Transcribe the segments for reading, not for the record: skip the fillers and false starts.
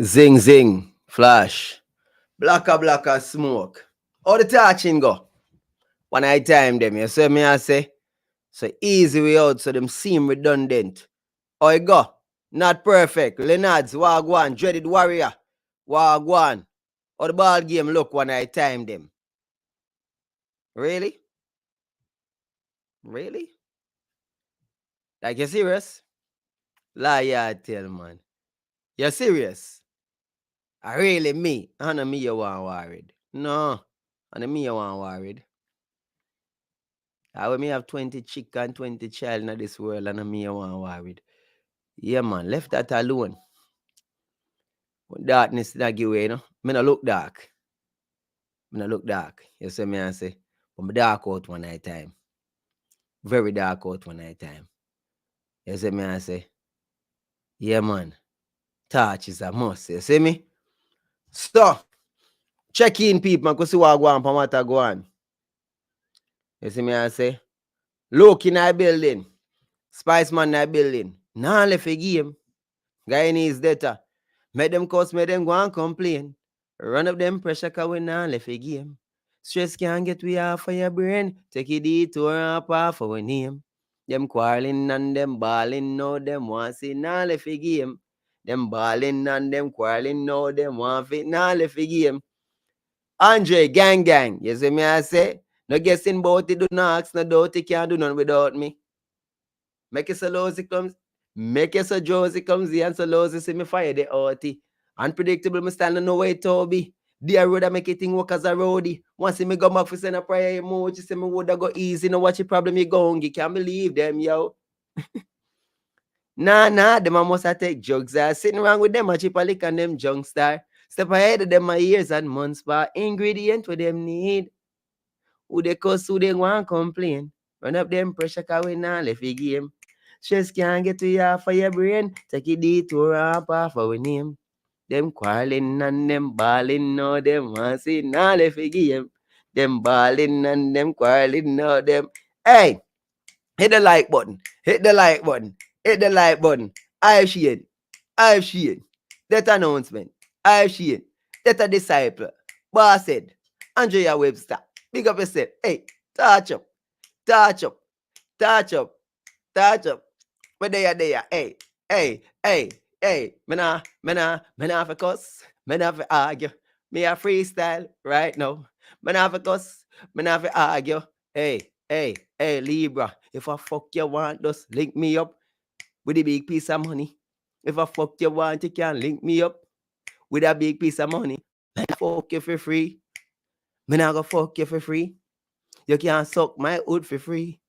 Zing zing. Flash. Blacker smoke. All the touching go. When I time them, you see me I say? So easy way out so them seem redundant. Oh, you go. Not perfect. Leonard's Wagwan, dreaded warrior. Wagwan. Or the ball game look when I time them. Really? Really? Like you serious? Lie I tell man. You serious? I really me. I know me you want worried. No. I know me you want worried. I will me have 20 chick and 20 child in this world and me you want worried. Yeah man, left that alone. Darkness that give way, you know. Me no look dark. Me no look dark. You see me I say. But me dark out one night time. Very dark out one night time. You see me I say. Yeah man. Touch is a must. You see me? So check in people man, go see what go on, what go on. You see me I say. Look in our building. Spice man in our building. Nah left a game. Guyanese data. Make them cuss, make them go and complain. Run up them pressure cause we nah left a game. Stress can't get we off of your brain. Take a detour up off our name. Them quarreling and them balling, now them want see nah left a game. Them balling and them quarreling, now them want fit nah left a game. Andre, gang, you see me I say? No guessing about it, do not ask, no doubt it can't do none without me. Make it so lousy comes. Make it so Josie comes here and so lousy see me fire the OT. Unpredictable, me stand no way to be. Dear road, I make it thing work as a roadie. Once me go back for send a prayer emoji, say me woulda go easy. No watch the problem you go you can't believe them, yo. Nah, them a must have take drugs. Sitting around with them a chip a lick and them junk star. Step ahead of them my years and months, but ingredient what them need. Who they cuss, who they want complain. Run up them pressure cause we nah left the game. Stress can't get to you for your brain. Take a detour up off our name. Them quarreling and them balling, now them want see nah left the game. Them balling and them quarreling, now them. Hey, hit the like button. Hit the like button. Hit the like button. I've seen. That announcement. I've seen. That a disciple. Boss said. Andrea Webster. Big up yourself. Hey, touch up. Touch up. Touch up. Touch up. But there. Hey. Me nah for cuss. Me nah for argue. Me a freestyle right now. Me nah for cuss. Me nah for argue. Hey, Libra. If I fuck you want, just link me up with a big piece of money. If I fuck you want, you can link me up with a big piece of money. Me nah fuck you for free. Me nah go fuck you for free. You can't suck my hood for free.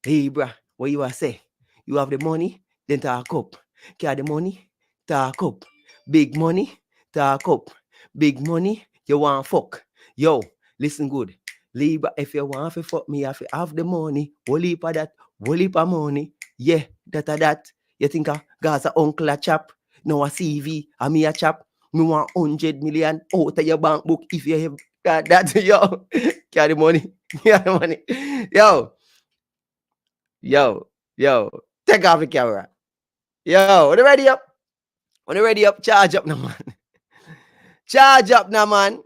Libra, what you a say? You have the money, then talk up. Get the money, talk up. Big money, talk up. Big money, you want fuck. Yo, listen good. Libra, if you want to fuck me, if you have the money, whole heap of that, whole heap of money. Yeah, that. You think Gaza uncle a chap? No a CV, a me a chap. Me want 100 million out of your bank book if you have that. Yo, carry money. Carry money. Yo, take off the camera. Yo, when you ready up? Charge up now, man. Charge up now, man.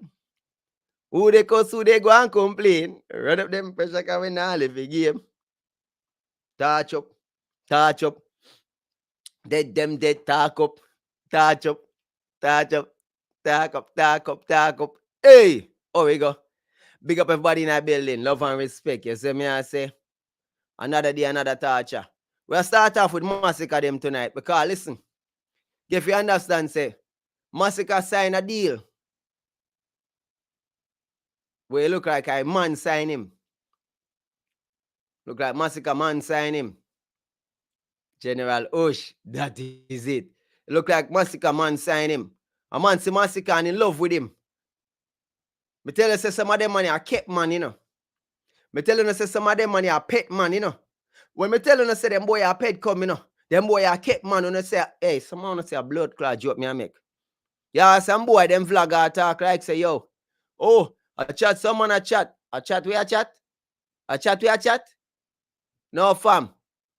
Who they cuss, who they go and complain. Run up them pressure can we now live the game. Touch up. Dead them dead, talk up. Touch up. Hey, oh we go. Big up everybody in that building. Love and respect. You see me I say? Another day, another torture. We'll start off with Masicka them tonight. Because listen, if you understand, say, Masicka sign a deal. Where it look like a man sign him. Look like Masicka man sign him. General Osh, that is it. Look like Masicka man sign him. A man see Masicka and in love with him. Me tell you, say some of them money are kept man, you know. Me tell you, say some of them money are pet man, you know. When me tell you, say them boy are pet come, you know. Them boy are kept man, and say, hey, someone say a blood clot joke me I make. Yeah, some boy, them vlogger talk like say, yo, oh, a chat, someone a chat. A chat, we a chat? A chat, we a chat? No, fam.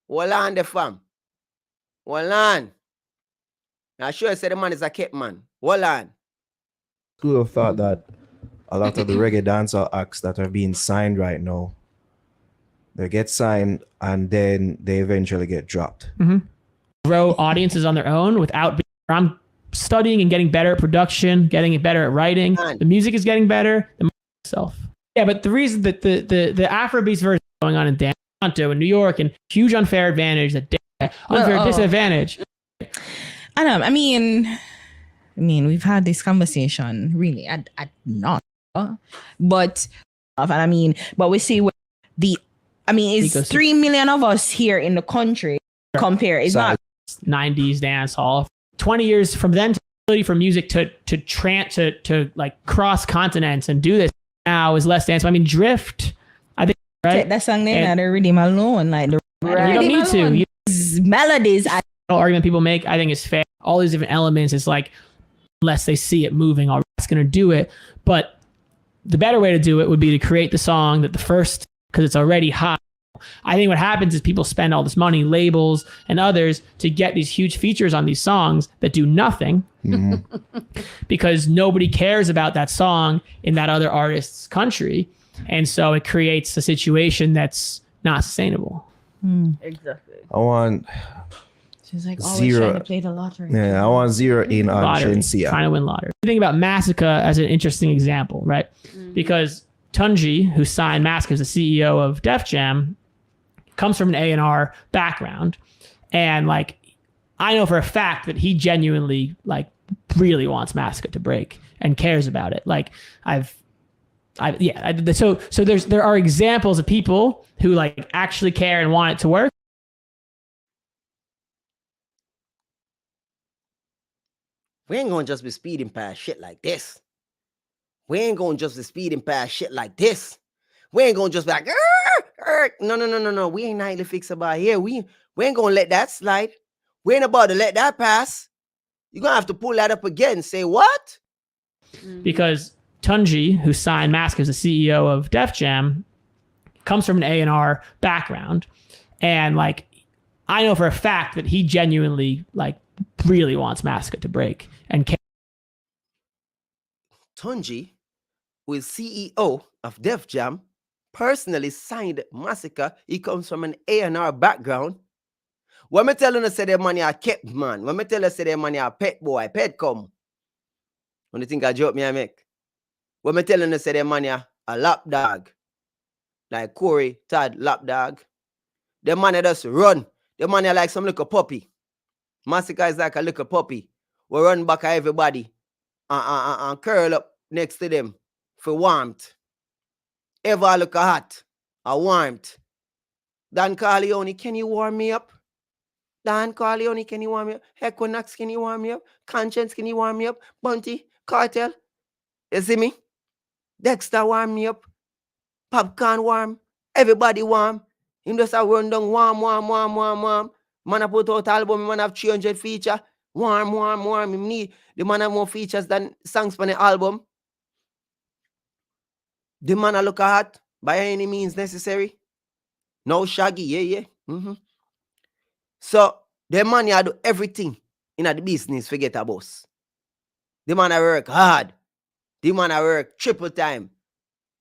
Hold on the fam. Hold on. I sure I said the man is a kept man. Hold on. School of thought that a lot of the reggae dancehall acts that are being signed right now, they get signed and then they eventually get dropped. Grow audiences on their own without being, I'm studying and getting better at production, getting better at writing. The music is getting better. The itself. Yeah, but the reason that the Afrobeats version going on in Toronto and New York and huge unfair advantage, unfair disadvantage. I know. I mean, we've had this conversation really at not, but we see it's 3 million of us here in the country. Compare, it's not 90s dance hall. 20 years from then, ability for music to like cross continents and do this now is less dance. I mean, drift. I think right. That song name the rhythm alone, like the you don't need to. Melodies. Argument people make, I think, is fair. All these different elements, it's like unless they see it moving, all that's going to do it. But the better way to do it would be to create the song that the first, because it's already hot. I think what happens is people spend all this money, labels and others, to get these huge features on these songs that do nothing because nobody cares about that song in that other artist's country. And so it creates a situation that's not sustainable. Exactly. I want she's like always trying to play the lottery. Yeah, I want zero in on Shensia. Trying to win lottery. The thing about Masicka as an interesting example, right? Because Tunji, who signed Masicka as the CEO of Def Jam, comes from an A&R background. And like, I know for a fact that he genuinely like really wants Masicka to break and cares about it. Like so there are examples of people who like actually care and want it to work. We ain't gonna just be speeding past shit like this. We ain't gonna just be speeding past shit like this. We ain't gonna just be like, no. We ain't highly fixable here. We ain't gonna let that slide. We ain't about to let that pass. You're gonna have to pull that up again. Say what? Because Tunji, who signed Masicka as the CEO of Def Jam, comes from an A&R background. And like, I know for a fact that he genuinely like really wants Masicka to break and care. Tunji, who is CEO of Def Jam, personally signed Masicka. He comes from an A&R background. When me tell you say the money a kept man, when me tell you say the money a pet boy, pet come. When you think I joke me I make? When me tell you say the money a lap dog, like Corey, Todd, lap dog. The money just run. The money like some little puppy. Masicka is like a little puppy. We run back at everybody and curl up next to them for warmth. Ever look hot, a warmth. Dan Corleone, can you warm me up? Dan Corleone, can you warm me up? Equinox, can you warm me up? Conscience, can you warm me up? Bunty, Cartel, you see me? Dexter, warm me up. Popcaan, warm. Everybody warm. Him just a run down warm. Man, I put out album, man have 300 feature. Warm. Him need, the man have more features than songs for the album. The man a look hot by any means necessary. No shaggy, yeah. So, the man a do everything in the business, forget a boss. The man a work hard. The man a work triple time.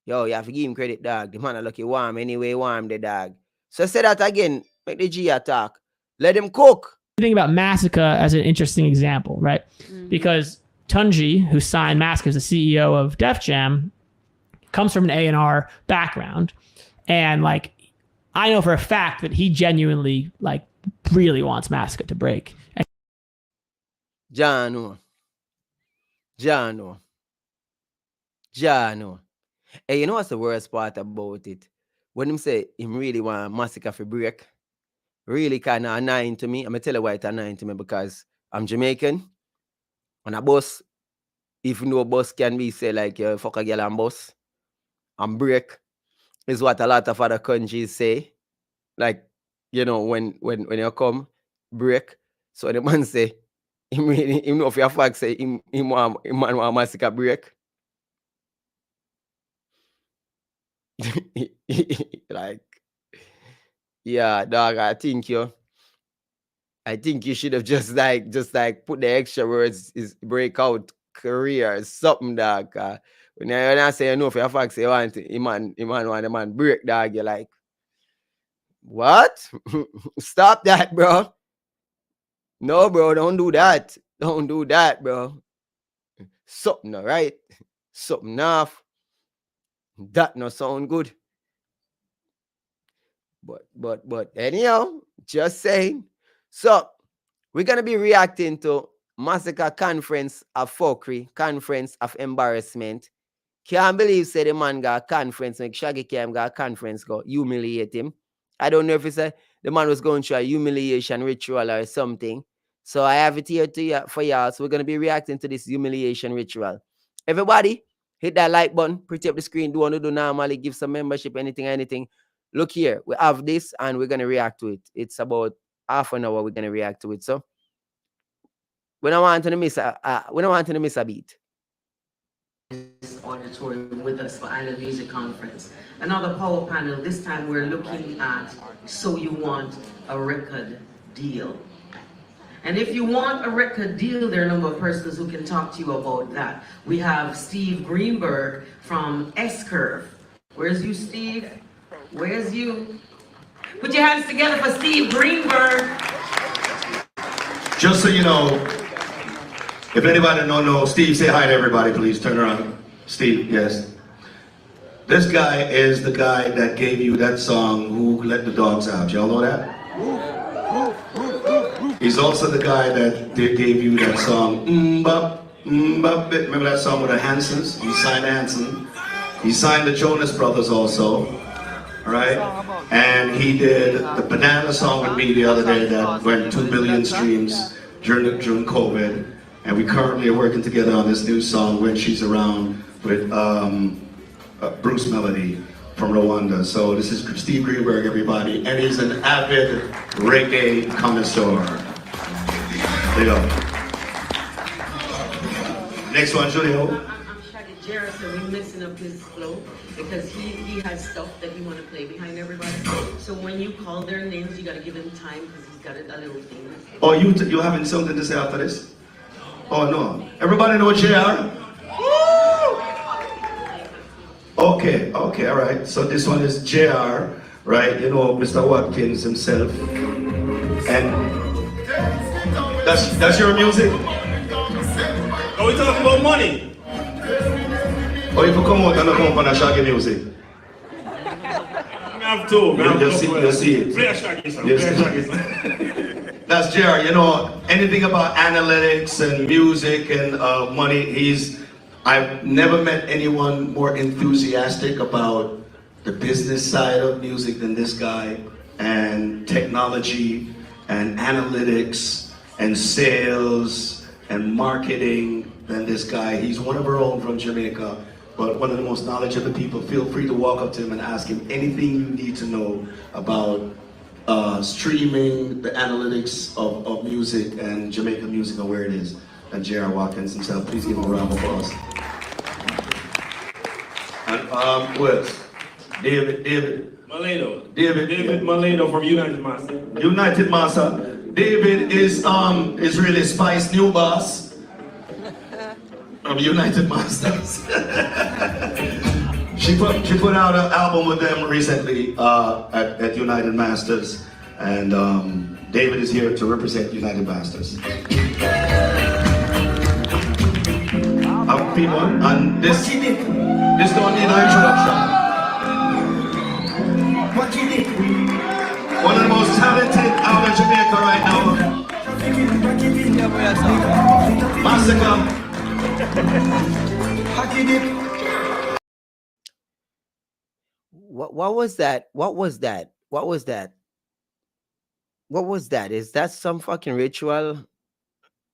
Yo, you have to give him credit, dog. The man a lucky warm anyway, warm the dog. So say that again, make the G attack. Let him cook. Think about Masicka as an interesting example, right? Because Tunji, who signed Masicka as the CEO of Def Jam, comes from an A&R background. And like, I know for a fact that he genuinely like really wants Masicka to break. Jano. Hey, you know what's the worst part about it? When him say him really want Masicka to break, really kind of annoying to me. I'm going to tell you why it's annoying to me, because I'm Jamaican. And a boss, even though a boss can be, say, like, fuck a girl and boss, and break is what a lot of other countries say. Like, you know, when you come, break. So the man say, him know if your fact say, him want Masicka break. Like, yeah, dog, I think you I think you should have just like put the extra words is breakout career or something, dog. When I say no for your facts, you want want the man break, dog. You're like, what? Stop that, bro. No, bro, don't do that. Don't do that, bro. Something all right. Something off. That no sound good. But anyhow, just saying. So we're gonna be reacting to Masicka conference of fuckery, conference of embarrassment. Can't believe say the man got a conference, make Shaggy Cam got a conference, go humiliate him. I don't know if it's the man was going through a humiliation ritual or something. So I have it here for y'all. So we're gonna be reacting to this humiliation ritual. Everybody, hit that like button, pretty up the screen, do what you do normally, give some membership, anything. Look here, we have this and we're gonna react to it. It's about half an hour we're gonna react to it. So we don't want to miss a beat. Auditorium with us for Island Music Conference. Another power panel. This time we're looking at So You Want a Record Deal. And if you want a record deal, there are a number of persons who can talk to you about that. We have Steve Greenberg from S-Curve. Where's you, Steve? Where's you? Put your hands together for Steve Greenberg. Just so you know, if anybody don't know, Steve, say hi to everybody, please. Turn around. Steve, yes. This guy is the guy that gave you that song, Who Let the Dogs Out. Y'all know that? He's also the guy that gave you that song, Mbop, Mbop. Remember that song with the Hansons? He signed Hanson. He signed the Jonas Brothers also, right? And he did the Banana song with me the other day that went 2 billion streams during COVID. And we currently are working together on this new song, When She's Around, with Bruce Melody from Rwanda. So this is Steve Greenberg, everybody, and he's an avid reggae connoisseur. There you go. Next one, Julio. I'm Shaggy Jarrett, so we're messing up his flow because he has stuff that he want to play behind everybody. So when you call their names, you got to give him time because he's got a little thing. Oh, you having something to say after this? Oh no. Everybody know JR? Okay, all right. So this one is JR, right? You know, Mr. Watkins himself. And that's your music? Are we talking about money? Or if you come out and come on a Shaggy music? I have to. You see it. Play a Shaggy song. Yes. Play a Shaggy song. That's Jerry. You know, anything about analytics and music and money, I've never met anyone more enthusiastic about the business side of music than this guy, and technology and analytics and sales and marketing than this guy. He's one of our own from Jamaica, but one of the most knowledgeable people. Feel free to walk up to him and ask him anything you need to know about streaming, the analytics of music and Jamaican music and where it is. And J.R. Watkins himself, please give him a round of applause. And with David Maleno. David Maleno from United Master. United Master. David is really Spice new boss of United Masters. She put out an album with them recently at United Masters, and David is here to represent United Masters. People, and this don't need no introduction. One of the most talented out of Jamaica right now. Masicka. What was that? What was that? What was that? What was that? Is that some fucking ritual?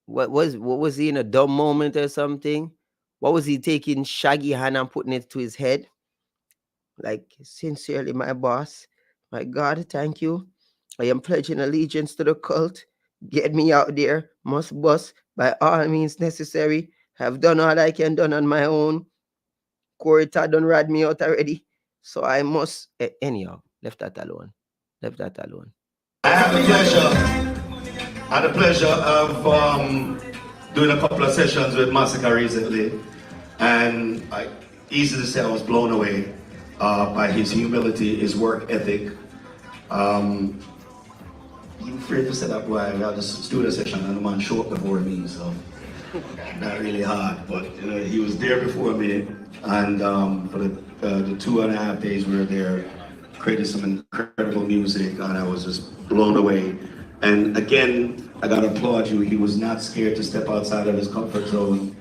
What was he in a dumb moment or something? What was he taking Shaggy hand and putting it to his head? Like, sincerely, my boss, my God, thank you. I am pledging allegiance to the cult. Get me out there, must bust by all means necessary. Have done all I can done on my own. Corita done rad me out already. So I must, anyhow, left that alone. I have the pleasure I had the pleasure of doing a couple of sessions with Masicka recently, and easy to say I was blown away by his humility, his work ethic. I'm afraid to set up why we had this studio session and the man showed up before me, so not really hard, but you know, he was there before me, and for the 2.5 days we were there, created some incredible music, and I was just blown away. And again, I gotta applaud you. He was not scared to step outside of his comfort zone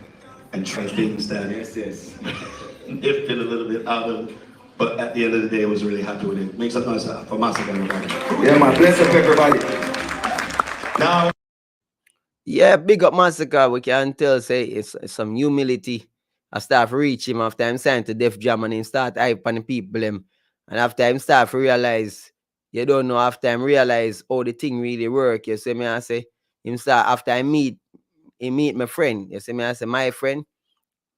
and try things that dipped it a little bit out of. But at the end of the day, I was really happy with it. Make some noise for Masicka, everybody. Yeah, man. Bless up everybody. Now, Yeah, big up Masicka. We can tell, say, it's some humility. I start to reach him after I'm signed to Def Jam and him start hype on the people him. And after him start to realize, you don't know, after him realize how the thing really work. You see me, I say, him start, after he meet my friend. You see me, I say, my friend.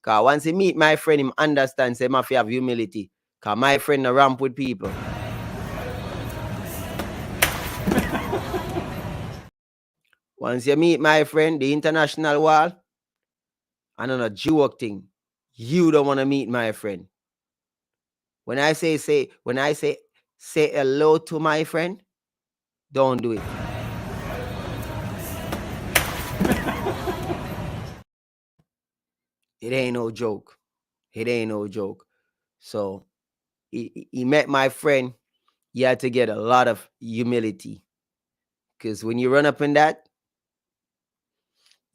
Because once he meet my friend, him understand, say, he have humility. Because my friend no ramp with people. Once you meet my friend, the international wall, and on a joke thing, you don't want to meet my friend. When I say hello to my friend, don't do it. It ain't no joke. It ain't no joke. So he met my friend. You had to get a lot of humility. Because when you run up in that,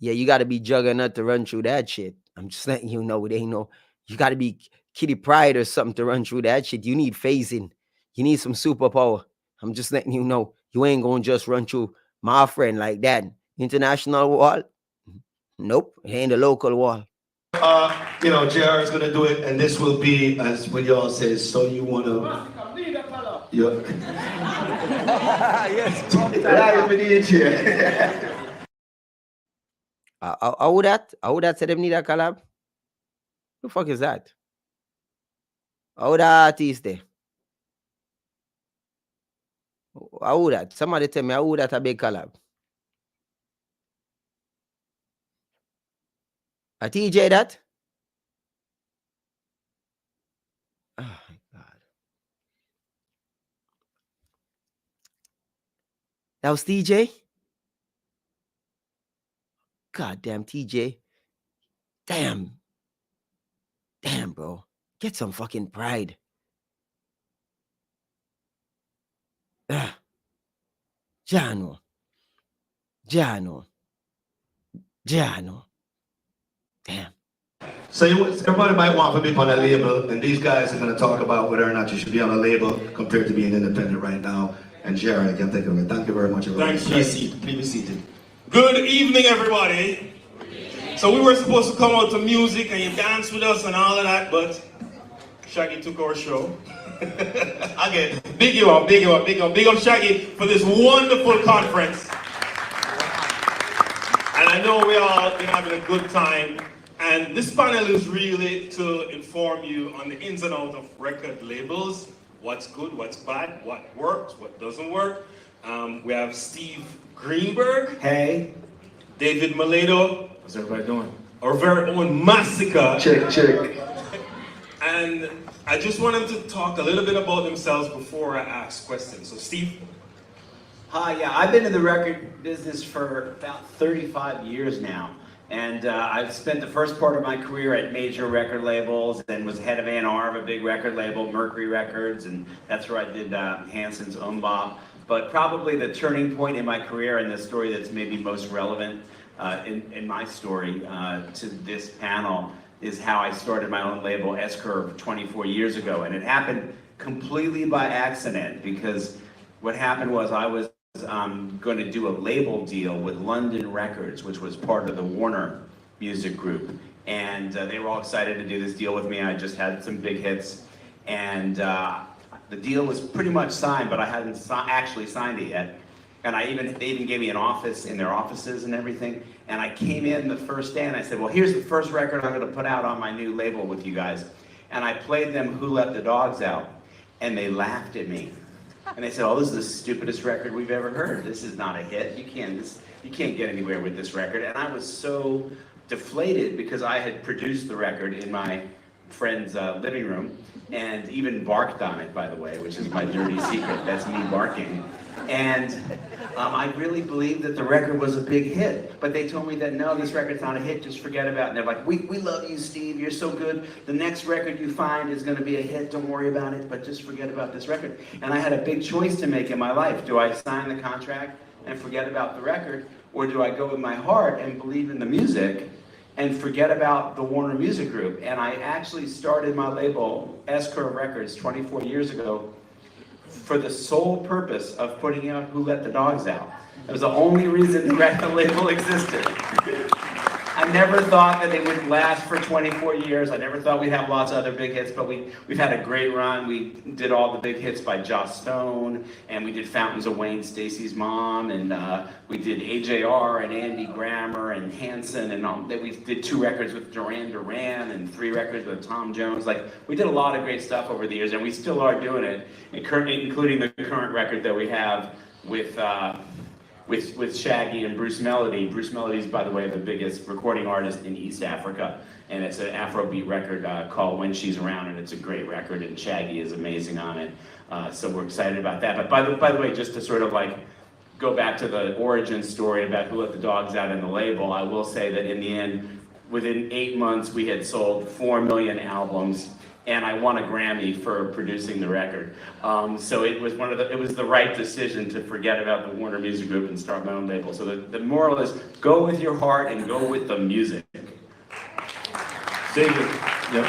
yeah, you got to be juggernaut to run through that shit. I'm just letting you know, it ain't no, you got to be Kitty Pryde or something to run through that shit. You need phasing. You need some superpower. I'm just letting you know, you ain't going to just run through my friend like that. International wall? Nope, it ain't the local wall. you know, JR is gonna do it, and this will be, as what y'all say, so you wanna... Yeah. Yes. I would that say them need a collab? Who the fuck is that? How that artist there? How would that? Somebody tell me how would that a big collab? A TJ that? Oh my God. That was TJ? God damn TJ. Damn, bro. Get some fucking pride. Jano. Damn. So everybody might want to be on a label, and these guys are going to talk about whether or not you should be on a label compared to being independent right now. And Jerry, I can take it away. Thank you very much, everybody. Thanks, Please be seated. Good evening, everybody. So we were supposed to come out to music and you dance with us and all of that, but Shaggy took our show. Again, big up Shaggy for this wonderful conference. And I know we all been having a good time. And this panel is really to inform you on the ins and outs of record labels, what's good, what's bad, what works, what doesn't work. We have Steve Greenberg. Hey. David Maledo. How's everybody doing? Our very own Masicka. Check. And I just want them to talk a little bit about themselves before I ask questions. So Steve. Hi, yeah, I've been in the record business for about 35 years now. And I've spent the first part of my career at major record labels and was head of A&R of a big record label, Mercury Records, and that's where I did Hanson's Umbop. But probably the turning point in my career and the story that's maybe most relevant in my story to this panel is how I started my own label, S-Curve, 24 years ago. And it happened completely by accident because what happened was I was going to do a label deal with London Records, which was part of the Warner Music Group. And they were all excited to do this deal with me. I just had some big hits. And the deal was pretty much signed, but I hadn't actually signed it yet. And they even gave me an office in their offices and everything. And I came in the first day and I said, well, here's the first record I'm going to put out on my new label with you guys. And I played them Who Let the Dogs Out. And they laughed at me. And they said, oh, this is the stupidest record we've ever heard. This is not a hit. You can't, you can't get anywhere with this record. And I was so deflated because I had produced the record in my friend's living room and even barked on it, by the way, which is my dirty secret. That's me barking. And I really believed that the record was a big hit, but they told me that no, this record's not a hit, just forget about it. And they're like, we love you, Steve, you're so good. The next record you find is gonna be a hit, don't worry about it, but just forget about this record. And I had a big choice to make in my life. Do I sign the contract and forget about the record, or do I go with my heart and believe in the music and forget about the Warner Music Group? And I actually started my label, S-Curve Records, 24 years ago, for the sole purpose of putting out Who Let the Dogs Out. It was the only reason the record label existed. I never thought that it would last for 24 years. I never thought we'd have lots of other big hits, but we've had a great run. We did all the big hits by Joss Stone, and we did Fountains of Wayne, Stacy's Mom, and we did AJR and Andy Grammer and Hanson, and we did 2 records with Duran Duran and 3 records with Tom Jones. Like, we did a lot of great stuff over the years, and we still are doing it, including the current record that we have with Shaggy and Bruce Melody. Bruce Melody is, by the way, the biggest recording artist in East Africa, and it's an Afrobeat record called When She's Around, and it's a great record, and Shaggy is amazing on it. So we're excited about that. But by the way, just to sort of like go back to the origin story about Who Let the Dogs Out in the label, I will say that in the end, within 8 months, we had sold 4 million albums, and I won a Grammy for producing the record. So it was it was the right decision to forget about the Warner Music Group and start my own label. So the moral is, go with your heart and go with the music. David. Yep.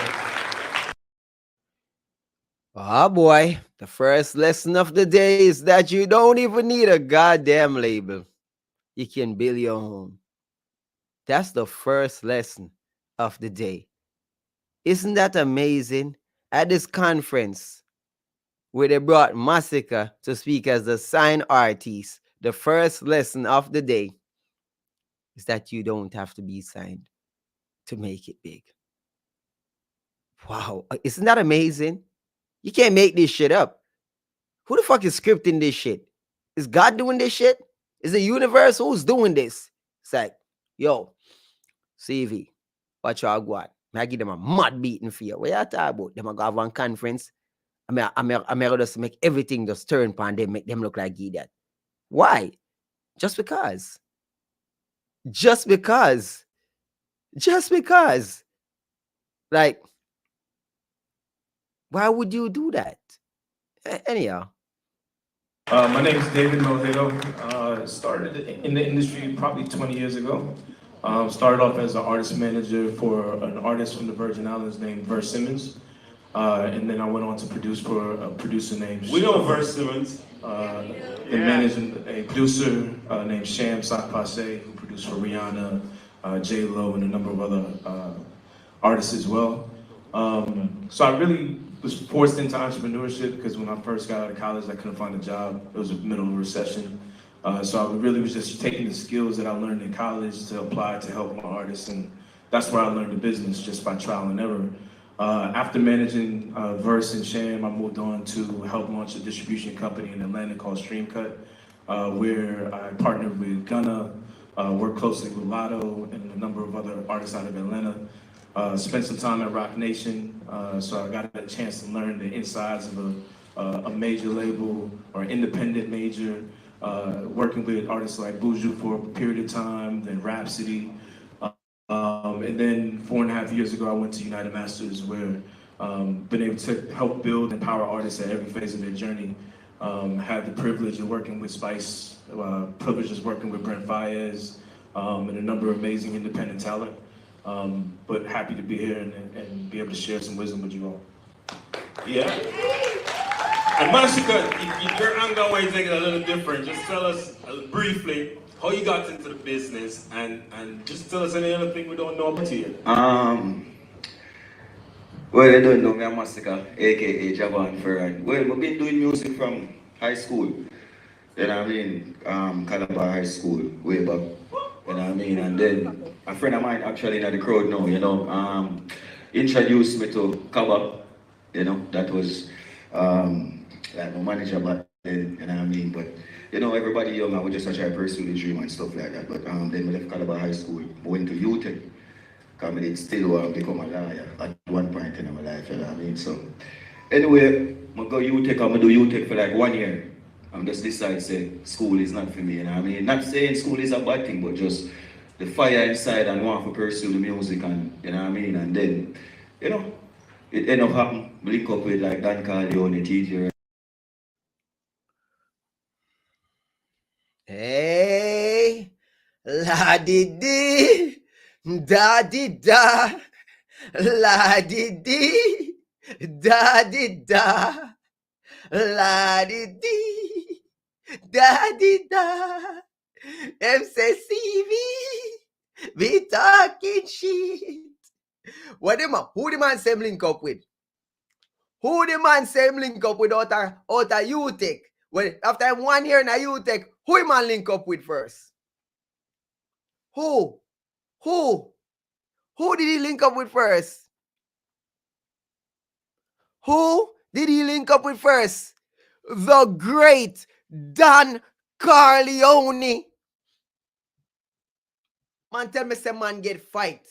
Oh boy, the first lesson of the day is that you don't even need a goddamn label. You can build your own. That's the first lesson of the day. Isn't that amazing? At this conference where they brought Masicka to speak as the sign artist, the first lesson of the day is that you don't have to be signed to make it big. Wow, isn't that amazing? You can't make this shit up. Who the fuck is scripting this shit? Is God doing this shit? Is the universe? Who's doing this? It's like, yo, CV, watch y'all go out. I give them a mud beating for you. What you talking about? Them go have one conference. I'm just make everything just turn upon them, make them look like idiot. Why? Just because. Just because. Just because. Like, why would you do that? Anyhow. My name is David Mojito. Started in the industry probably 20 years ago. Started off as an artist manager for an artist from the Virgin Islands named Verse Simmons. And then I went on to produce for a producer named... We know Verse Simmons. And managed a producer named Sham Sakpase, who produced for Rihanna, J-Lo, and a number of other artists as well. So I really was forced into entrepreneurship because when I first got out of college, I couldn't find a job. It was a middle of a recession. So I really was just taking the skills that I learned in college to apply to help my artists, and that's where I learned the business, just by trial and error. After managing Verse and Sham, I moved on to help launch a distribution company in Atlanta called Streamcut, where I partnered with Gunna, worked closely with Lotto and a number of other artists out of Atlanta. Spent some time at Rock Nation, so I got a chance to learn the insides of a major label or independent major, working with artists like Buju for a period of time, then Rhapsody. And then 4.5 years ago, I went to United Masters, where been able to help build and empower artists at every phase of their journey. Had the privilege of working with Spice, privilege of working with Brent Faiyaz, and a number of amazing independent talent. But happy to be here and be able to share some wisdom with you all. Yeah. And Masicka, your angle way take it a little different. Just tell us briefly how you got into the business, and just tell us any other thing we don't know about you. Well, you don't know me, I'm Masicka, aka Javon Ferran. Well, I've been doing music from high school. You know what I mean? Calabar High School, way back. You know what I mean? And then a friend of mine actually in the crowd now, you know, introduced me to Kaba. You know, that was like my manager back then, you know what I mean? But you know, everybody young and we just try to pursue the dream and stuff like that. But then we left Calabar High School, went to UTech, because I did still want to become a lawyer at one point in my life, you know what I mean? So, anyway, I go UTech, I'm going to do UTech for like 1 year. I'm just decide say school is not for me, you know what I mean? Not saying school is a bad thing, but just the fire inside and want to pursue the music and, you know what I mean? And then, you know, it end up happening, link up with like Dan Carleone, TJ. Hey, la di di, da di da, la di di, da di da, la di di, da di da. Them say CV, be talking shit. What them who the man same link up with? Who the man same link up with out of UTech? Well, after 1 year in a UTech, who the man link up with first? Who? Who did he link up with first? Who did he link up with first? The great Dan Carleone. Man tell me say man get fight.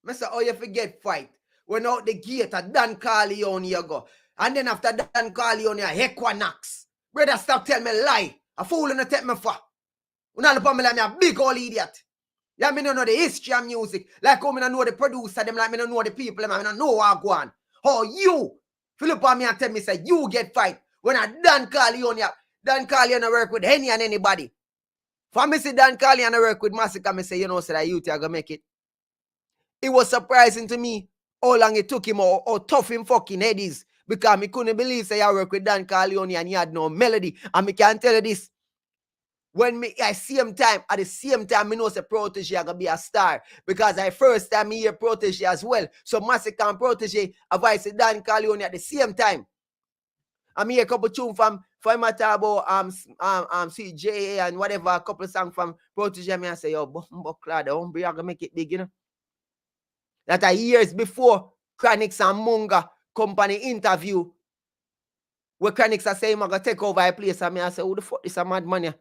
I say, oh, you forget fight. When out the gate at Dan Carleone you go. And then after Dan Carleone, Equinox. Brother, stop telling me lie. A fool and take me for. You know the me like me a big old idiot. Yeah, me don't know the history of music. Like how me don't know the producer, them like me don't know the people, them, I don't know what go on. Oh, you, Philip on me and tell me, say, you get fight. When I Dan Carleone work with any and anybody. For me say Dan Carleone work with Masicka, me say, you know, say that you are gonna make it. It was surprising to me how long it took him or how tough him fucking head is. Because me couldn't believe say I work with Dan Carleone and he had no melody. And me can tell you this. When me I see him time, at the same time, me know say Protege are gonna be a star. Because I first time me hear Protege as well. So Masicka and Protege have I say Dan Carleone at the same time. I hear a couple tunes from Matabo, CJ and whatever, a couple songs from Protege. Me I say, yo, Buckler, the hombre are gonna make it big, you know. That are years before Chronix and Munga company interview, where Chronix are saying I'm gonna take over a place, and me I say, who the fuck is a mad man here?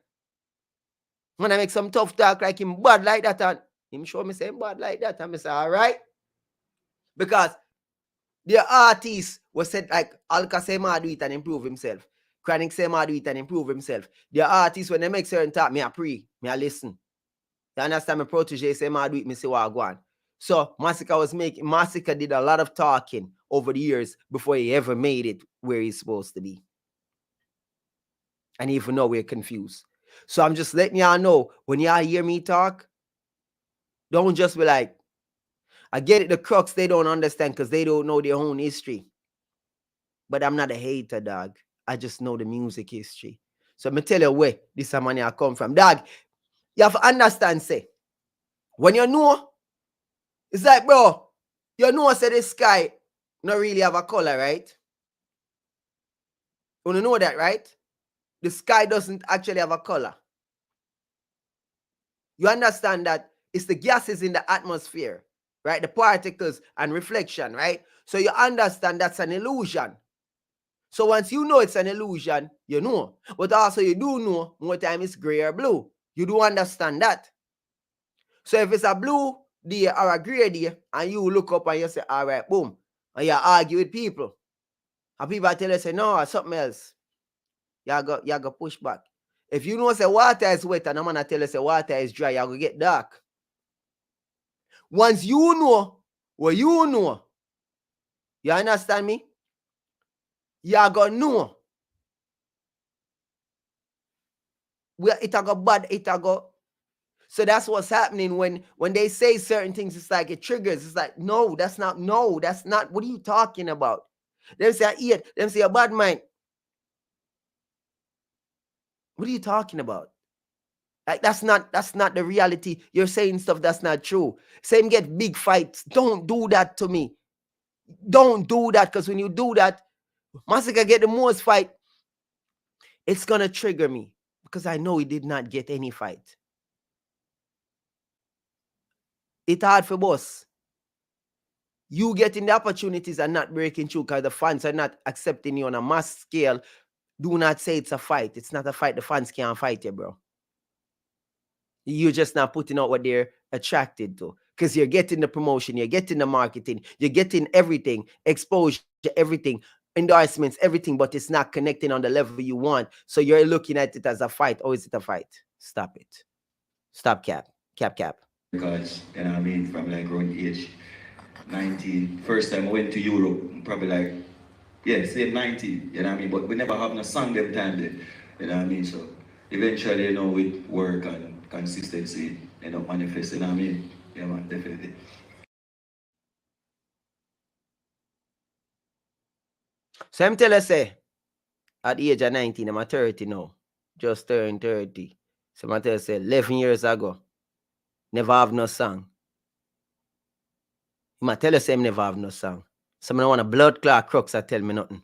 When I make some tough talk like him bad like that, and him show me say bad like that, and I say, all right. Because the artist was said like Alka say ma do it and improve himself. Chronix say ma do it and improve himself. The artists when they make certain talk, me I pray, me I listen. You understand? My Protege say ma do it, me say what I go on. So Masicka did a lot of talking over the years before he ever made it where he's supposed to be. And even now we're confused. So I'm just letting y'all know, when y'all hear me talk, don't just be like, I get it, the crux they don't understand because they don't know their own history. But I'm not a hater, dog. I just know the music history. So I'm going to tell you where this money I come from. Dog, you have to understand, say, when you know, it's like, bro, you know, say the sky not really have a color, right? You know that, right? The sky doesn't actually have a color. You understand that it's the gases in the atmosphere, right? The particles and reflection, right? So you understand that's an illusion. So once you know it's an illusion, you know. But also you do know more time it's gray or blue. You do understand that. So if it's a blue day or a gray day, and you look up and you say, all right, boom, and you argue with people, and people tell you, say, no, something else. You go push back. If you know say water is wet and I'm gonna tell you say water is dry, you go get dark. Once you know what you know, you understand me? You go know where it go bad, it go. So that's what's happening when they say certain things. It's like it triggers. It's like, no, that's not. What are you talking about? Them say I eat. Them say a bad mind. What are you talking about? Like that's not the reality. You're saying stuff that's not true. Same get big fights. Don't do that to me. Don't do that, because when you do that, Masicka get the most fight. It's gonna trigger me because I know he did not get any fight. It's hard for boss. You getting the opportunities and not breaking through because the fans are not accepting you on a mass scale Do not say it's a fight. It's not a fight. The fans can't fight you, bro. You're just not putting out what they're attracted to. Because you're getting the promotion, you're getting the marketing, you're getting everything, exposure, everything, endorsements, everything, but it's not connecting on the level you want. So you're looking at it as a fight. Or is it a fight? Stop it. Stop cap. Cap. Because, you know what I mean, from like around age 19. First time I went to Europe, probably like, yeah, same 19, you know what I mean? But we never have no song them time then, you know what I mean? So eventually, you know, with work and consistency, you know, manifest, you know what I mean? Yeah, man, definitely. So I'm telling you, say, at the age of 19, I'm 30 now. Just turned 30. So I'm telling you, say, 11 years ago, never have no song. I tell you, say, I never have no song. So I don't want a blood clot crooks that tell me nothing.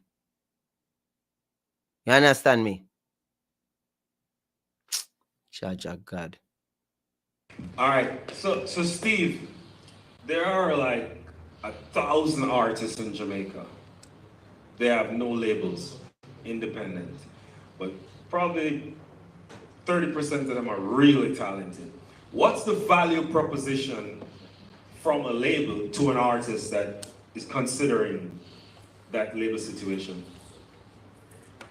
You understand me? Judge of God. All right, so Steve, there are like 1,000 artists in Jamaica. They have no labels, independent, but probably 30% of them are really talented. What's the value proposition from a label to an artist that is considering that label situation?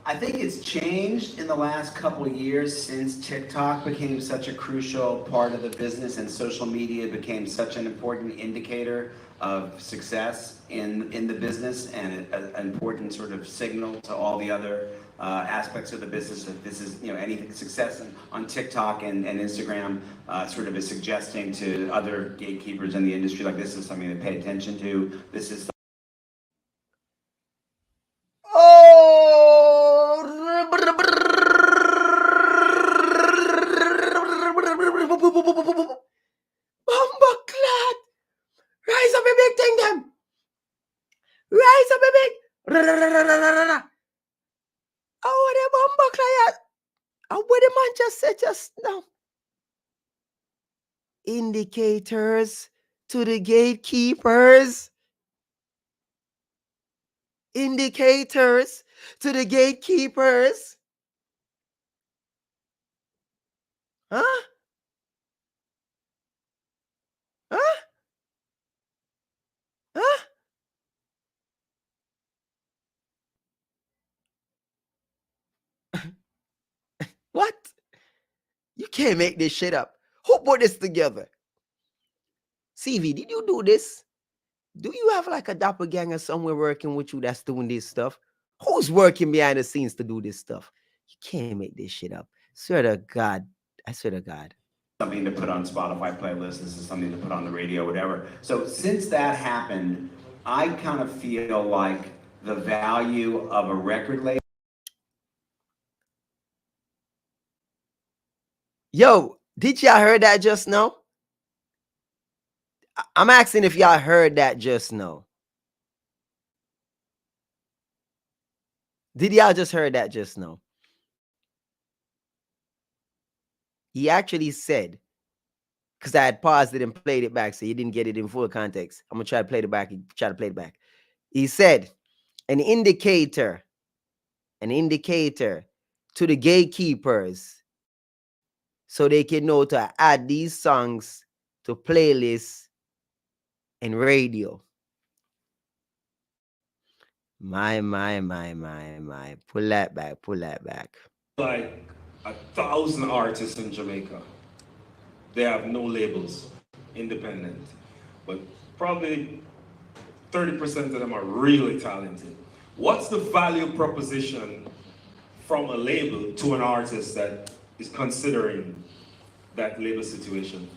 I think it's changed in the last couple of years since TikTok became such a crucial part of the business and social media became such an important indicator of success in the business and an important sort of signal to all the other aspects of the business that this is, you know, anything success on TikTok and Instagram sort of is suggesting to other gatekeepers in the industry, like this is something to pay attention to. This is Bumbleclad! Rise up a big thing, them! Rise up a big! Oh, the bumbleclad! Oh, what the man just said just now. Indicators to the gatekeepers. Indicators to the gatekeepers. Huh? Huh? Huh? What? You can't make this shit up. Who put this together? CV, did you do this? Do you have like a doppelganger somewhere working with you that's doing this stuff? Who's working behind the scenes to do this stuff? You can't make this shit up. Swear to God. I swear to God. something to put on Spotify playlists, this is something to put on the radio, whatever. So since that happened, I kind of feel like the value of a record label. Yo, did y'all heard that just now? I'm asking if y'all heard that just now. Did y'all just heard that just now? He actually said, because I had paused it and played it back, so you didn't get it in full context. I'm gonna try to play it back. He said, an indicator to the gatekeepers, so they can know to add these songs to playlists and radio. My. Pull that back. Like 1,000 artists in Jamaica. They have no labels, independent, but probably 30% of them are really talented. What's the value proposition from a label to an artist that is considering that label situation?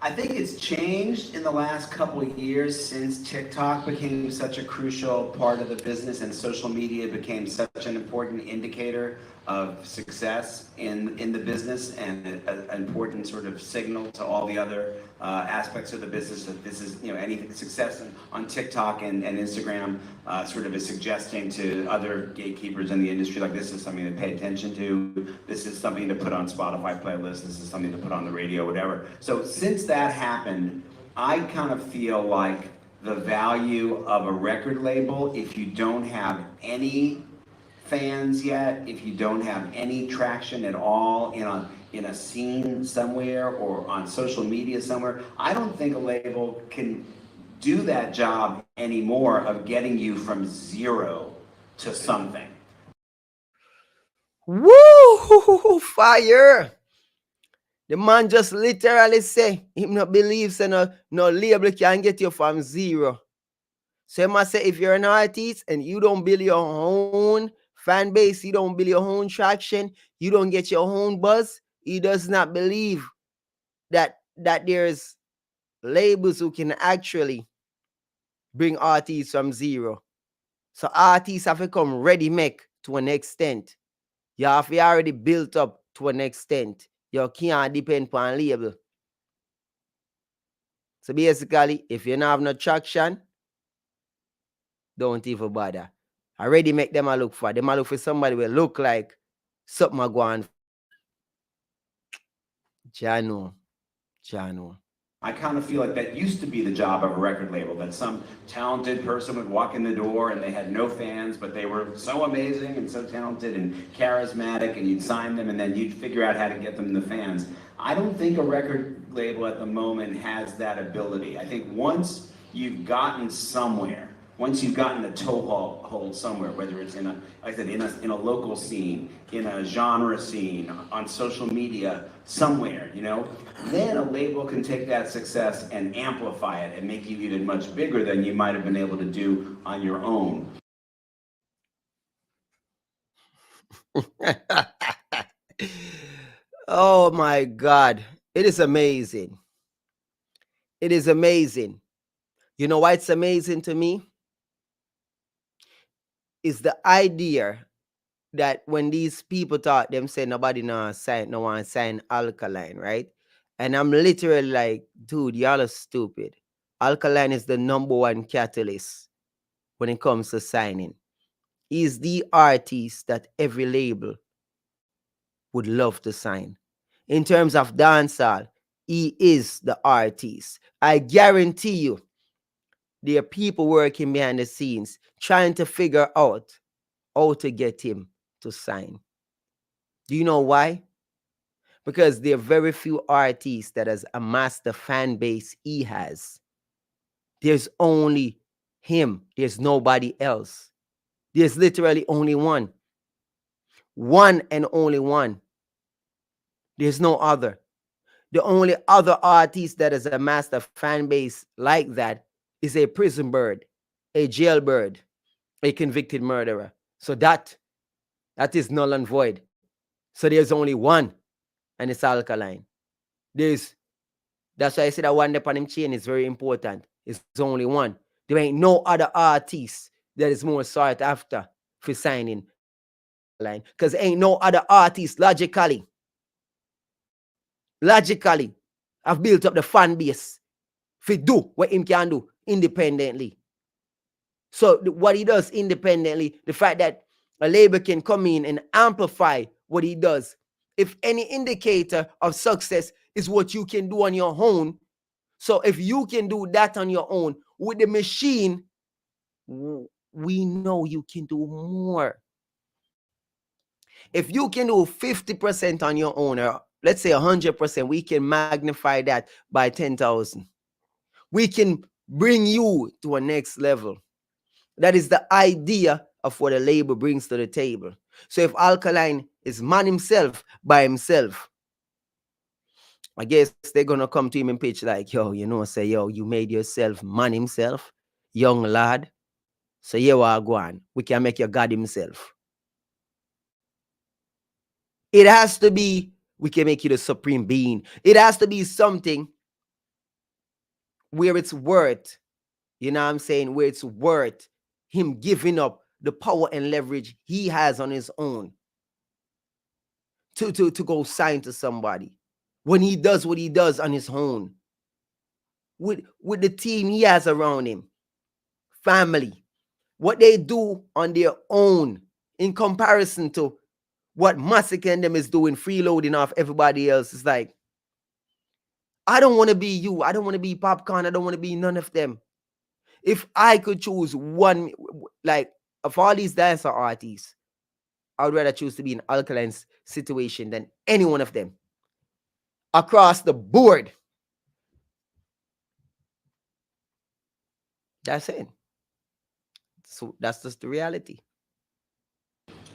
I think it's changed in the last couple of years since TikTok became such a crucial part of the business and social media became such an important indicator of success in the business and an important sort of signal to all the other aspects of the business that this is, you know, anything success on TikTok and Instagram sort of is suggesting to other gatekeepers in the industry, like this is something to pay attention to, this is something to put on Spotify playlists, this is something to put on the radio, whatever. So since that happened, I kind of feel like the value of a record label, if you don't have any fans yet, if you don't have any traction at all in a scene somewhere or on social media somewhere, I don't think a label can do that job anymore of getting you from zero to something. Woo! Fire! The man just literally say, him not believes in no label can get you from zero. So he must say, if you're an artist and you don't build your own fan base, you don't build your own traction, you don't get your own buzz, he does not believe that there's labels who can actually bring artists from zero. So artists have to come ready-make to an extent. You have to already built up to an extent. You can't depend on label. So basically, if you don't have no traction, don't even bother. Already make them a look for. Them a look for somebody will look like something a go on. Jano. I kind of feel like that used to be the job of a record label, that some talented person would walk in the door and they had no fans, but they were so amazing and so talented and charismatic, and you'd sign them and then you'd figure out how to get them the fans. I don't think a record label at the moment has that ability. I think once you've gotten somewhere, once you've gotten a toehold somewhere, whether it's in a, like I said, in a local scene, in a genre scene, on social media, somewhere, you know, then a label can take that success and amplify it and make you even much bigger than you might have been able to do on your own. Oh my God. It is amazing. It is amazing. You know why it's amazing to me? Is the idea that when these people thought them say nobody no one sign Alkaline, right? And I'm literally like, dude, y'all are stupid. Alkaline is the #1 catalyst when it comes to signing. He's the artist that every label would love to sign. In terms of dancehall, he is the artist. I guarantee you, there are people working behind the scenes trying to figure out how to get him to sign. Do you know why? Because there are very few artists that has amassed the fan base he has. There's only him. There's nobody else. There's literally only one. One and only one. There's no other. The only other artist that has amassed a fan base like that is a prison bird, a jailbird, a convicted murderer. So that is null and void. So there's only one, and it's Alkaline. That's why I say that one upon him chain is very important. It's only one. There ain't no other artist that is more sought after for signing Alkaline. Because ain't no other artist logically have built up the fan base for do what him can do independently. So what he does independently, the fact that a label can come in and amplify what he does. If any indicator of success is what you can do on your own, so if you can do that on your own with the machine, we know you can do more. If you can do 50% on your own, or let's say 100%, we can magnify that by 10,000. We can bring you to a next level. That is the idea of what a label brings to the table. So if Alkaline is man himself by himself, I guess they're going to come to him and pitch like, yo, say, yo, you made yourself man himself, young lad. So yeah, we'll go on. We can make you God himself. It has to be, we can make you the supreme being. It has to be something where it's worth, where it's worth him giving up the power and leverage he has on his own to go sign to somebody. When he does what he does on his own, with the team he has around him, family, what they do on their own in comparison to what Masicka and them is doing, freeloading off everybody else. It's like, I don't want to be you. I don't want to be Popcaan. I don't want to be none of them. If I could choose one, like, of all these dancer artists, I would rather choose to be in Alkaline's situation than any one of them. Across the board. That's it. So that's just the reality.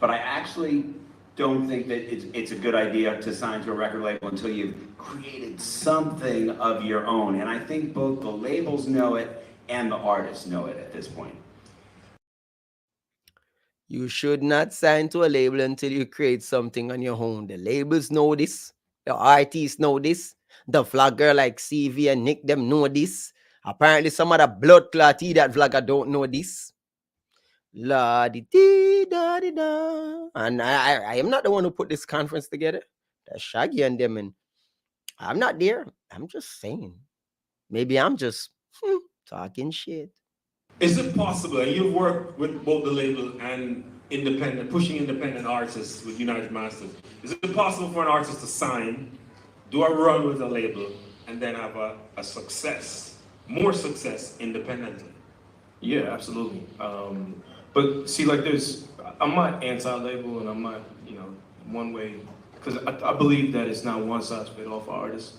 But I actually don't think that it's a good idea to sign to a record label until you've created something of your own. And I think both the labels know it and the artists know it at this point. You should not sign to a label until you create something on your own. The labels know this. The artists know this. The vlogger like CV and Nick, them know this. Apparently some of the blood clot that vlogger don't know this. La di di da di da. And I am not the one who put this conference together. That's Shaggy and them, and I'm not there. I'm just saying. Maybe I'm just talking shit. Is it possible, and you've worked with both the label and independent, pushing independent artists with United Masters, is it possible for an artist to sign, do a run with a label, and then have a success, more success independently? Yeah, absolutely. But see, like I'm not anti-label, and I'm not, one way, because I believe that it's not one size fits all for artists.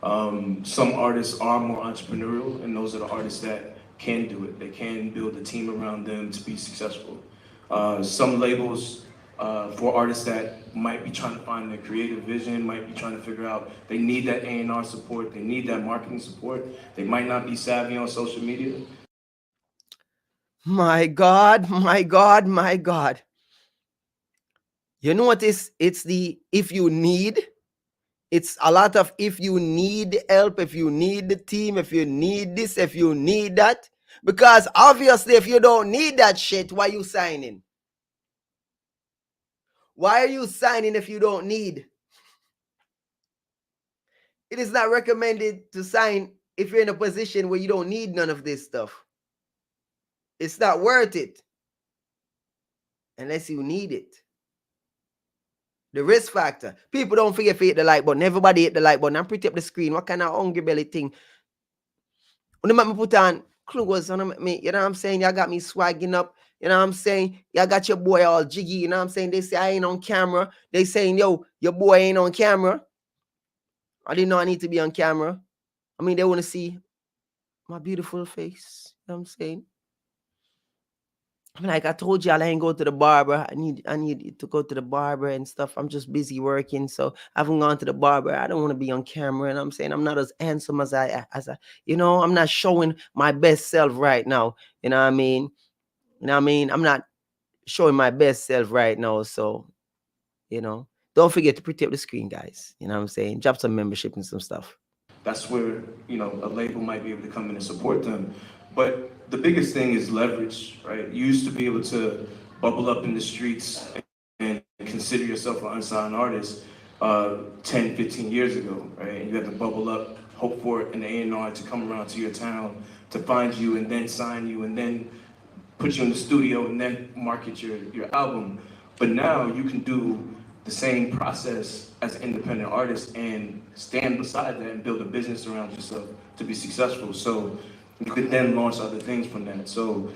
Some artists are more entrepreneurial, and those are the artists that can do it. They can build a team around them to be successful. Some labels, for artists that might be trying to find their creative vision, might be trying to figure out, they need that A&R support, they need that marketing support. They might not be savvy on social media. My God, my God, my God. You notice it's the if you need. It's a lot of if you need help, if you need the team, if you need this, if you need that. Because obviously, if you don't need that shit, why are you signing? Why are you signing if you don't need? It is not recommended to sign if you're in a position where you don't need none of this stuff. It's not worth it unless you need it. The risk factor. People don't forget to hit the like button. Everybody hit the like button and pretty up the screen. What kind of hungry belly thing? When they make me put on clothes on me, you know what I'm saying? Y'all got me swagging up. You know what I'm saying? Y'all got your boy all jiggy. You know what I'm saying? They say I ain't on camera. They saying, yo, your boy ain't on camera. I didn't know I need to be on camera. I mean, they want to see my beautiful face. You know what I'm saying? I mean, like I told y'all, I ain't go to the barber. I need to go to the barber and stuff. I'm just busy working, so I haven't gone to the barber. I don't want to be on camera, and I'm saying I'm not as handsome as I, I'm not showing my best self right now. You know what I mean? You know what I mean? I'm not showing my best self right now, so don't forget to pretty up the screen, guys. You know what I'm saying? Drop some membership and some stuff. That's where, a label might be able to come in and support them. But the biggest thing is leverage, right? You used to be able to bubble up in the streets and consider yourself an unsigned artist 10, 15 years ago, right? And you had to bubble up, hope for an A&R to come around to your town, to find you and then sign you and then put you in the studio and then market your album. But now you can do the same process as an independent artist and stand beside that and build a business around yourself to be successful. So you could then launch other things from that. So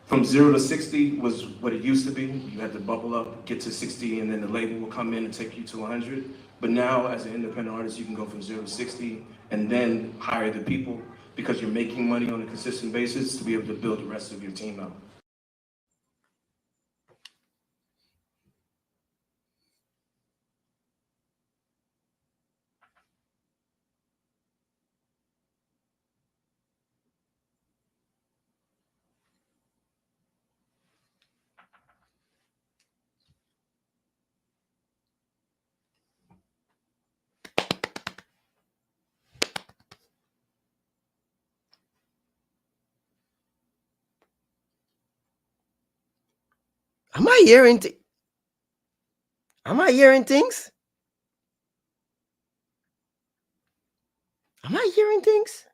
from 0 to 60 was what it used to be. You had to bubble up, get to 60, and then the label will come in and take you to 100. But now as an independent artist, you can go from 0 to 60 and then hire the people because you're making money on a consistent basis to be able to build the rest of your team out. Am I hearing things? Am I hearing things?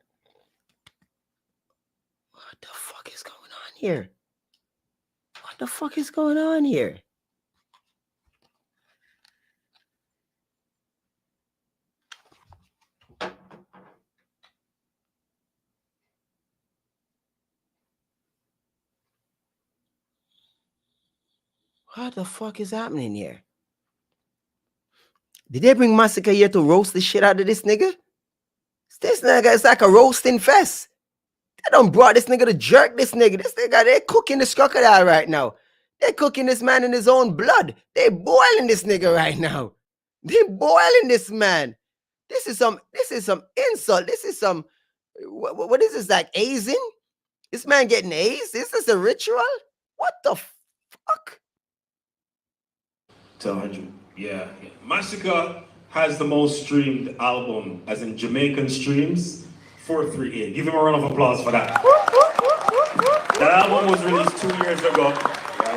What the fuck is going on here? What the fuck is going on here? What the fuck is happening here? Did they bring Masicka here to roast the shit out of this nigga? This nigga is like a roasting fest. They done brought this nigga to jerk this nigga. This nigga, they cooking this crocodile right now. They cooking this man in his own blood. They boiling this nigga right now. They boiling this man. This is some insult. This is some, what is this, like hazing? This man getting hazed? Is this a ritual? What the fuck? 100. Yeah. Masicka has the most streamed album, as in Jamaican streams, 438. Give him a round of applause for that. That album was released 2 years ago,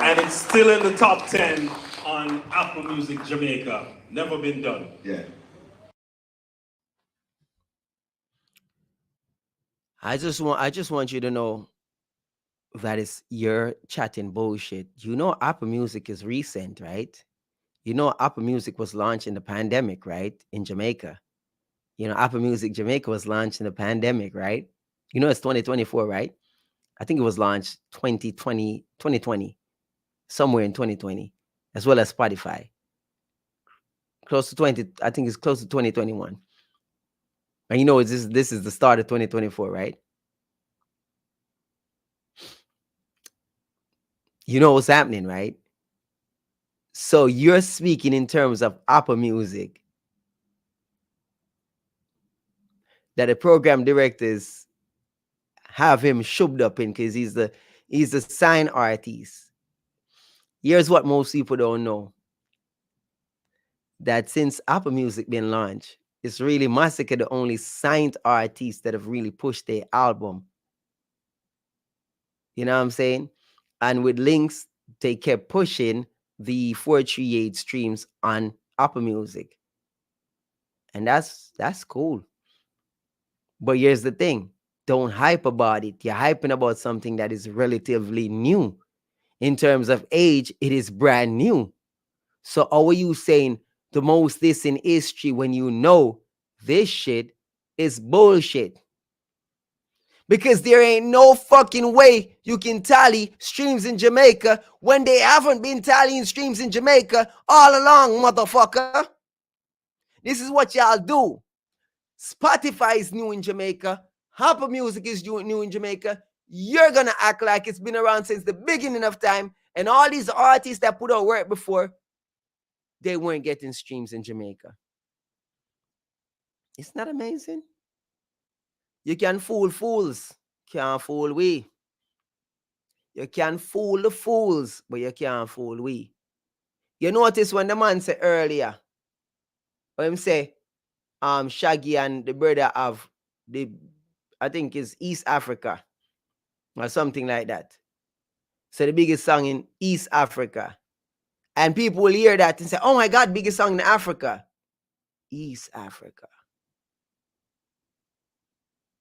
and it's still in the top 10 on Apple Music Jamaica. Never been done. Yeah. I just want you to know that you're chatting bullshit. You know Apple Music is recent, right? You know Apple Music was launched in the pandemic, right? In Jamaica. You know Apple Music Jamaica was launched in the pandemic, right? You know it's 2024, right? I think it was launched 2020, somewhere in 2020, as well as Spotify. Close to 20, I think it's close to 2021. And you know this is the start of 2024, right? You know what's happening, right? So you're speaking in terms of Apple Music, that the program directors have him shoved up in because he's the signed artist. Here's what most people don't know. That since Apple Music been launched, it's really Masicka the only signed artist that have really pushed their album. You know what I'm saying? And with links, they kept pushing the 438 streams on Apple Music. And that's cool. But here's the thing. Don't hype about it. You're hyping about something that is relatively new. In terms of age, it is brand new. So how are you saying the most this in history when you know this shit is bullshit? Because there ain't no fucking way you can tally streams in Jamaica when they haven't been tallying streams in Jamaica all along, motherfucker. This is what y'all do. Spotify is new in Jamaica. Apple Music is new in Jamaica. You're going to act like it's been around since the beginning of time. And all these artists that put out work before, they weren't getting streams in Jamaica. Isn't that amazing? You can fool fools. Can't fool we. You can fool the fools, but you can't fool we. You notice when the man said earlier, when him say, Shaggy and the brother of I think it's East Africa or something like that. So the biggest song in East Africa. And people will hear that and say, oh my God, biggest song in Africa. East Africa.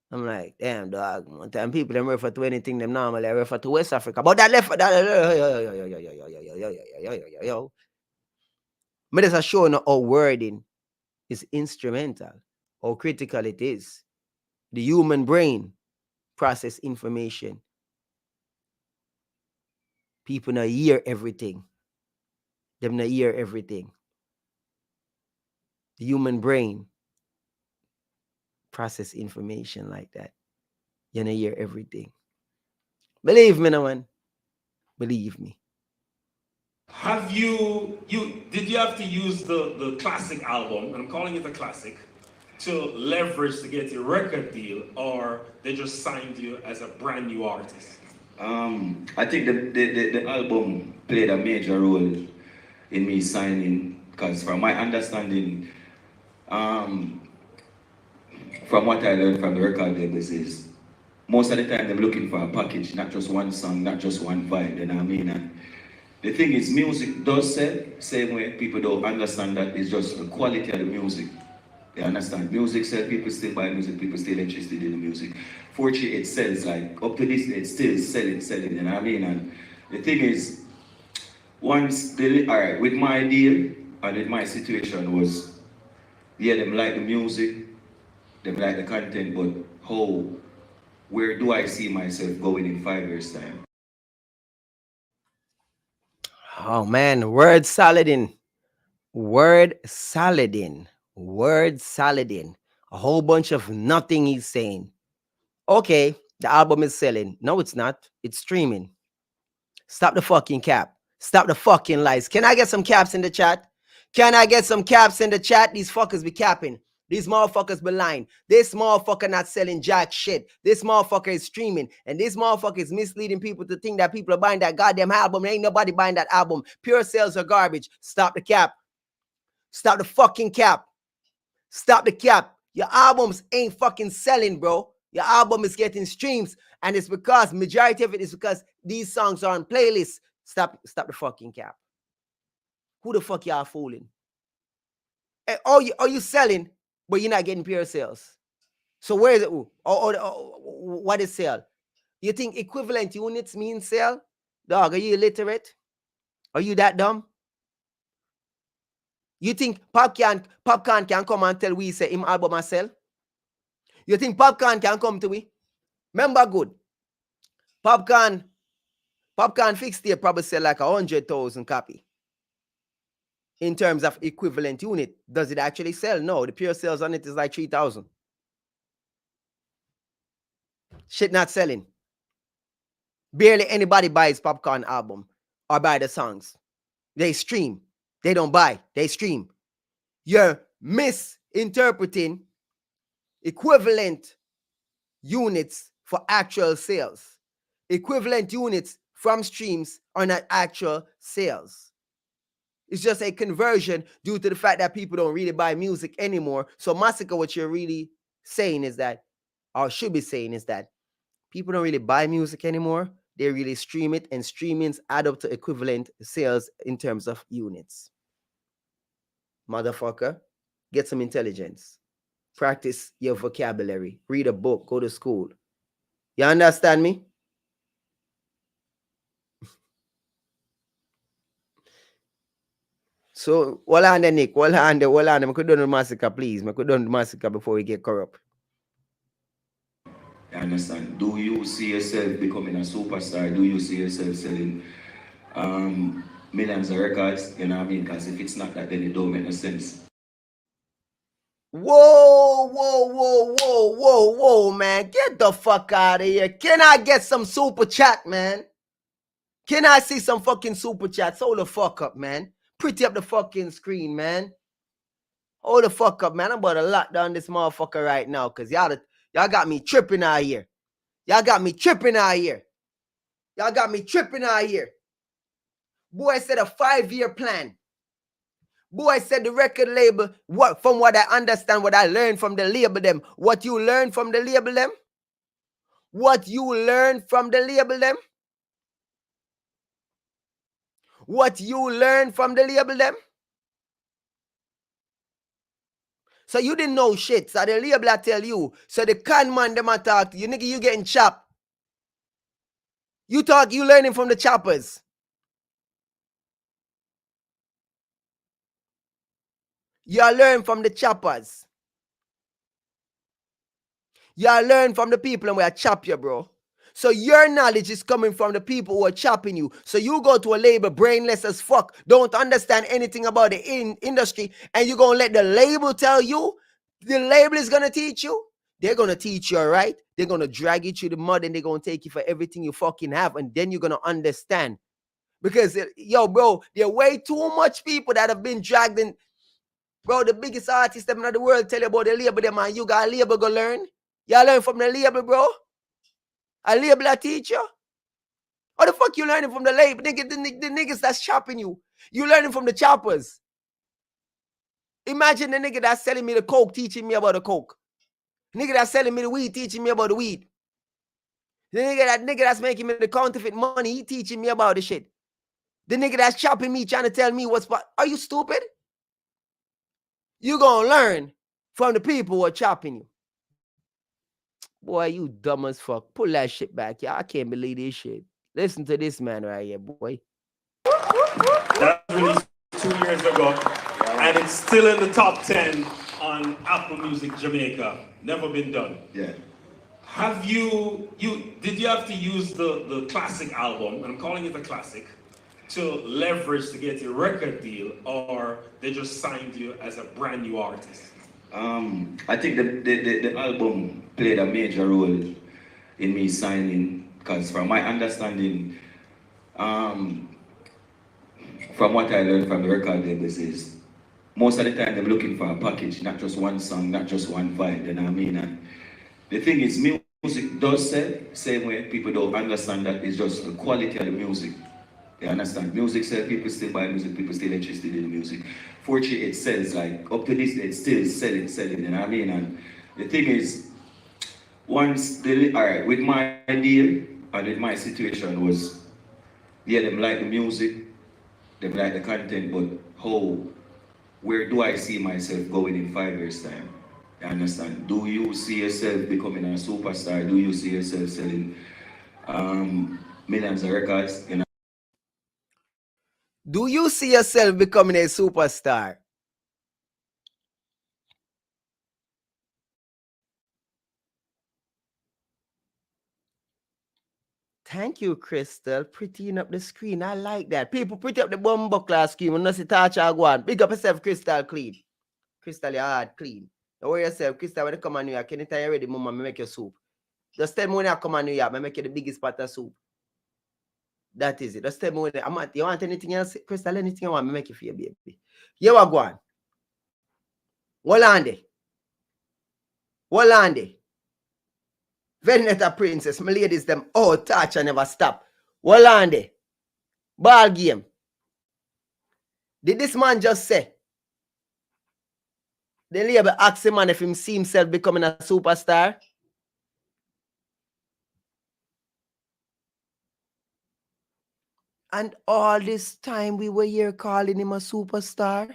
I'm like, damn, dog. One time people them refer to anything them normally refer to West Africa. But that left, yo. But it's a show no how wording is instrumental, how critical it is. The human brain process information. People now hear everything. Them now hear everything. The human brain process information like that. You know, hear everything. Believe me, no one. Believe me. Did you have to use the classic album, and I'm calling it a classic, to leverage to get your record deal, or they just signed you as a brand new artist? I think the album played a major role in me signing, because from my understanding, from what I learned from the record labels is, most of the time they're looking for a package, not just one song, not just one vibe, you know what I mean? And the thing is, music does sell, same way people don't understand that it's just the quality of the music. You understand? Music sells, people still buy music, people still interested in the music. Fortunately, it sells, like, up to this day, it's still selling, you know what I mean? And the thing is, alright, with my deal, and with my situation was, yeah, them like the music, them like the content, but where do I see myself going in 5 years' time? Oh man, word saladin. Word saladin. Word saladin. A whole bunch of nothing he's saying. Okay, the album is selling. No, it's not. It's streaming. Stop the fucking cap. Stop the fucking lies. Can I get some caps in the chat? Can I get some caps in the chat? These fuckers be capping. These motherfuckers be lying. This motherfucker not selling jack shit. This motherfucker is streaming. And this motherfucker is misleading people to think that people are buying that goddamn album. Ain't nobody buying that album. Pure sales are garbage. Stop the cap. Stop the fucking cap. Stop the cap. Your albums ain't fucking selling, bro. Your album is getting streams. And it's because, majority of it is because these songs are on playlists. Stop the fucking cap. Who the fuck y'all fooling? Are you selling, but you're not getting pure sales? So where is it? What is sale? You think equivalent units mean sale? Dog, are you illiterate? Are you that dumb? You think Popcaan can come and tell we say him album a sell? You think Popcaan can come to we? Remember good. Popcaan fixed here probably sell like 100,000 copy. In terms of equivalent unit, does it actually sell? No, the pure sales on it is like 3,000. Shit not selling. Barely anybody buys Popcaan album or buy the songs. They stream. They don't buy. They stream. You're misinterpreting equivalent units for actual sales. Equivalent units from streams are not actual sales. It's just a conversion due to the fact that people don't really buy music anymore. So Masicka, what you're really saying is that, or should be saying is that, people don't really buy music anymore. They really stream it, and streamings add up to equivalent sales in terms of units. Motherfucker, get some intelligence. Practice your vocabulary. Read a book. Go to school. You understand me? So, hold on there, Nick. Hold on there. I could do the Masicka, please. I could do the Masicka before we get corrupt. I understand. Do you see yourself becoming a superstar? Do you see yourself selling millions of records? You know what I mean? Because if it's not that, then it don't make no sense. Whoa, man. Get the fuck out of here. Can I get some super chat, man? Can I see some fucking super chats? Hold the fuck up, man. Pretty up the fucking screen, man. Hold the fuck up, man. I'm about to lock down this motherfucker right now, because y'all got me tripping out here. Y'all got me tripping out here. Boy said a 5-year plan. Boy said the record label, from what I understand, what I learned from the label them. What you learned from the label them? What you learned from the label them? What you learned from the label them? So you didn't know shit. So the label I tell you. So the con man them I talk to you. Nigga, you getting chopped. You learning from the choppers. You learn from the choppers. You learn from the people and we are chop you, bro. So your knowledge is coming from the people who are chopping you. So you go to a label brainless as fuck, don't understand anything about the industry, and you're going to let the label tell you? The label is going to teach you? They're going to teach you, all right? They're going to drag you through the mud, and they're going to take you for everything you fucking have, and then you're going to understand. Because, yo, bro, there are way too much people that have been dragged in. Bro, the biggest artists in the world tell you about the label, them, and you got a label go learn. Y'all learn from the label, bro. A label a teacher? How the fuck you learning from the label? The niggas that's chopping you. You learning from the choppers. Imagine the nigga that's selling me the coke teaching me about the coke. Nigga that's selling me the weed teaching me about the weed. The nigga that's making me the counterfeit money, he teaching me about the shit. The nigga that's chopping me trying to tell me what's what. Are you stupid? You gonna learn from the people who are chopping you. Boy, you dumb as fuck. Pull that shit back, y'all. I can't believe this shit. Listen to this man right here, boy. That was released 2 years ago, and it's still in the top 10 on Apple Music Jamaica. Never been done. Yeah. Did you have to use the classic album, and I'm calling it a classic, to leverage to get a record deal, or they just signed you as a brand new artist? I think the album played a major role in me signing, because from my understanding, from what I learned from the record labels is, most of the time they're looking for a package, not just one song, not just one vibe, you know what I mean? And the thing is, music does sell, same way people don't understand that it's just the quality of the music. You understand? Music sells, people still buy music, people still interested in the music. Fortunately, it sells, like, up to this day, it's still selling, you know what I mean? And the thing is, once alright, with my deal and with my situation was, yeah, them like the music, them like the content, but where do I see myself going in 5 years' time? You understand? Do you see yourself becoming a superstar? Do you see yourself selling millions of records? You know? Do you see yourself becoming a superstar? Thank you, Crystal. Prettying up the screen. I like that. People pretty up the bumbo class screen. When you see touch I go on. Big up yourself, Crystal clean. Crystal, your heart clean. Don't worry yourself, Crystal, when you come on New York, anytime you're ready, mama, me make your soup. Just tell me when I come on New York, I make you the biggest pot of soup. That is it. Just tell me when you want anything else, Crystal, anything you want, me make it for you, baby. You are going. Walande. Veneta Princess, my ladies, them all touch and never stop. Walande. Ball game. Did this man just say? The label asked him man if him see himself becoming a superstar. And all this time we were here calling him a superstar.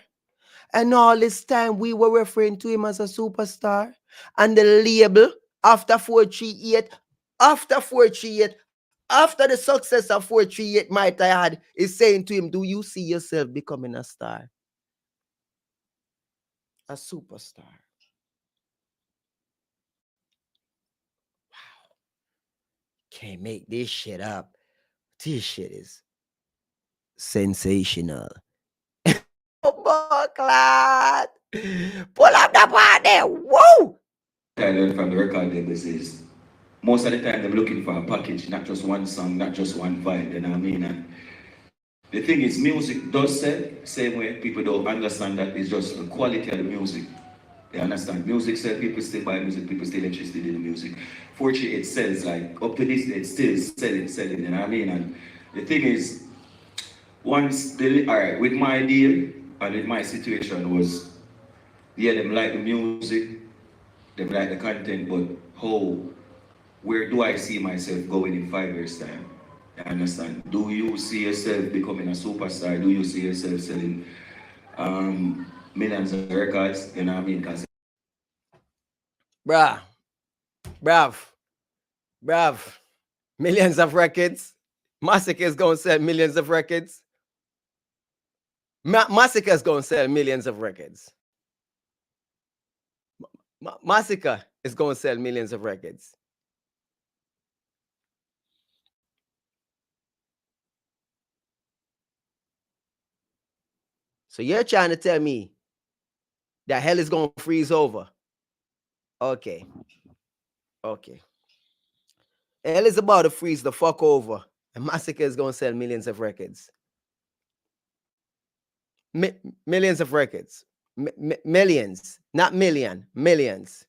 And all this time we were referring to him as a superstar. And the label, after 438, after the success of 438 might I had, is saying to him, do you see yourself becoming a star? A superstar. Wow. Can't make this shit up. This shit is sensational. Popcaan. Pull up the party. Whoa! I learned from the record labels is, most of the time they're looking for a package, not just one song, not just one vibe, you know what I mean? And the thing is, music does sell, same way people don't understand that it's just the quality of the music. You understand? Music sells, people still buy music, people still interested in the music. Fortunately, it sells, like, up to this day, it's still selling, you know what I mean? And the thing is, alright, with my deal and with my situation was, yeah, them like the music, them like the content, but where do I see myself going in 5 years' time? You understand? Do you see yourself becoming a superstar? Do you see yourself selling millions of records? You know what I mean? Bruv. Millions of records. Masicka is going to sell millions of records. Masicka is going to sell millions of records. Masicka is going to sell millions of records. So you're trying to tell me that hell is going to freeze over? Okay. Hell is about to freeze the fuck over. And Masicka is going to sell millions of records. Millions of records. Millions. Not million. Millions.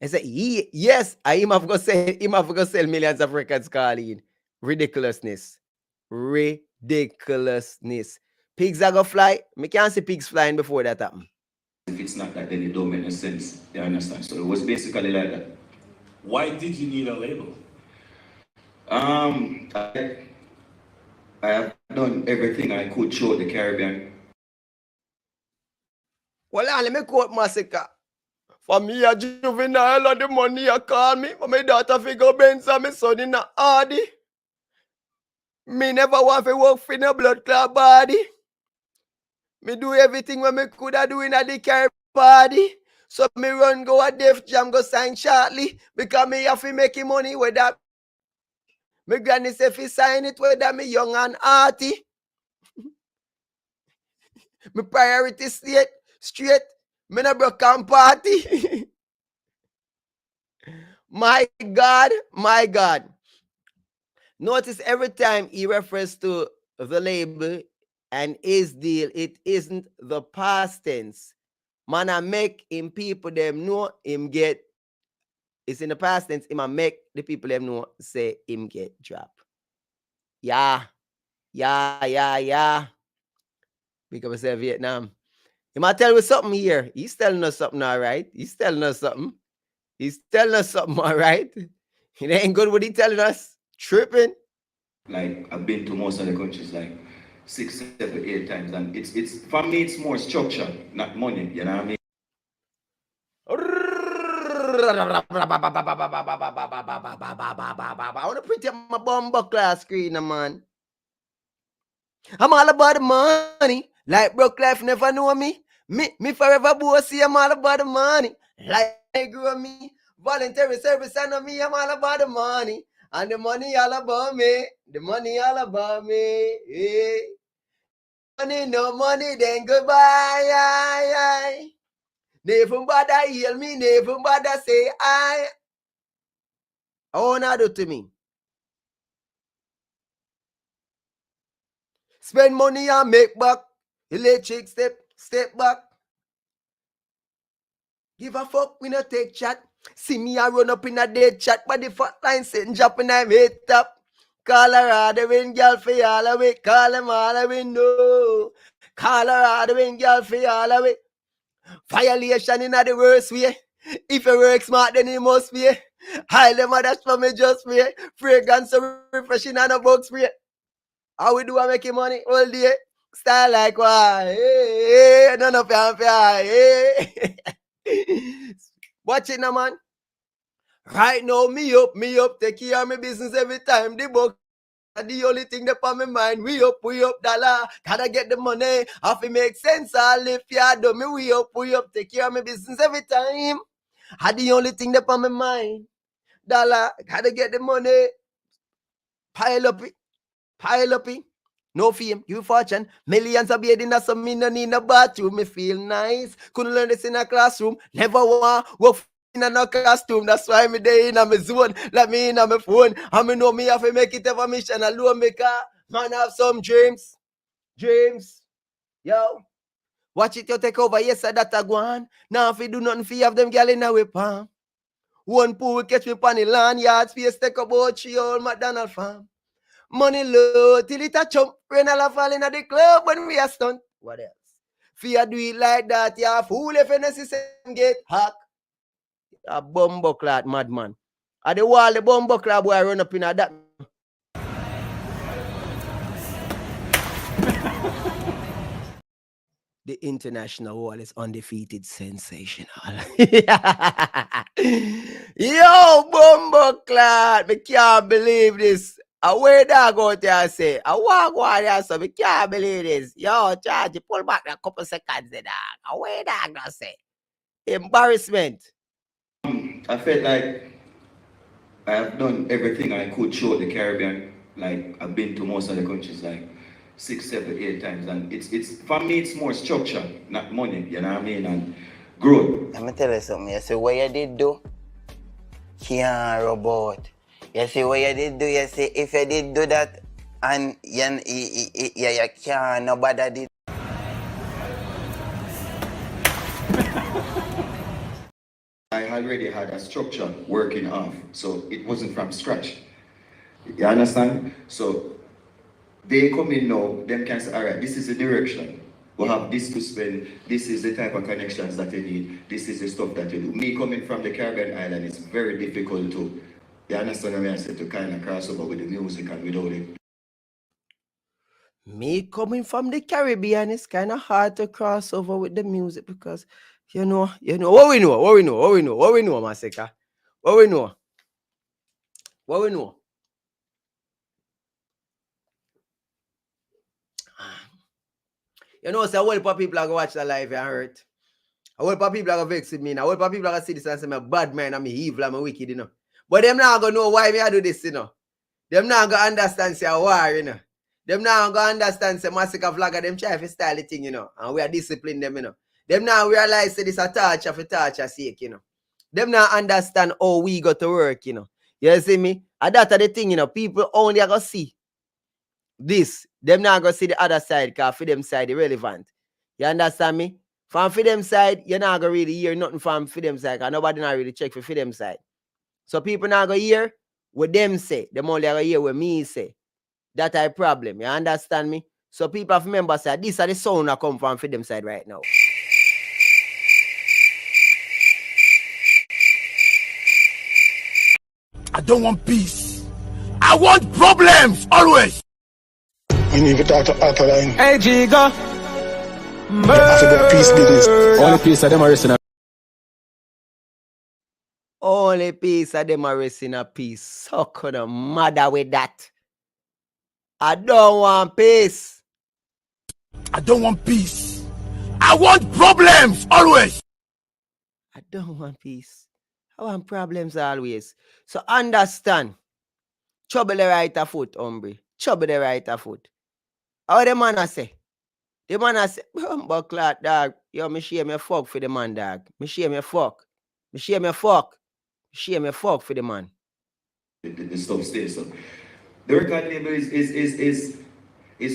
I said, yes, I'm have to sell millions of records, Colleen. Ridiculousness. Pigs are gonna fly. Me can't see pigs flying before that happen. If it's not that, then it don't make no sense. You understand? So it was basically like that. Why did you need a label? I have done everything I could throughout the Caribbean. Well, let me quote Masicka. For me, a juvenile and the money you call me. For my daughter figure Benz and my son in a hardy. Me never want to work for no blood clot body. Me do everything when me could have do in a the Caribbean party. So me run go a Def Jam go sign shortly. Because me have to make money with that. My granny say if he sign it whether me young and hearty. My priority straight. Me no broke and party. My God, my God. Notice every time he refers to the label and his deal, it isn't the past tense. Man, I make him people them know him get. It's in the past tense. Him I make the people them know say him get dropped. Yeah. Because I say Vietnam. He might tell you something here. He's telling us something, all right. He's telling us something, all right. It ain't good what he telling us. Tripping. Like I've been to most of the countries like 6, 7, 8 times, and it's for me it's more structure, not money. You know what I mean? I want to print up my bumper class screen, man. I'm all about the money. Like broke life never know me. Me forever bossy. I'm all about the money. Like I grew up me. Voluntary service I know me. I'm all about the money. And the money all about me. The money all about me. Hey. Money, no money, then goodbye. Never bother heal me. Never bother say I. Oh, now do to me. Spend money and make back. Electric step back. Give a fuck, we no take chat. See me I run up in a dead chat, but the fat line sitting dropping I'm hit up. Colorado win girl for all away. Call them all away, no. Colorado win girl for all away. Violation in the worst way. If you work smart, then you must be. High them that's for me just me. Fragrance so refreshing and a box free. How we do I make money all day? Style like why? Hey, none of you hey. Watch it now, man. Right now, me up, take care of my business every time. The book, the only thing that on my mind. We up, dollar. Gotta get the money. Have to make sense. All if you do me, we up, take care of my business every time. The only thing that on my mind. Dollar, gotta get the money. Pile up it. No fame, you fortune. Millions of bathing in some me no need a bathroom. Me feel nice. Couldn't learn this in a classroom. Never want work in a costume. That's why me there in a me zone. Let me in a my phone. And me know me have to make it ever mission alone. Me car. Man have some dreams. Yo. Watch it you take over. Yes, that a go on. Now if you do nothing for you have them gal in a whip. One pool catch me on the land yard space. Take about 3 old McDonald farm. Money low till it a chump. Rain all a falling at the club when we are stunned. What else? Fear do it like that, you fool if you necessary get hacked. A bumbo clad madman. At the wall, the bumbo clad boy run up in a that. The international wall is undefeated, sensational. Yo, bumbo clad. I can't believe this. A way dog out there say, I walk one there, so we can't believe this. Yo, charge, pull back a couple seconds, the dog. A way dog now say. Embarrassment. I felt like I have done everything I could throughout the Caribbean. Like I've been to most of the countries like 6, 7, 8 times, and it's for me it's more structure, not money. You know what I mean? And growth. Let me tell you something. You see what you did do? Can't robot. You see what you did do? You see if you did do that, and you can't. Nobody did. I already had a structure working off, so it wasn't from scratch. You understand? So they come in now, them can say, all right, this is the direction. We have this to spend, this is the type of connections that you need, this is the stuff that you do. Me coming from the Caribbean island, it's very difficult to, you understand what I said, to kind of cross over with the music and without it. Me coming from the Caribbean, it's kind of hard to cross over with the music because, you know, what we know, Masicka? What we know? You know, so a whole lot of people are going to watch the live and hurt. A whole lot of people are going to vex with me. A whole lot of people are going to see this and say, I'm a bad man, I'm evil, I'm wicked, you know. But them not going to know why me I do this, you know. Them not gonna understand say a war, you know. Them not gonna understand say Masicka vlogger, them try to style the thing, you know. And we are discipline them, you know. Them now realize say this a torture for torture sake, you know. Them not understand how we go to work, you know. You see me? And that's the thing, you know. People only are gonna see this. Them not gonna see the other side, because for them side irrelevant. You understand me? From for them side, you're not gonna really hear nothing from for them side, because nobody not really check for them side. So people not gonna hear what them say. Them only gonna hear what me say. That's a problem. You understand me? So people have to remember say this are the sound that come from for them side right now. I don't want peace. I want problems always. We need to talk to Alkaline. Hey, Jiga. After the peace business. Only peace of them are listening. Only piece of them are resting a peace. So could a mother with that. I don't want peace. I don't want peace. I want problems always. I don't want peace. I want problems always. So understand. Trouble the right foot, hombre. Trouble the right foot. How the man say? The man say, but clot, dog. Yo, me share me fuck for the man, dog. Me share me fuck. Me share me fuck. Share me fuck for the man. The stuff stays up. The record label is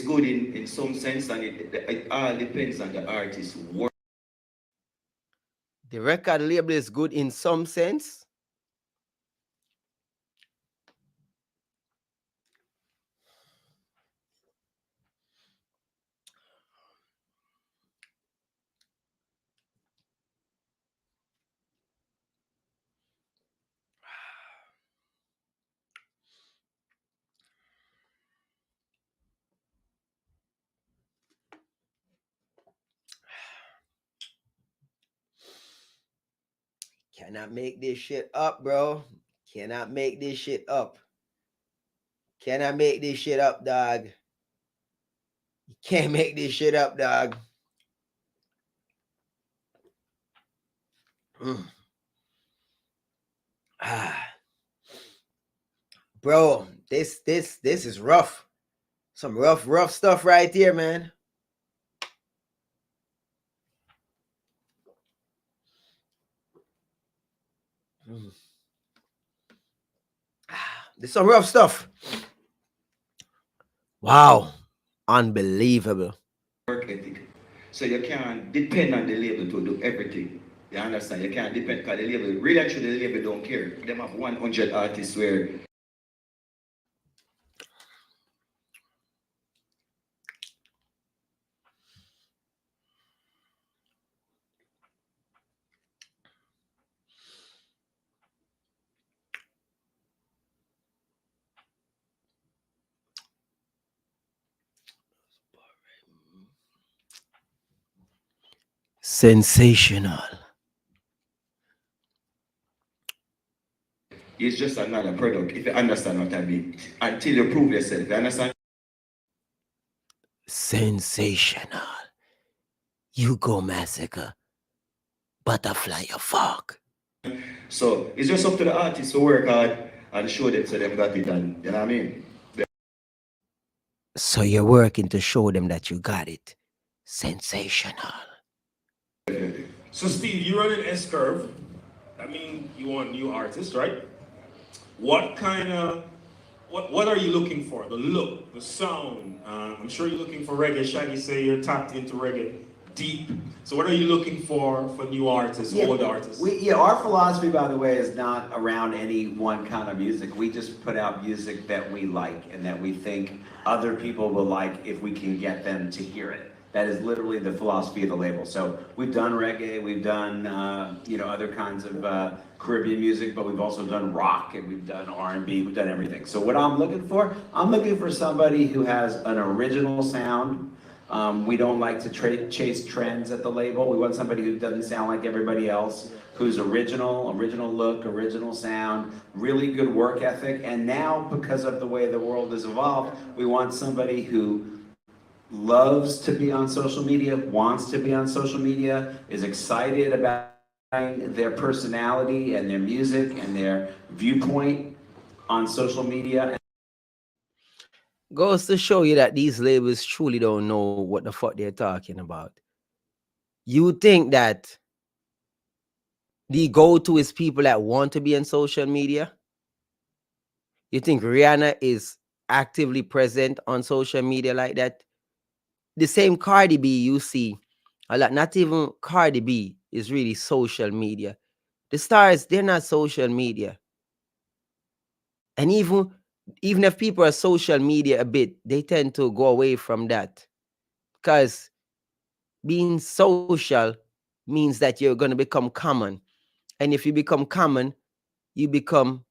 good in some sense, and it all depends on the artist's work. The record label is good in some sense. Cannot make this shit up, bro. Cannot make this shit up. Cannot make this shit up, dog. You can't make this shit up, dog. Bro, this is rough. Some rough stuff right here, man. There's some rough stuff. Wow. Unbelievable. Work ethic. So you can't depend on the label to do everything. You understand? You can't depend, because the label, really actually the label don't care. They have 100 artists where sensational. it's just another product, if you understand what I mean. Until you prove yourself, you understand? Sensational. You go Masicka. Butterfly your fuck. So it's just up to the artists to work hard and show them so they've got it done. You know what I mean? So you're working to show them that you got it. Sensational. So Steve, you run an S-curve. That means you want new artists, right? What kind of, what are you looking for? The look, the sound. I'm sure you're looking for reggae. Shaggy say you're tapped into reggae deep. So what are you looking for new artists, old artists? Our philosophy, by the way, is not around any one kind of music. We just put out music that we like and that we think other people will like if we can get them to hear it. That is literally the philosophy of the label. So we've done reggae, we've done other kinds of Caribbean music, but we've also done rock and we've done R&B, we've done everything. So what I'm looking for somebody who has an original sound. We don't like to chase trends at the label. We want somebody who doesn't sound like everybody else, who's original look, original sound, really good work ethic. And now, because of the way the world has evolved, we want somebody who loves to be on social media, wants to be on social media, is excited about their personality and their music and their viewpoint on social media. goes to show you that these labels truly don't know what the fuck they're talking about. You think that the go-to is people that want to be on social media? You think Rihanna is actively present on social media like that? The same Cardi B you see, a lot, not even Cardi B is really social media. The stars, they're not social media. And even if people are social media a bit, they tend to go away from that. Because being social means that you're going to become common. And if you become common, you become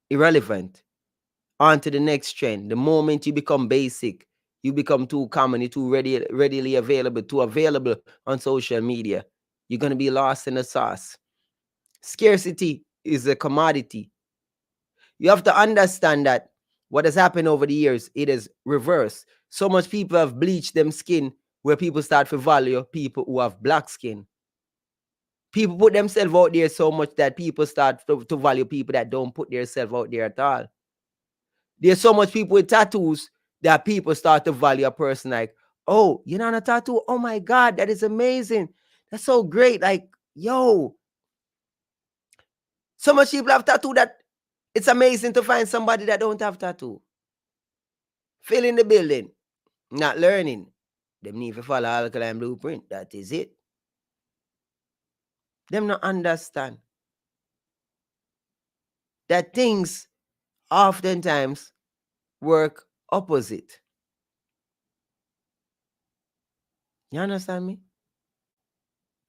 irrelevant. On to the next trend. The moment you become basic, you become too common, you're too readily available, too available on social media, you're going to be lost in the sauce. Scarcity is a commodity. You have to understand that what has happened over the years, it is reversed. So much people have bleached them skin where people start to value people who have black skin. People put themselves out there so much that people start to value people that don't put themselves out there at all. There's so much people with tattoos that people start to value a person like, oh, you're not a tattoo? Oh my God, that is amazing. That's so great. Like, yo. So much people have tattoo that it's amazing to find somebody that don't have tattoo. Fill in the building. Not learning. Them need to follow alkaline blueprint. That is it. Them not understand that things oftentimes work opposite. You understand me?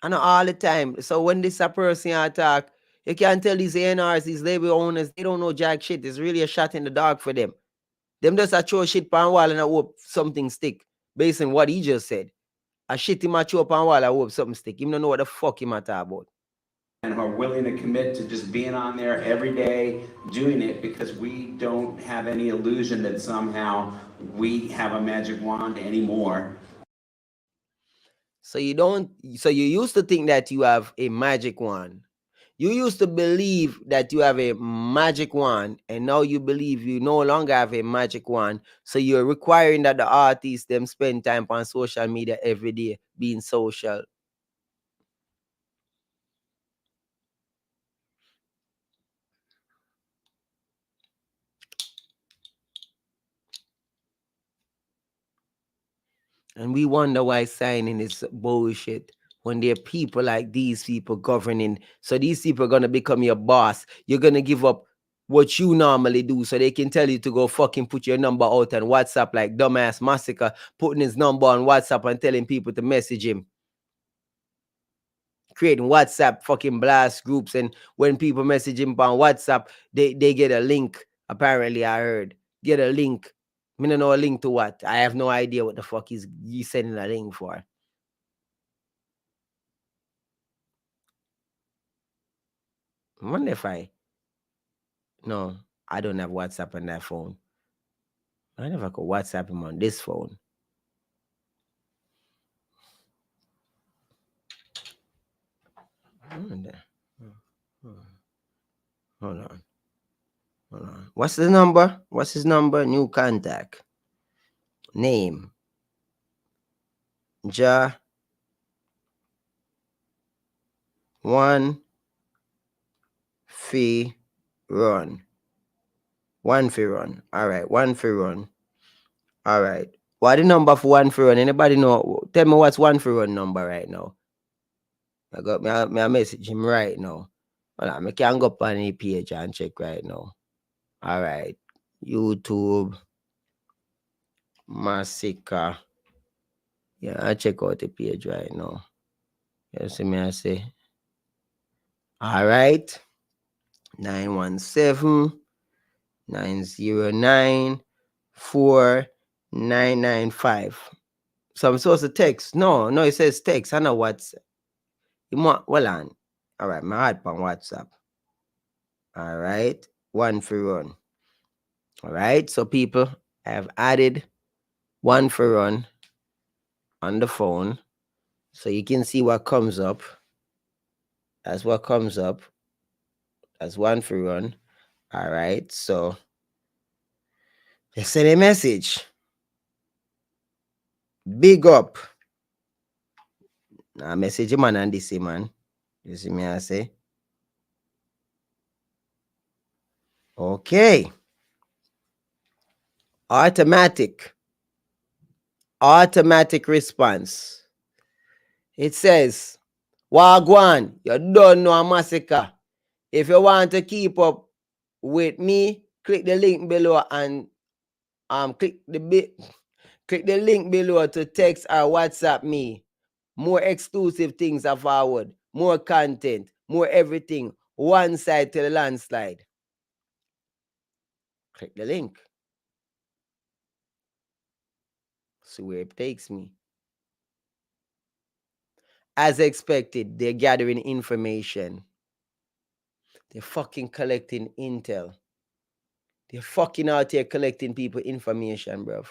I know all the time. So when this a person attack, you can't tell these A&Rs, these label owners, they don't know jack shit. It's really a shot in the dark for them. Them just a throw shit pan wall and I hope something stick. Based on what he just said. A shit him a throw pan wall, I hope something stick. Him don't know what the fuck him a talk about. And who are willing to commit to just being on there every day, doing it, because we don't have any illusion that somehow we have a magic wand anymore. So you used to think that you have a magic wand. You used to believe that you have a magic wand, and now you believe you no longer have a magic wand. So you're requiring that the artists them spend time on social media every day, being social. And we wonder why signing is bullshit when there are people like these people governing. So these people are going to become your boss. You're going to give up what you normally do so they can tell you to go fucking put your number out on WhatsApp like dumbass Masicka, putting his number on WhatsApp and telling people to message him. Creating WhatsApp fucking blast groups, and when people message him on WhatsApp, they get a link. Apparently, I heard. Get a link. I don't know a link to what. I have no idea what the fuck he's sending a link for. I wonder if no, I don't have WhatsApp on that phone. I wonder if I could WhatsApp him on this phone. Hold on. What's the number? What's his number? New contact. Name. One fee run. One fee run. All right. One fee run. All right. What the number for one fee run? Anybody know? Tell me what's one fee run number right now. I got me message him right now. Well, I can go up on the page and check right now. All right. YouTube. Masicka. Yeah, I check out the page right now. You see me, I say. All right. 917-909-4995. So I'm supposed to text. No, it says text. I know what's. Well on. All right, my heart on WhatsApp. All right. One for run. All right. So people, I have added one for run on the phone. So you can see what comes up. That's what comes up. That's one for run. All right. So You send a message. Big up. Now message man and this man. You see me I say. Okay. Automatic response. It says, Wagwan, you don't know a Masicka. If you want to keep up with me, click the link below and click the link below to text or WhatsApp me. More exclusive things are forward, more content, more everything. One side to the landslide. Click the link. See where it takes me. As expected, they're gathering information. They're fucking collecting intel. They're fucking out here collecting people information, bruv.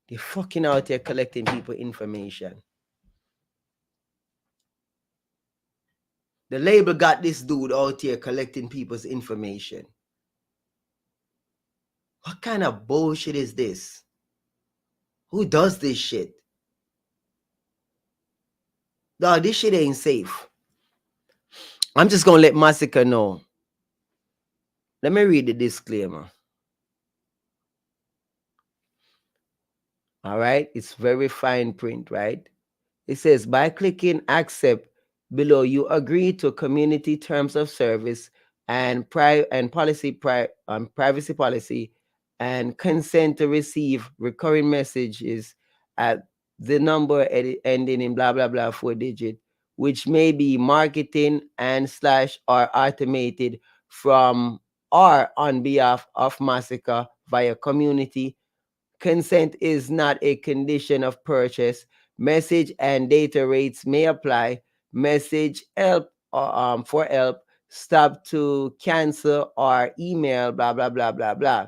They're fucking out here collecting people information. The label got this dude out here collecting people's information. What kind of bullshit is this? Who does this shit? Dog, this shit ain't safe. I'm just gonna let Masicka know. Let me read the disclaimer. All right, it's very fine print, right? It says, by clicking accept below, you agree to community terms of service and privacy policy and consent to receive recurring messages at the number ending in blah, blah, blah, 4-digit, which may be marketing and / or automated from or on behalf of Masicka via community. Consent is not a condition of purchase. Message and data rates may apply. Message help for help, stop to cancel or email, blah, blah, blah, blah, blah.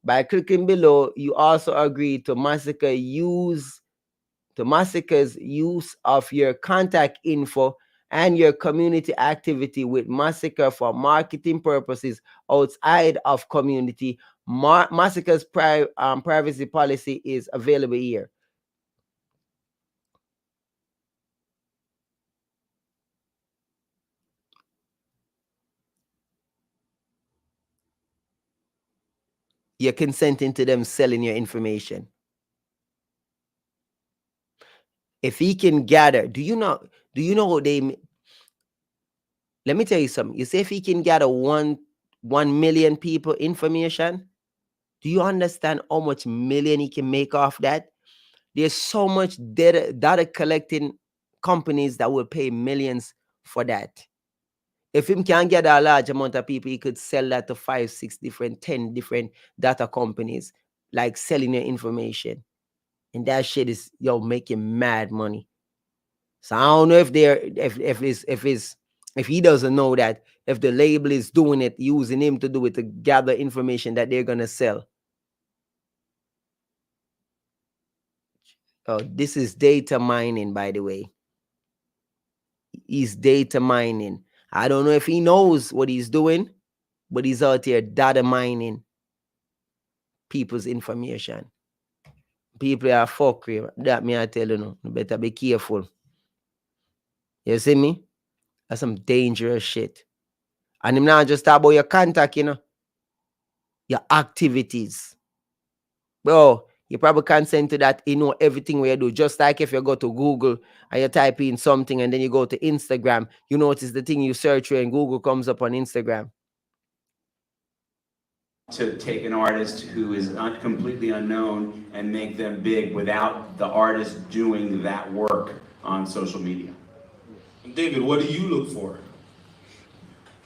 By clicking below, you also agree to Masicka's use of your contact info and your community activity with Masicka for marketing purposes outside of community. Masicka's privacy policy is available here. You're consenting to them selling your information. If he can gather, do you know what they? Let me tell you something. You say if he can gather 1 million people information, do you understand how much million he can make off that? There's so much data collecting companies that will pay millions for that. If him can get a large amount of people, he could sell that to 5, 6 different, 10 different data companies, like selling your information. And that shit is making mad money. So I don't know if he doesn't know that, if the label is doing it, using him to do it to gather information that they're gonna sell. Oh, this is data mining, by the way. He's data mining. I don't know if he knows what he's doing, but he's out here data mining people's information. People are fuckery. That me I tell you, no. You better be careful. You see me? That's some dangerous shit. And him not just talk about your contact, your activities. Bro, you probably consent to that. You know everything where you do. Just like if you go to Google and you type in something and then you go to Instagram, you notice the thing you search for and Google comes up on Instagram. To take an artist who is completely unknown and make them big without the artist doing that work on social media. David, what do you look for?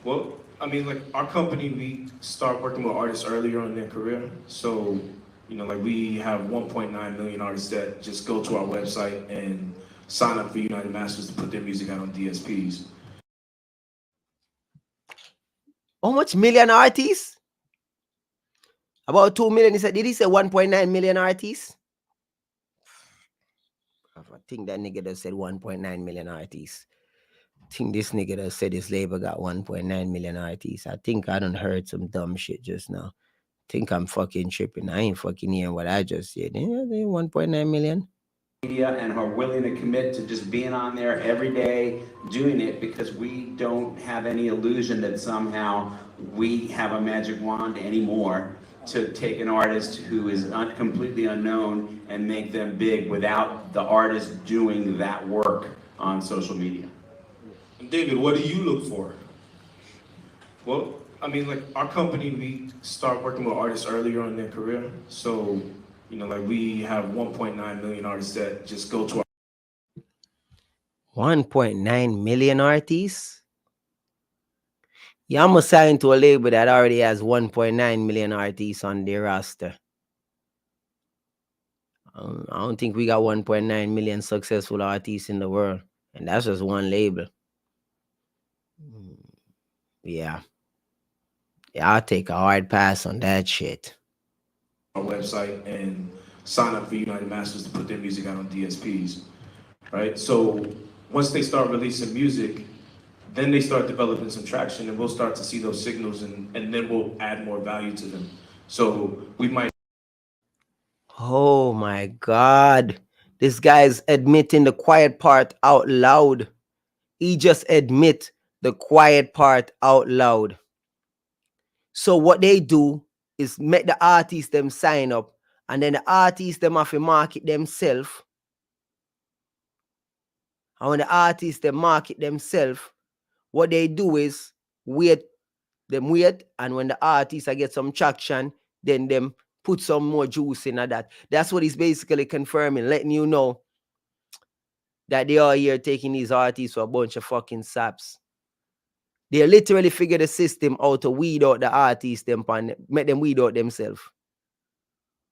Well, I mean, like our company, we start working with artists earlier in their career. So, like we have 1.9 million artists that just go to our website and sign up for United Masters to put their music out on DSPs. How much million artists? About 2 million. Did he say 1.9 million artists? I think that nigga that said 1.9 million artists. I think this nigga that said his label got 1.9 million artists. I think I done heard some dumb shit just now. think I'm fucking tripping. I ain't fucking hearing what I just said. Yeah, 1.9 million. Media and are willing to commit to just being on there every day doing it, because we don't have any illusion that somehow we have a magic wand anymore to take an artist who is completely unknown and make them big without the artist doing that work on social media. And David, what do you look for? Well, I mean, like our company, we start working with artists earlier in their career. So, you know, like we have 1.9 million artists that just go to our 1.9 million artists? Yeah, I'm assigned to a label that already has 1.9 million artists on their roster. I don't think we got 1.9 million successful artists in the world. And that's just one label. Yeah. Yeah, I'll take a hard pass on that shit. our website and sign up for United Masters to put their music out on DSPs, right? So once they start releasing music, then they start developing some traction, and we'll start to see those signals, and then we'll add more value to them. So we might. Oh my God. This guy's admitting the quiet part out loud. He just admit the quiet part out loud. So what they do is make the artists them sign up, and then the artists them have to market themselves. And when the artists them market themselves, what they do is wait, and when the artists get some traction, then them put some more juice in that. That's what he's basically confirming, letting you know that they are here taking these artists for a bunch of fucking saps. They literally figure the system out to weed out the artists, them and make them weed out themselves.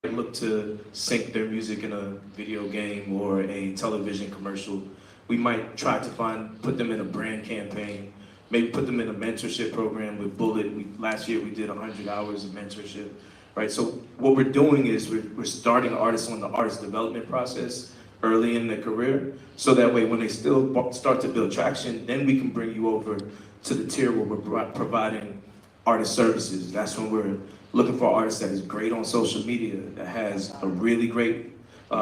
Look to sync their music in a video game or a television commercial. We might try to put them in a brand campaign, maybe put them in a mentorship program with Bullet. Last year we did 100 hours of mentorship, right? So what we're doing is we're starting artists on the artist development process early in their career, so that way when they still start to build traction, then we can bring you over to the tier where we're providing artist services. That's when we're looking for artists that is great on social media, that has a really great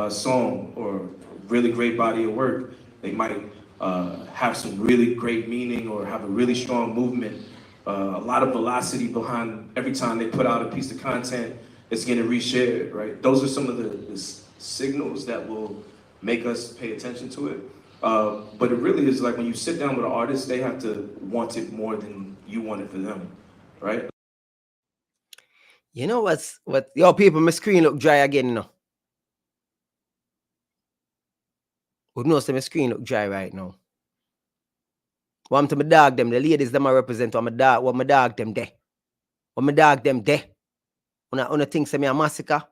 song or really great body of work. They might have some really great meaning or have a really strong movement, a lot of velocity behind every time they put out a piece of content, it's getting reshared, right? Those are some of the signals that will make us pay attention to it. But it really is like when you sit down with an artist, they have to want it more than you want it for them, right? You know what? Yo, people, my screen look dry again, you know. We know my screen look dry right now. Want to my dog them, the ladies them I represent, what my dog them there. What my dog them there. Una think say me a Masicka.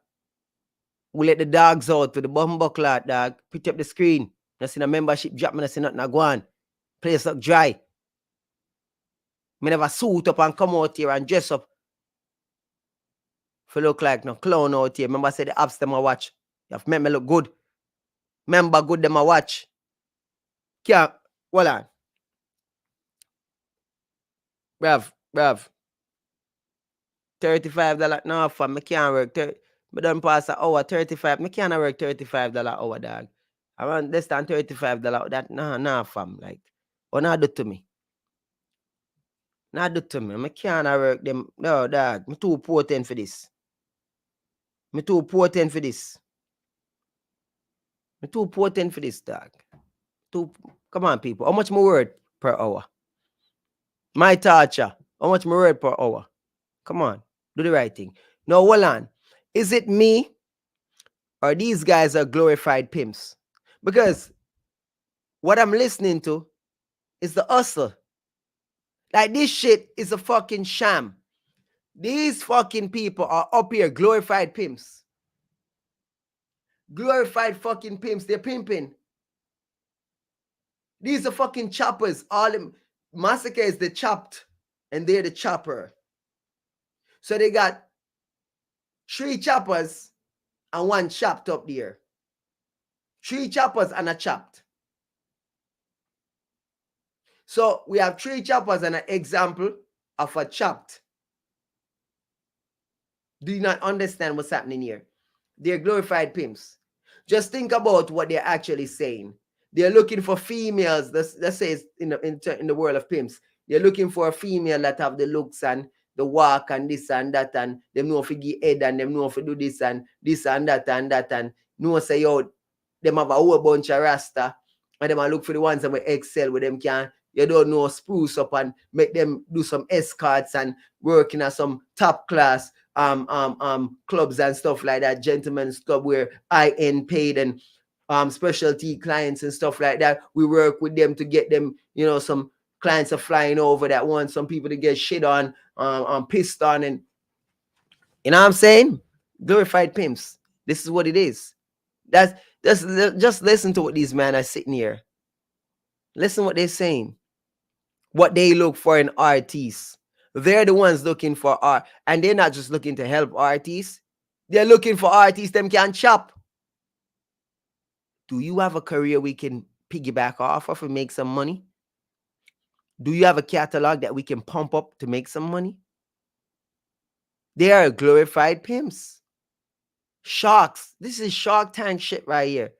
We let the dogs out to the bumbuckler, dog. Pick up the screen. I see a membership drop, I see nothing go on. Place look dry. Me never suit up and come out here and dress up. For look like no clown out here. Remember I said the apps them I watch. You have made me look good. Remember good them I watch. Can't, hold on. Bruv. $35 no for me can't work. Me done pass an hour, 35. Me can't work $35 hour, dog. I want less than $35. That nah fam. Like, what not do to me? Not do to me. Me can't work them. No, dog. Me too potent for this. Me too potent for this. Me too potent for this, dog. Come on, people. How much my word per hour? My torture. How much my word per hour? Come on. Do the right thing. Now, hold on. Is it me or these guys are glorified pimps? Because what I'm listening to is the hustle. Like, this shit is a fucking sham. These fucking people are up here glorified pimps. Glorified fucking pimps. They're pimping. These are fucking choppers. All them. Masicka is the chopped and they're the chopper. So they got 3 choppers and 1 chopped up there. 3 choppers and a chopped. So we have 3 choppers and an example of a chopped. Do you not understand what's happening here? They're glorified pimps. Just think about what they're actually saying. They're looking for females. Let's say it's in the world of pimps. They're looking for a female that have the looks and the walk and this and that, and them know if you give head and them know if you do this and that and that, and know say yo, them have a whole bunch of rasta, and them look for the ones that will excel with them can. You don't know, spruce up and make them do some escorts and work in some top class clubs and stuff like that, gentlemen's club where high-end paid and specialty clients and stuff like that. We work with them to get them, you know, some clients are flying over that want some people to get shit on pissed on, and you know what I'm saying? Glorified pimps. This is what it is. That's just listen to what these men are sitting here. Listen what they're saying. What they look for in artists. They're the ones looking for art, and they're not just looking to help artists. They're looking for artists them can chop. Do you have a career we can piggyback off of and make some money? Do you have a catalog that we can pump up to make some money? They are glorified pimps. Sharks. This is Shark Tank shit right here.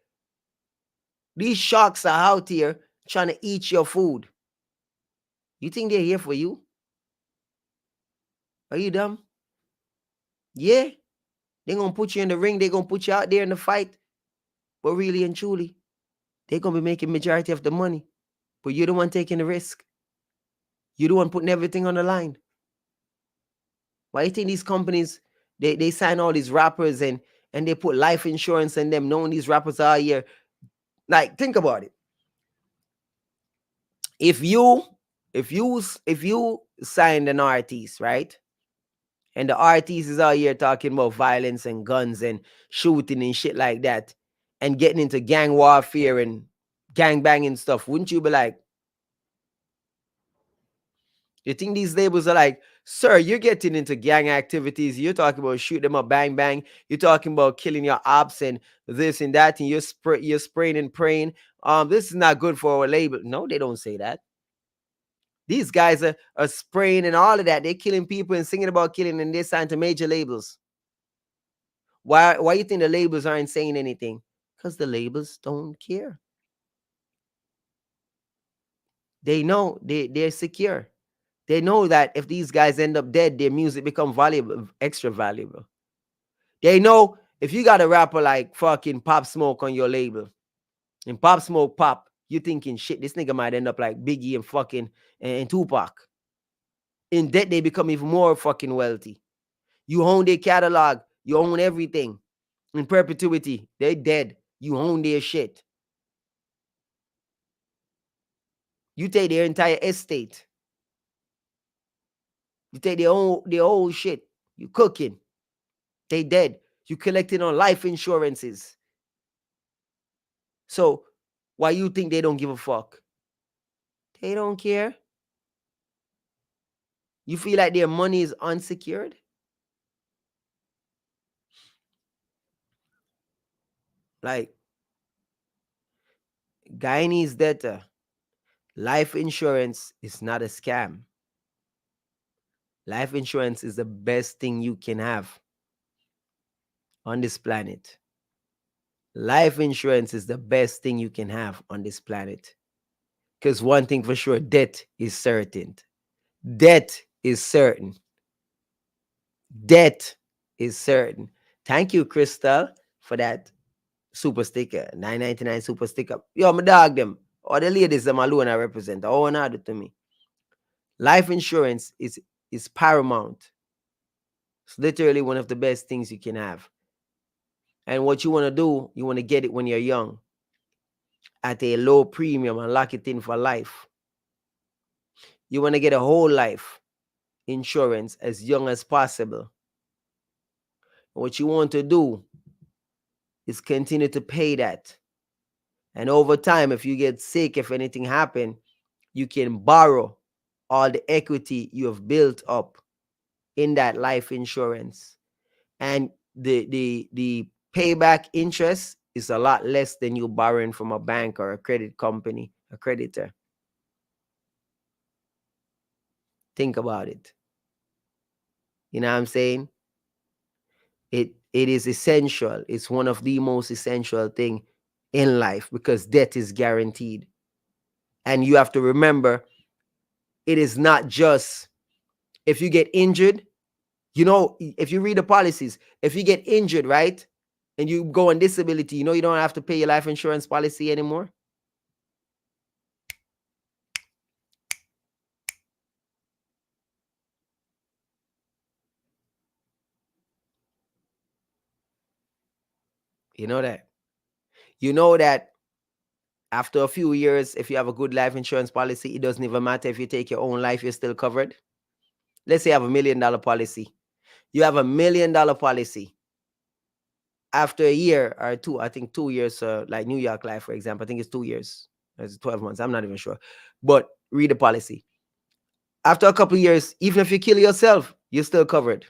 These sharks are out here trying to eat your food. You think they're here for you? Are you dumb? Yeah. They're going to put you in the ring. They're going to put you out there in the fight. But really and truly, they're going to be making majority of the money. But you're the one taking the risk. You're the one putting everything on the line. Why do you think these companies, they sign all these rappers and they put life insurance in them, knowing these rappers are here? Like, think about it. If you signed an artist, right? And the artist is out here talking about violence and guns and shooting and shit like that, and getting into gang warfare and gang banging stuff, wouldn't you be like, you think these labels are like, sir, you're getting into gang activities, you're talking about shoot them up, bang, bang, you're talking about killing your ops and this and that, and you're spraying and praying. This is not good for our label. No, they don't say that. These guys are spraying and all of that. They're killing people and singing about killing, and they sign to major labels. Why you think the labels aren't saying anything? Because the labels don't care. They know they're secure. They know that if these guys end up dead, their music become valuable, extra valuable. They know if you got a rapper like fucking Pop Smoke on your label, and Pop Smoke pop, you thinking shit, this nigga might end up like Biggie and fucking and Tupac. In that, they become even more fucking wealthy. You own their catalog. You own everything. In perpetuity, they're dead. You own their shit. You take their entire estate. You take their whole shit. You cooking. They dead. You collecting on life insurances. So why you think they don't give a fuck? They don't care. You feel like their money is unsecured? Like, Guyanese debtor. Life insurance is not a scam. Life insurance is the best thing you can have on this planet. Life insurance is the best thing you can have on this planet. Because one thing for sure, death is certain. Death is certain. Death is certain. Thank you, Crystal, for that super sticker. $9.99 super sticker. Yo, my dog them. Or the ladies them alone I represent. Oh, not do to me. Life insurance is paramount. It's literally one of the best things you can have. And what you want to do, you want to get it when you're young at a low premium and lock it in for life. You want to get a whole life insurance as young as possible. What you want to do is continue to pay that. And over time, if you get sick, if anything happens, you can borrow all the equity you have built up in that life insurance. And the payback interest is a lot less than you borrowing from a bank or a credit company, a creditor. Think about it. You know what I'm saying? It is essential. It's one of the most essential thing in life because death is guaranteed. And you have to remember, it is not just if you get injured, you know, if you read the policies, if you get injured, right, and you go on disability, you know, you don't have to pay your life insurance policy anymore. You know that. You know that after a few years, if you have a good life insurance policy, it doesn't even matter if you take your own life, you're still covered. Let's say you have $1 million policy. You have $1 million policy. After a year or two, I think 2 years, like New York Life, for example, I think it's 2 years. It's 12 months. I'm not even sure. But read the policy. After a couple of years, even if you kill yourself, you're still covered.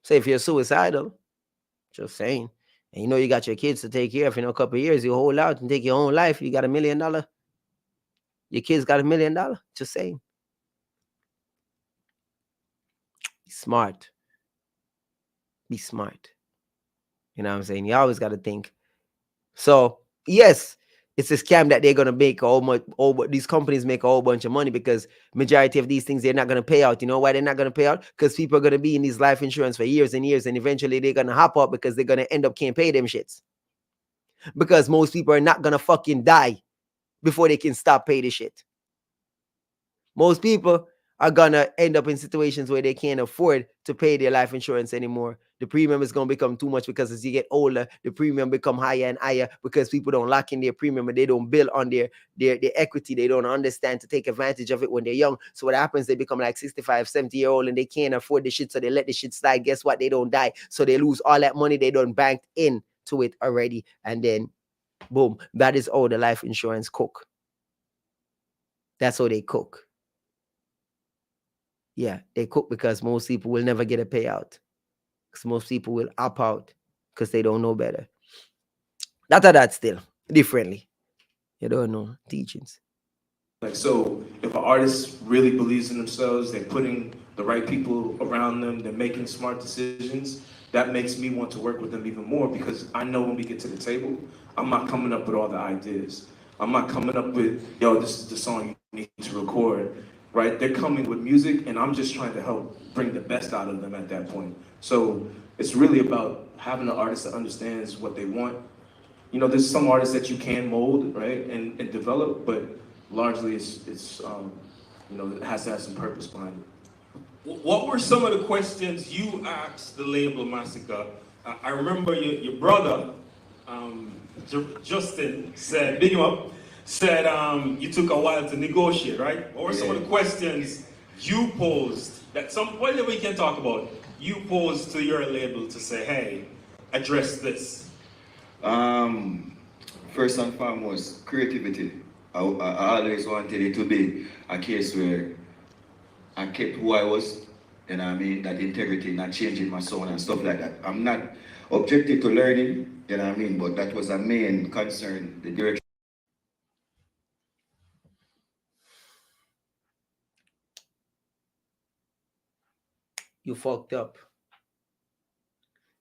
Say if you're suicidal, just saying, and you know you got your kids to take care of, in a couple of years, you hold out and take your own life, you got $1 million. Your kids got $1 million. Just saying. Be smart. Be smart. You know what I'm saying? You always got to think. So, yes, it's a scam that they're going to make these companies make a whole bunch of money because majority of these things, they're not going to pay out. You know why they're not going to pay out? Because people are going to be in these life insurance for years and years, and eventually they're going to hop up because they're going to end up can't pay them shits. Because most people are not going to fucking die before they can stop paying the shit. Most people are going to end up in situations where they can't afford to pay their life insurance anymore. The premium is going to become too much because as you get older, the premium become higher and higher because people don't lock in their premium and they don't build on their equity. They don't understand to take advantage of it when they're young. So what happens, they become like 65, 70-year-old and they can't afford the shit, so they let the shit slide. Guess what? They don't die. So they lose all that money they done banked into it already. And then, boom, that is how the life insurance cook. That's how they cook. Yeah, they cook because most people will never get a payout. Because most people will opt out because they don't know better. That still differently. You don't know teachings. Like, so if an artist really believes in themselves, they're putting the right people around them, they're making smart decisions, that makes me want to work with them even more because I know when we get to the table, I'm not coming up with all the ideas. I'm not coming up with, yo, this is the song you need to record, right? They're coming with music and I'm just trying to help bring the best out of them at that point. So it's really about having an artist that understands what they want. You know, there's some artists that you can mold, right, and develop, but largely it's you know, it has to have some purpose behind it. What were some of the questions you asked the label Masicka? I remember your brother, Justin, said, big him up, said you took a while to negotiate, right? What were some of the questions you posed that whatever we can talk about, you posed to your label to say, hey, address this? First and foremost, creativity. I always wanted it to be a case where I kept who I was, you know what I mean, that integrity, not changing my sound and stuff like that. I'm not objective to learning, you know what I mean, but that was a main concern, the direction. You fucked up.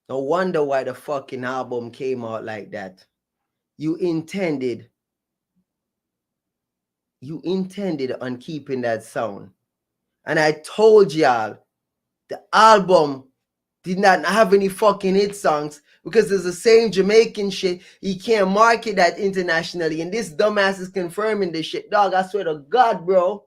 No wonder why the fucking album came out like that. You intended on keeping that sound. And I told y'all, the album did not have any fucking hit songs because it's the same Jamaican shit. He can't market that internationally. And this dumbass is confirming this shit. Dog, I swear to God, bro.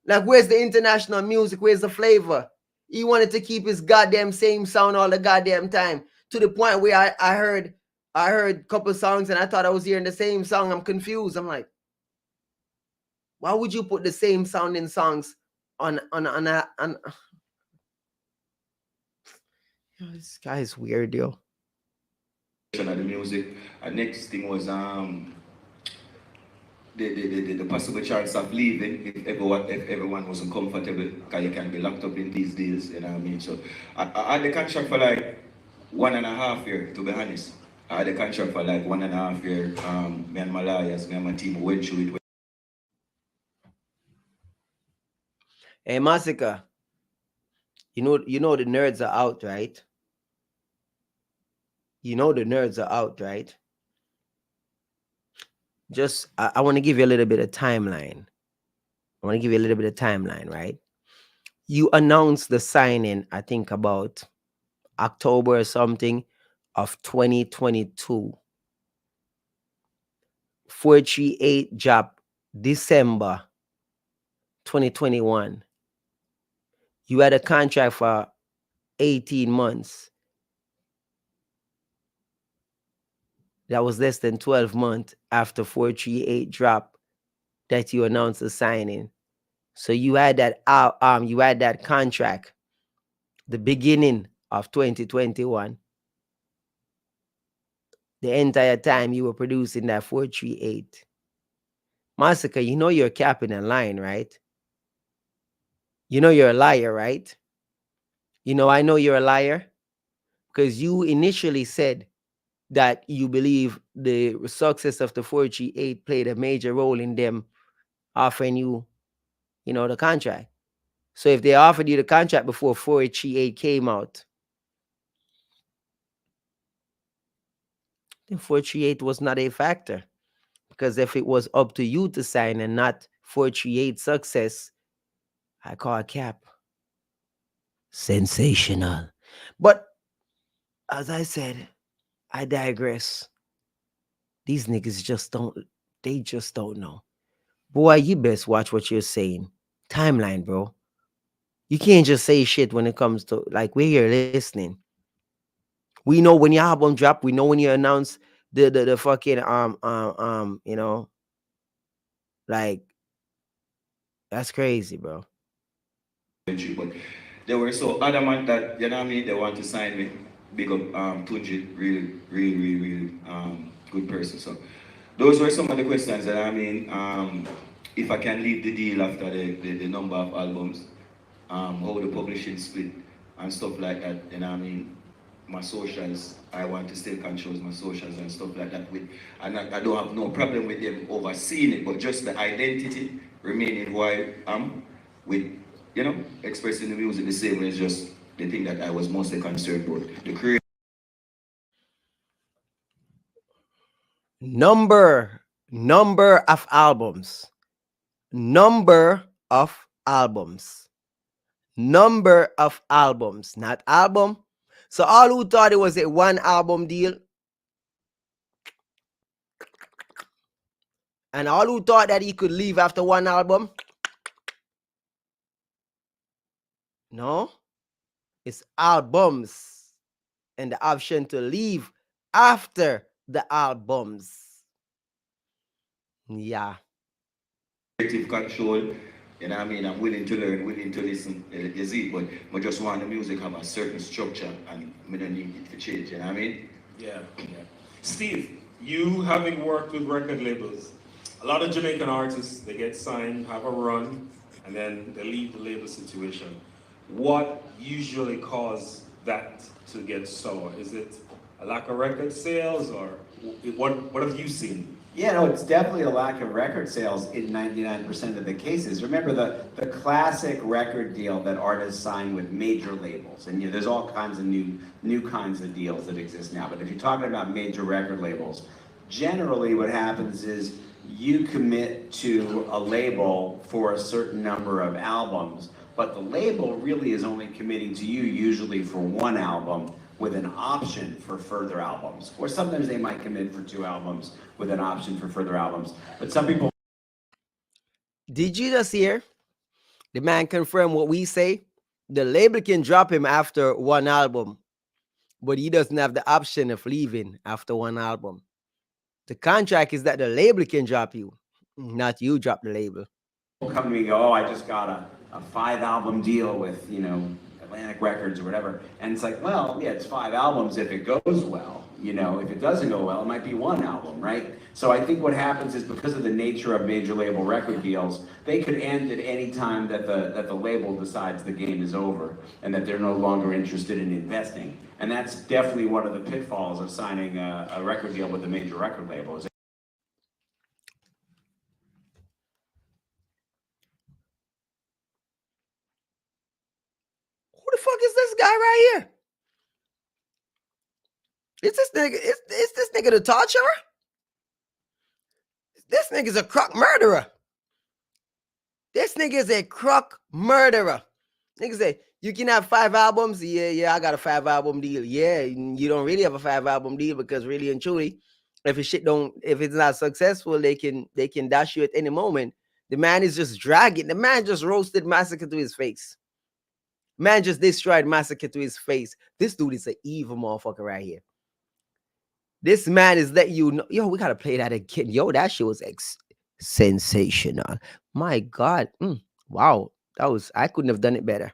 Like, where's the international music? Where's the flavor? He wanted to keep his goddamn same sound all the goddamn time. To the point where I heard a couple songs and I thought I was hearing the same song. I'm confused. I'm like, why would you put the same sounding songs on this guy is weird, yo. Of the music. Next thing was the possible chance of leaving if everyone wasn't comfortable, because you can be locked up in these deals, you know what I mean? So I had the contract for like 1.5 years, to be honest. I had the contract for like 1.5 years. Me and my lawyers, me and my team went through it. Hey, Masicka, You know the nerds are out, right? You know the nerds are out, right? Just I want to give you a little bit of timeline. Right? You announced the signing, I think about October or something of 2022. 438 job December 2021. You had a contract for 18 months. That was less than 12 months after 438 drop that you announced the signing. So you had that contract the beginning of 2021. The entire time you were producing that 438. Masicka, you know you're capping a line, right? You know you're a liar, right? You know I know you're a liar because you initially said that you believe the success of the 438 played a major role in them offering you, the contract. So if they offered you the contract before 438 came out, then 438 was not a factor. Because if it was up to you to sign and not 438 success, I call a cap. Sensational. But as I said, I digress. These niggas just don't know. Boy, you best watch what you're saying. Timeline, bro. You can't just say shit when it comes to, like, we're here listening. We know when your album drop. We know when you announce the fucking like, that's crazy, bro. But they were so adamant that, you know what I mean, they want to sign me. Big up Tunji, really good person. So those were some of the questions that I mean, if I can leave the deal after the number of albums, how the publishing split and stuff like that, you know what I mean? My socials, I want to still control my socials and stuff like that and I don't have no problem with them overseeing it, but just the identity remaining who I am with, expressing the music the same way is just the thing that I was mostly concerned about. The creative Number of albums. Number of albums. Not album. So all who thought it was a one album deal, and all who thought that he could leave after one album, no, it's albums and the option to leave after the albums. Yeah. creative control, you know what I mean? I'm willing to learn, willing to listen, you see, but I just want the music have a certain structure and I don't need it to change, you know what I mean? Yeah. Steve, you having worked with record labels, a lot of Jamaican artists, they get signed, have a run, and then they leave the label situation. What usually causes that to get sour? Is it a lack of record sales, or what have you seen? Yeah, no, it's definitely a lack of record sales in 99% of the cases. Remember the classic record deal that artists sign with major labels, and there's all kinds of new kinds of deals that exist now. But if you're talking about major record labels, generally what happens is you commit to a label for a certain number of albums, but the label really is only committing to you usually for one album with an option for further albums. Or sometimes they might commit for 2 albums with an option for further albums. But some people... Did you just hear the man confirm what we say? The label can drop him after one album, but he doesn't have the option of leaving after one album. The contract is that the label can drop you, not you drop the label. Come to me and go, oh, I just got a 5-album deal with, Atlantic Records or whatever. And it's like, well, yeah, it's 5 albums if it goes well. If it doesn't go well, it might be 1 album, right? So I think what happens is because of the nature of major label record deals, they could end at any time that the label decides the game is over and that they're no longer interested in investing. And that's definitely one of the pitfalls of signing a record deal with a major record label. Who the is this guy right here? Is this nigga? Is this nigga the torturer? This nigga's a crook murderer. This nigga is a crook murderer. Nigga say, you can have 5 albums. Yeah, I got a 5-album deal. Yeah, you don't really have a 5-album deal because really and truly, if it's not successful, they can dash you at any moment. The man is just dragging. The man just roasted Masicka to his face. Man just destroyed Masicka to his face. This dude is an evil motherfucker right here. This man is letting you know. Yo, we gotta play that again. Yo, that shit was sensational. My God. Wow. I couldn't have done it better.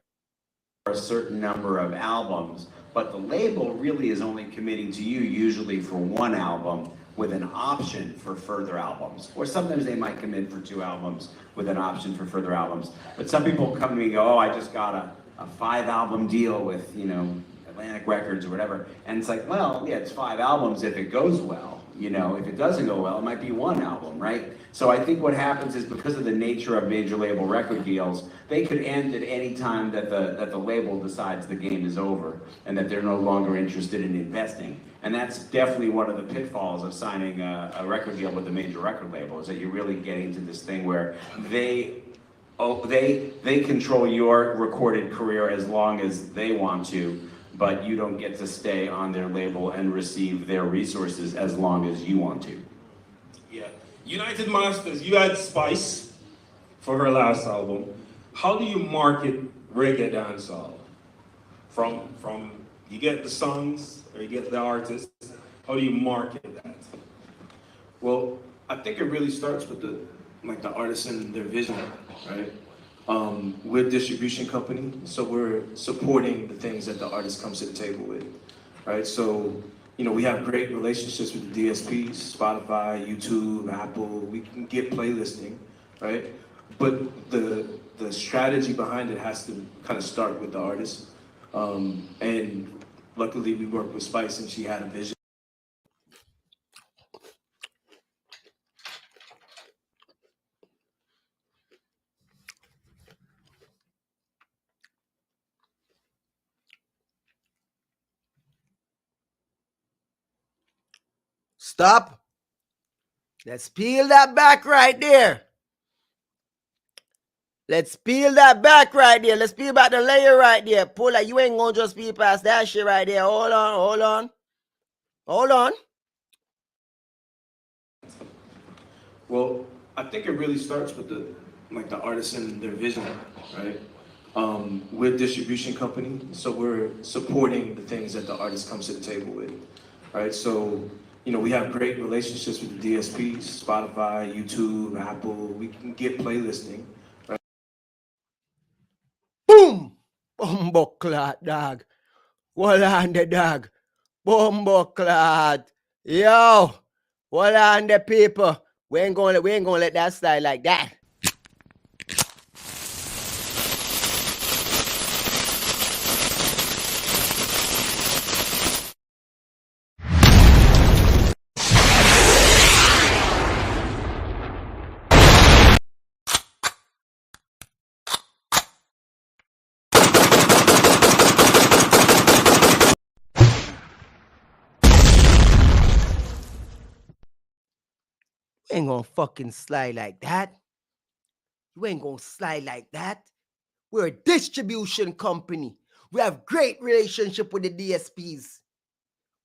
A certain number of albums, but the label really is only committing to you usually for 1 album with an option for further albums. Or sometimes they might commit for 2 albums with an option for further albums. But some people come to me and go, oh, I just got a 5-album deal with, Atlantic Records or whatever. And it's like, well, yeah, it's 5 albums if it goes well. If it doesn't go well, it might be 1 album, right? So I think what happens is because of the nature of major label record deals, they could end at any time that the label decides the game is over and that they're no longer interested in investing. And that's definitely one of the pitfalls of signing a record deal with a major record label, is that you're really getting to this thing where they control your recorded career as long as they want to, but you don't get to stay on their label and receive their resources as long as you want to. Yeah. United Masters, you had Spice for her last album. How do you market reggae dancehall? From you get the songs or you get the artists, how do you market that? Well, I think it really starts with the artists and their vision, right? We're a distribution company, so we're supporting the things that the artist comes to the table with, right? So, we have great relationships with the DSPs, Spotify, YouTube, Apple. We can get playlisting, right? But the strategy behind it has to kind of start with the artist. And luckily we worked with Spice and she had a vision. Stop. Let's peel that back right there. Let's peel that back right there. Let's peel back the layer right there. Pull that. You ain't gonna just peel past that shit right there. Hold on. Well, I think it really starts with the artists and their vision, right? We're a distribution company, so we're supporting the things that the artist comes to the table with, right? So, we have great relationships with the DSPs, Spotify, YouTube, Apple. We can get playlisting, right? Boom! Bumbleclad, dog. Hold on the dog. Bumbleclad. Yo! Hold on the people. We ain't gonna let that slide like that. You ain't gonna fucking slide like that. You ain't gonna slide like that. We're a distribution company. We have great relationship with the DSPs.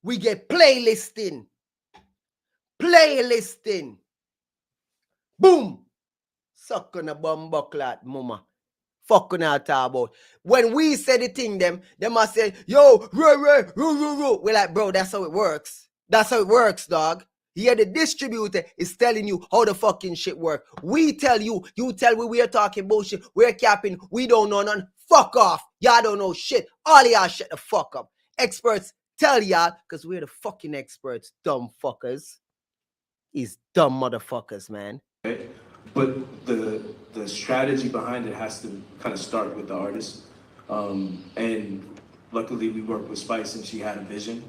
We get playlisting. Boom. Suck on a bumbucklat, mama. Fucking out about. When we say the thing, them must say, yo, roo. We're like, bro, that's how it works. That's how it works, dog. Here the distributor is telling you how the fucking shit work. We tell you, you tell we are talking bullshit, we're capping, we don't know none. Fuck off. Y'all don't know shit. All y'all shut the fuck up. Experts tell y'all, because we're the fucking experts, dumb fuckers. These dumb motherfuckers, man. Right? But the strategy behind it has to kind of start with the artist. And luckily we worked with Spice and she had a vision.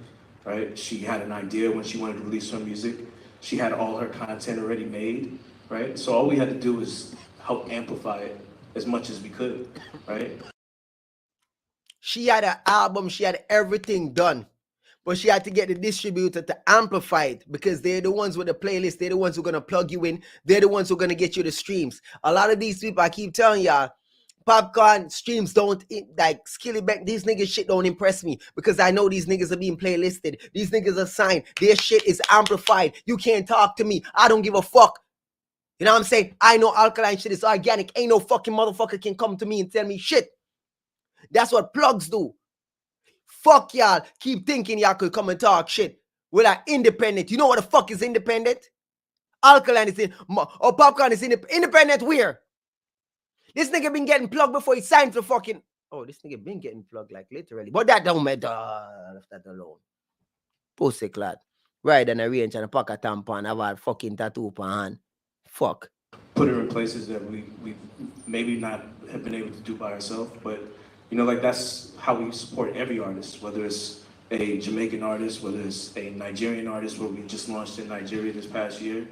Right? She had an idea when she wanted to release her music. She had all her content already made, right? So all we had to do was help amplify it as much as we could, right? She had an album, she had everything done. But she had to get the distributor to amplify it because they're the ones with the playlist. They're the ones who are going to plug you in. They're the ones who are going to get you the streams. A lot of these people, I keep telling y'all, Popcaan streams don't, like, Skilly Beck, these niggas shit don't impress me because I know these niggas are being playlisted. These niggas are signed. Their shit is amplified. You can't talk to me. I don't give a fuck. You know what I'm saying? I know alkaline shit is organic. Ain't no fucking motherfucker can come to me and tell me shit. That's what plugs do. Fuck y'all. Keep thinking y'all could come and talk shit. We're like independent. You know what the fuck is independent? Alkaline is in, or Popcaan is independent where? This nigga been getting plugged before he signed for fucking, oh, this nigga been getting plugged like literally. But that don't matter. Left that alone. Pussy clad. Right and a range and a pack of tampon. Have a fucking tattoo on hand. Fuck. Put her in places that we maybe not have been able to do by ourselves, but you know, like that's how we support every artist, whether it's a Jamaican artist, whether it's a Nigerian artist, where we just launched in Nigeria this past year.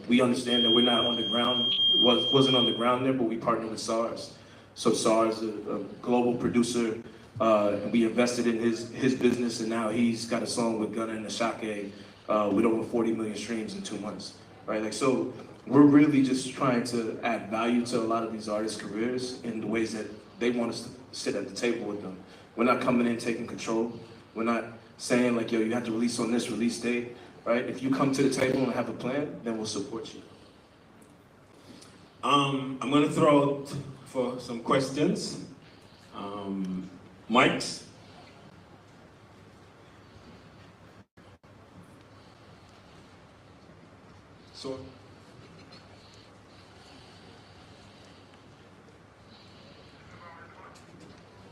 We understand that we're not on the ground, wasn't on the ground there, but we partnered with SARS. So SARS, a global producer, and we invested in his business, and now he's got a song with Gunna and Ashake with over 40 million streams in 2 months, right? Like, so we're really just trying to add value to a lot of these artists' careers in the ways that they want us to sit at the table with them. We're not coming in taking control. We're not saying like, yo, you have to release on this release date, right? If you come to the table and have a plan, then we'll support you. I'm gonna throw out for some questions. Mics. So.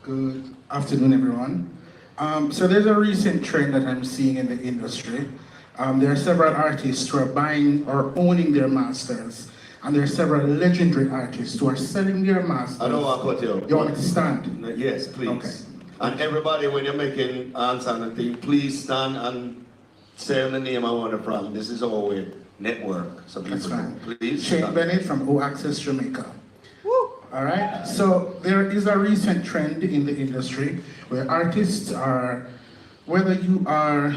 Good afternoon, everyone. So there's a recent trend that I'm seeing in the industry. There are several artists who are buying or owning their masters, and there are several legendary artists who are selling their masters. I don't want to cut you. You want me to stand? Yes, please. Okay. And everybody, when you're making answer on the thing, please stand and say the name I want to from. This is our way network. So That's fine. Please. Shane stand. Bennett from O Access Jamaica. All right, so there is a recent trend in the industry where artists are, whether you are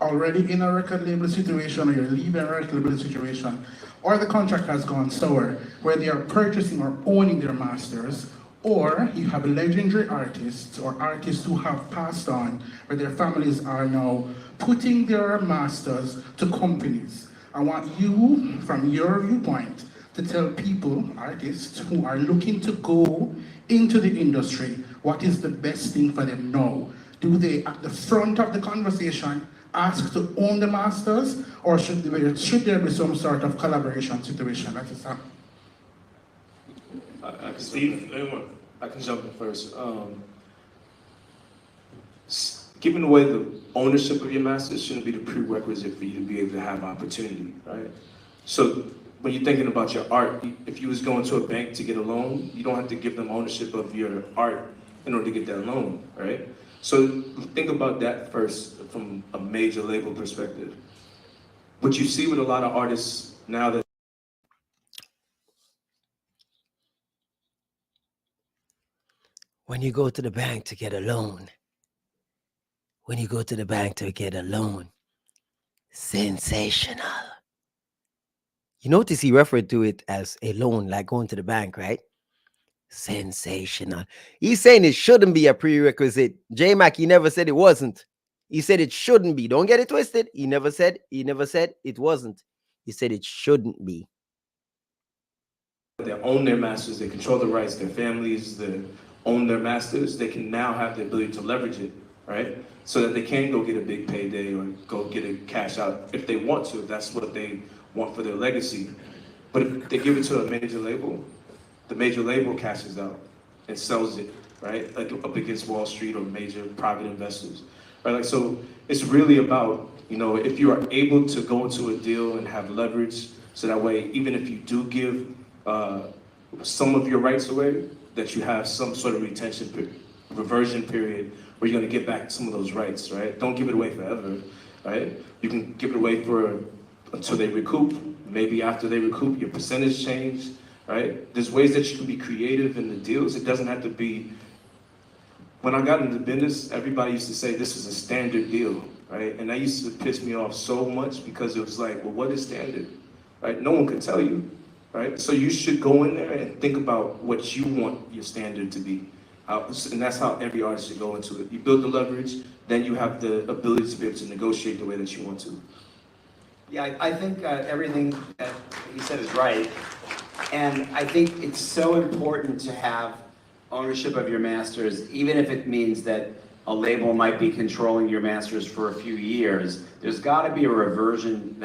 already in a record label situation or you're leaving a record label situation, or the contract has gone sour, where they are purchasing or owning their masters, or you have legendary artists or artists who have passed on, where their families are now putting their masters to companies. I want you, from your viewpoint, to tell people, artists who are looking to go into the industry, what is the best thing for them now? Do they, at the front of the conversation, ask to own the masters, or should there be some sort of collaboration situation? That is Steve, I can jump in first. Giving away the ownership of your masters shouldn't be the prerequisite for you to be able to have opportunity, right? So when you're thinking about your art, if you was going to a bank to get a loan, you don't have to give them ownership of your art in order to get that loan, right? So think about that first from a major label perspective. What you see with a lot of artists now that When you go to the bank to get a loan, sensational. You notice he referred to it as a loan, like going to the bank, right? Sensational. He's saying it shouldn't be a prerequisite. J-Mac, he never said it wasn't. He said it shouldn't be. Don't get it twisted. He never said it wasn't. He said it shouldn't be. they own their masters, they control the rights, their families, they own their masters, they can now have the ability to leverage it, right? So that they can go get a big payday or go get a cash out if they want to, if that's what they want for their legacy. But if they give it to a major label, the major label cashes out and sells it, right? Like up against Wall Street or major private investors, right? Like, so it's really about, you know, if you are able to go into a deal and have leverage, so that way, even if you do give some of your rights away, that you have some sort of reversion period where you're gonna get back some of those rights, right? Don't give it away forever, right? You can give it away until they recoup. Maybe after they recoup, your percentage change, right? There's ways that you can be creative in the deals. It doesn't have to be when I got into business, everybody used to say this is a standard deal, right? And that used to piss me off so much because it was like, well, what is standard, right? No one could tell you, right? So you should go in there and think about what you want your standard to be. And that's how every artist should go into it. You build the leverage, then you have the ability to be able to negotiate the way that you want to. Yeah, I think everything that he said is right. And I think it's so important to have ownership of your masters, even if it means that a label might be controlling your masters for a few years. There's got to be a reversion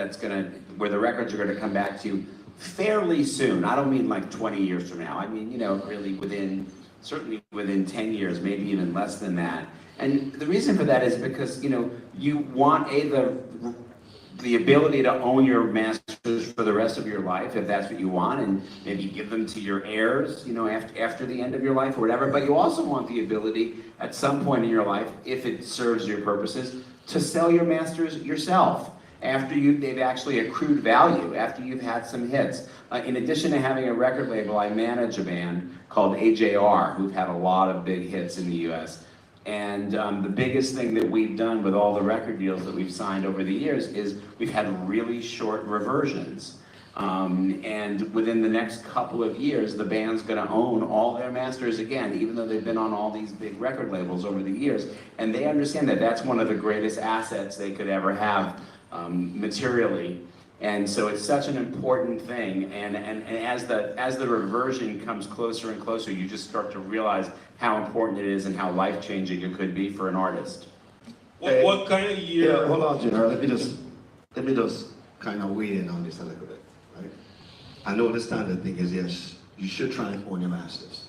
where the records are going to come back to you fairly soon. I don't mean like 20 years from now. I mean, really certainly within 10 years, maybe even less than that. And the reason for that is because, you want the ability to own your masters for the rest of your life, if that's what you want, and maybe give them to your heirs, after the end of your life or whatever. But you also want the ability at some point in your life, if it serves your purposes, to sell your masters yourself after they've actually accrued value, after you've had some hits. In addition to having a record label, I manage a band called AJR, who've had a lot of big hits in the US. And the biggest thing that we've done with all the record deals that we've signed over the years is we've had really short reversions. And within the next couple of years, the band's gonna own all their masters again, even though they've been on all these big record labels over the years. And they understand that that's one of the greatest assets they could ever have materially. And so it's such an important thing, and as the reversion comes closer and closer, you just start to realize how important it is and how life-changing it could be for an artist. What kind of year? Yeah, hold on, General. Let me just kind of weigh in on this a little bit, right? I know the standard thing is, yes, you should try and own your masters,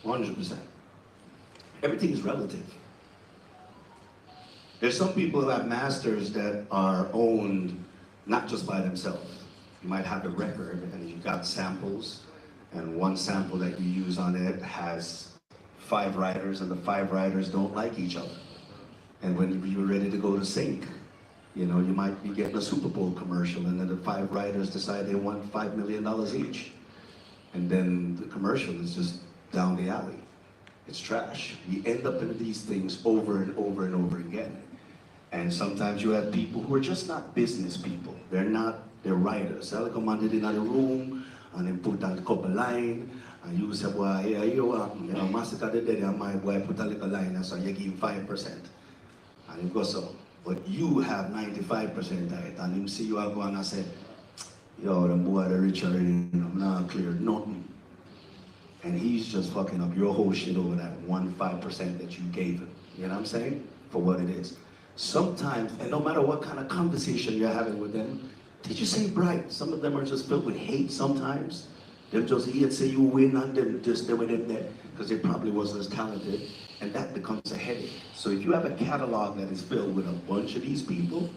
100%. Everything is relative. There's some people who have masters that are owned not just by themselves. You might have a record and you got samples, and one sample that you use on it has 5 writers, and the 5 writers don't like each other. And when you're ready to go to sync, you might be getting a Super Bowl commercial, and then the 5 writers decide they want $5 million each. And then the commercial is just down the alley. It's trash. You end up in these things over and over and over again. And sometimes you have people who are just not business people. They're writers. They'll come in the room and then put on a couple lines, and you say, well, yeah, Masicka the dead, and my boy put a little line, and so you give him 5%. And he goes so. But you have 95% of it, and him see you are going and say, yo, the boy, the rich already, I'm not clear nothing. And he's just fucking up your whole shit over that 1-5% that you gave him. You know what I'm saying? For what it is. Sometimes, and no matter what kind of conversation you're having with them, they just ain't bright. Some of them are just filled with hate sometimes. They'll just hear say you win and then just do it in there because they probably wasn't as talented, and that becomes a headache. So if you have a catalog that is filled with a bunch of these people,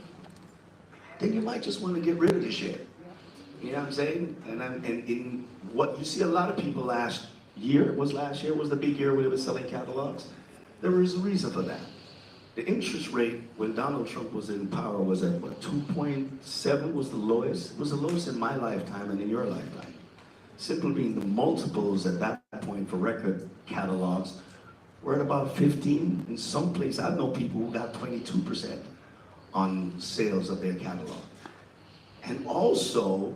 then you might just want to get rid of the shit. You know what I'm saying? And in what you see a lot of people last year was the big year where they were selling catalogs. There was a reason for that. The interest rate when Donald Trump was in power was at what, 2.7 was the lowest? It was the lowest in my lifetime and in your lifetime. Simply being the multiples at that point for record catalogs were at about 15. In some places, I know people who got 22% on sales of their catalog. And also,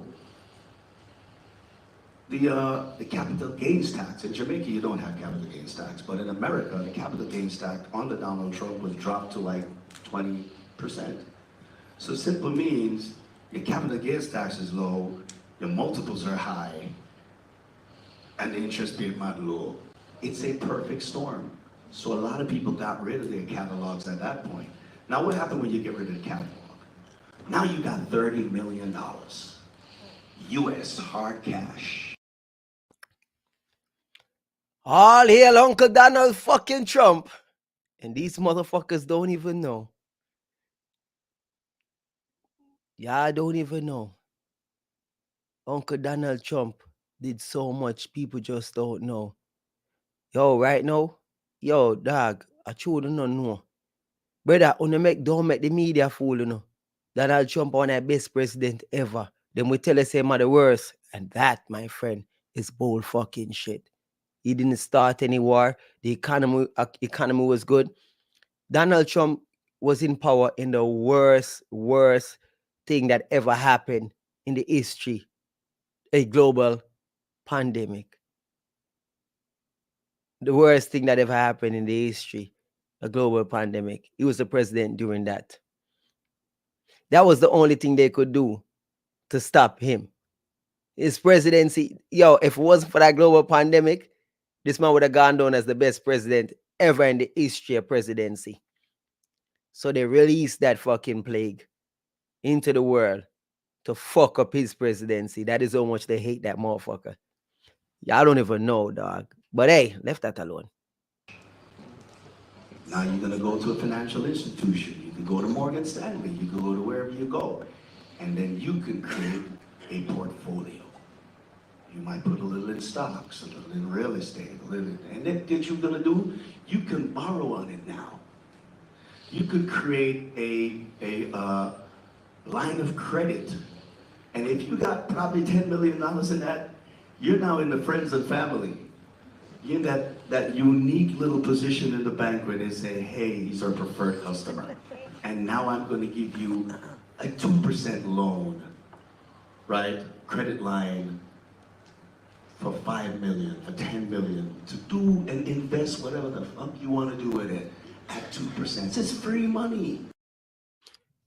the capital gains tax. In Jamaica, you don't have capital gains tax, but in America, the capital gains tax under Donald Trump was dropped to like 20%. So it simply means your capital gains tax is low, your multiples are high, and the interest rate might low. It's a perfect storm. So a lot of people got rid of their catalogs at that point. Now what happened when you get rid of the catalog? Now you got $30 million, US hard cash. All hail Uncle Donald fucking Trump. And these motherfuckers don't even know. Y'all don't even know. Uncle Donald Trump did so much, people just don't know. Yo, right now, yo, dog, I truly don't know. Brother, don't make the media fool, you know. Donald Trump on the best president ever. Then we tell us him are the worst. And that, my friend, is bull fucking shit. He didn't start any war. The economy was good. Donald Trump was in power in the worst thing that ever happened in the history, a global pandemic. The worst thing that ever happened in the history, a global pandemic. He was the president during that. That was the only thing they could do to stop him. His presidency, if it wasn't for that global pandemic, this man would have gone down as the best president ever in the history of presidency. So they released that fucking plague into the world to fuck up his presidency. That is how much they hate that motherfucker. I don't even know, dog. But hey, left that alone. Now you're gonna go to a financial institution. You can go to Morgan Stanley. You can go to wherever you go. And then you can create a portfolio. You might put a little in stocks, a little in real estate, a little, and then what you're gonna do, you can borrow on it now. You could create a line of credit. And if you got probably $10 million in that, you're now in the friends and family. You're in that unique little position in the bank where they say, hey, he's our preferred customer. And now I'm gonna give you a 2% loan, right? Credit line for 5 million, for 10 million, to do and invest whatever the fuck you wanna do with it at 2%. It's free money.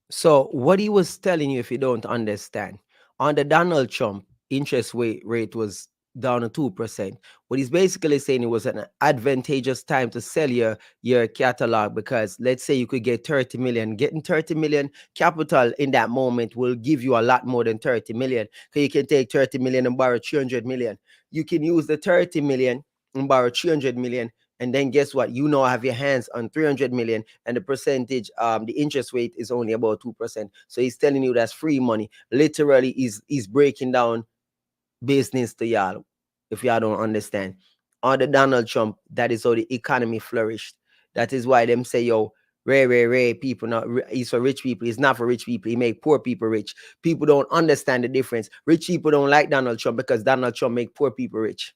So what he was telling you, if you don't understand, under Donald Trump, interest rate was down to 2%. What he's basically saying, it was an advantageous time to sell your catalog, because let's say you could get 30 million. Getting 30 million capital in that moment will give you a lot more than 30 million. Because you can take 30 million and borrow 300 million. You can use the 30 million and borrow 300 million. And then guess what? You now have your hands on 300 million, and the percentage, the interest rate is only about 2%. So he's telling you that's free money. Literally, he's breaking down business to y'all, if y'all don't understand. Under Donald Trump, that is how the economy flourished. That is why them say, Ray, people not, he's for rich people. He's not for rich people. He make poor people rich. People don't understand the difference. Rich people don't like Donald Trump because Donald Trump make poor people rich.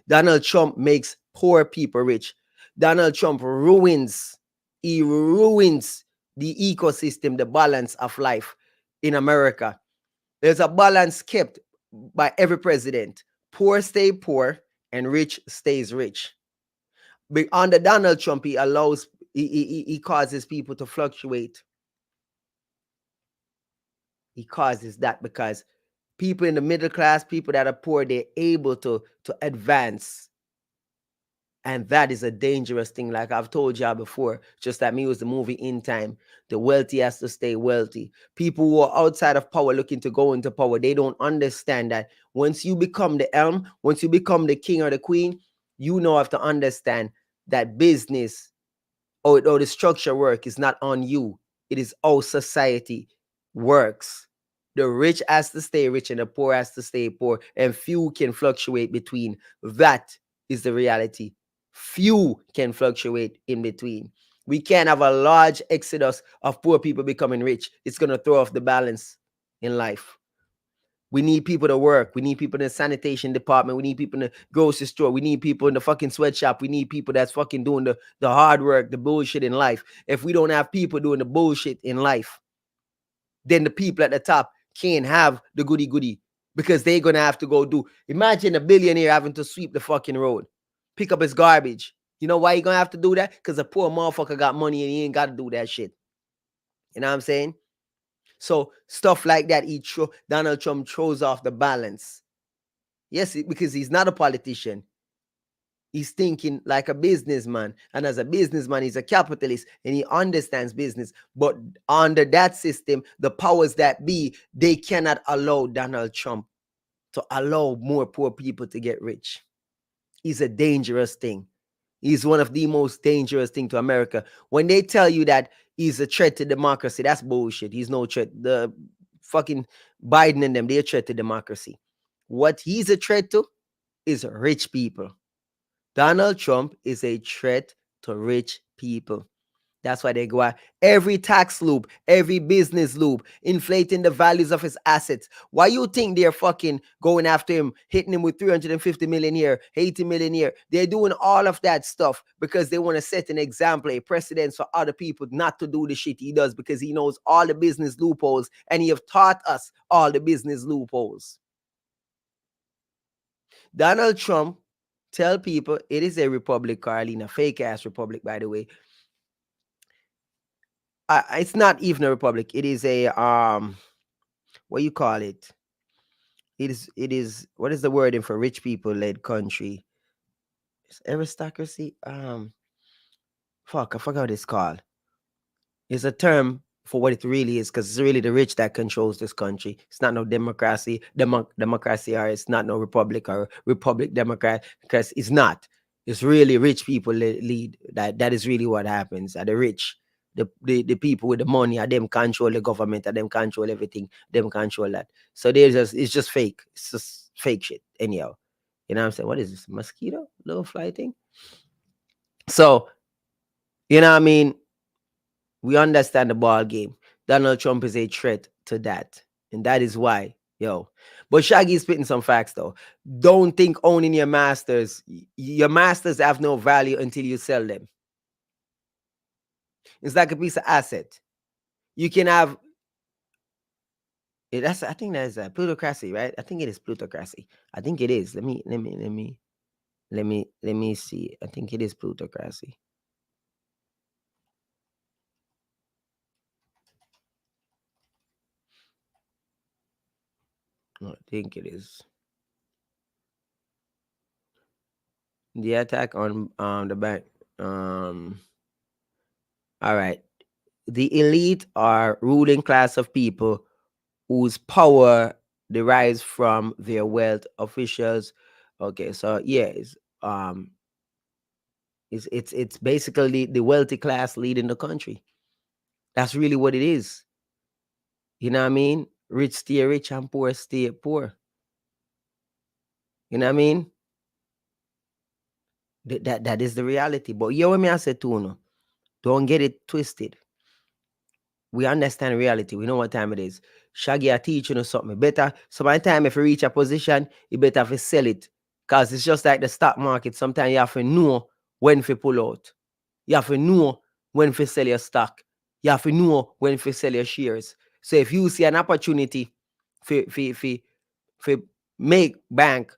Donald Trump makes poor people rich. Donald Trump ruins the ecosystem, the balance of life in America. There's a balance kept by every president. Poor stay poor and rich stays rich. But under Donald Trump, he causes people to fluctuate. He causes that because people in the middle class, people that are poor, they're able to advance. And that is a dangerous thing. Like I've told y'all before, just like me was the movie In Time. The wealthy has to stay wealthy. People who are outside of power looking to go into power, they don't understand that once you become the elm, once you become the king or the queen, you now have to understand that business or the structure work is not on you. It is how society works. The rich has to stay rich and the poor has to stay poor. And few can fluctuate between. That is the reality. Few can fluctuate in between. We can't have a large exodus of poor people becoming rich. It's going to throw off the balance in life. We need people to work. We need people in the sanitation department. We need people in the grocery store. We need people in the fucking sweatshop. We need people that's fucking doing the hard work, the bullshit in life. If we don't have people doing the bullshit in life, then the people at the top can't have the goody, because they're going to have to go do. Imagine a billionaire having to sweep the fucking road, pick up his garbage. You know why he gonna have to do that? Because the poor motherfucker got money and he ain't got to do that shit. You know what I'm saying? So stuff like that, Donald Trump throws off the balance. Yes, because he's not a politician. He's thinking like a businessman. And as a businessman, he's a capitalist and he understands business. But under that system, the powers that be, they cannot allow Donald Trump to allow more poor people to get rich. Is a dangerous thing. He's one of the most dangerous things to America. When they tell you that he's a threat to democracy, that's bullshit. He's no threat. The fucking Biden and them, they're a threat to democracy. What he's a threat to is rich people. Donald Trump is a threat to rich people. That's why they go at every tax loop, every business loop, inflating the values of his assets. Why you think they're fucking going after him, hitting him with 350 million here, 80 million here? They're doing all of that stuff because they want to set an example, a precedence for other people not to do the shit he does, because he knows all the business loopholes and he have taught us all the business loopholes. Donald Trump tell people it is a republic, Carlina, fake ass republic, by the way. It's not even a republic. It is a what you call it? It is what is the wording for rich people led country? It's aristocracy. Fuck, I forgot what it's called. It's a term for what it really is, because it's really the rich that controls this country. It's not no democracy, democracy, or it's not no republic or republic democrat, because it's not. It's really rich people lead. That is really what happens. Are the rich, the people with the money, are them control the government, are them control everything, them control that. So it's just fake. It's just fake shit. Anyhow, you know what I'm saying? What is this? Mosquito? Little fly thing? So, you know what I mean? We understand the ball game. Donald Trump is a threat to that. And that is why, yo. But Shaggy is spitting some facts, though. Don't think owning your masters have no value until you sell them. It's like a piece of asset. You can have I think that's a plutocracy, right? I think it is plutocracy. I think it is. Let me see. I think it is plutocracy. I think it is. The attack on the bank. All right. The elite are ruling class of people whose power derives from their wealth. Officials. Okay, so yeah, it's basically the wealthy class leading the country. That's really what it is. You know what I mean? Rich stay rich and poor stay poor. You know what I mean? That is the reality. But you what me I say too, no? Don't get it twisted. We understand reality. We know what time it is. Shaggy are teaching us something. Better, so by the time if you reach a position, you better have to sell it. Because it's just like the stock market. Sometimes you have to know when to pull out. You have to know when to sell your stock. You have to know when to sell your shares. So if you see an opportunity for make bank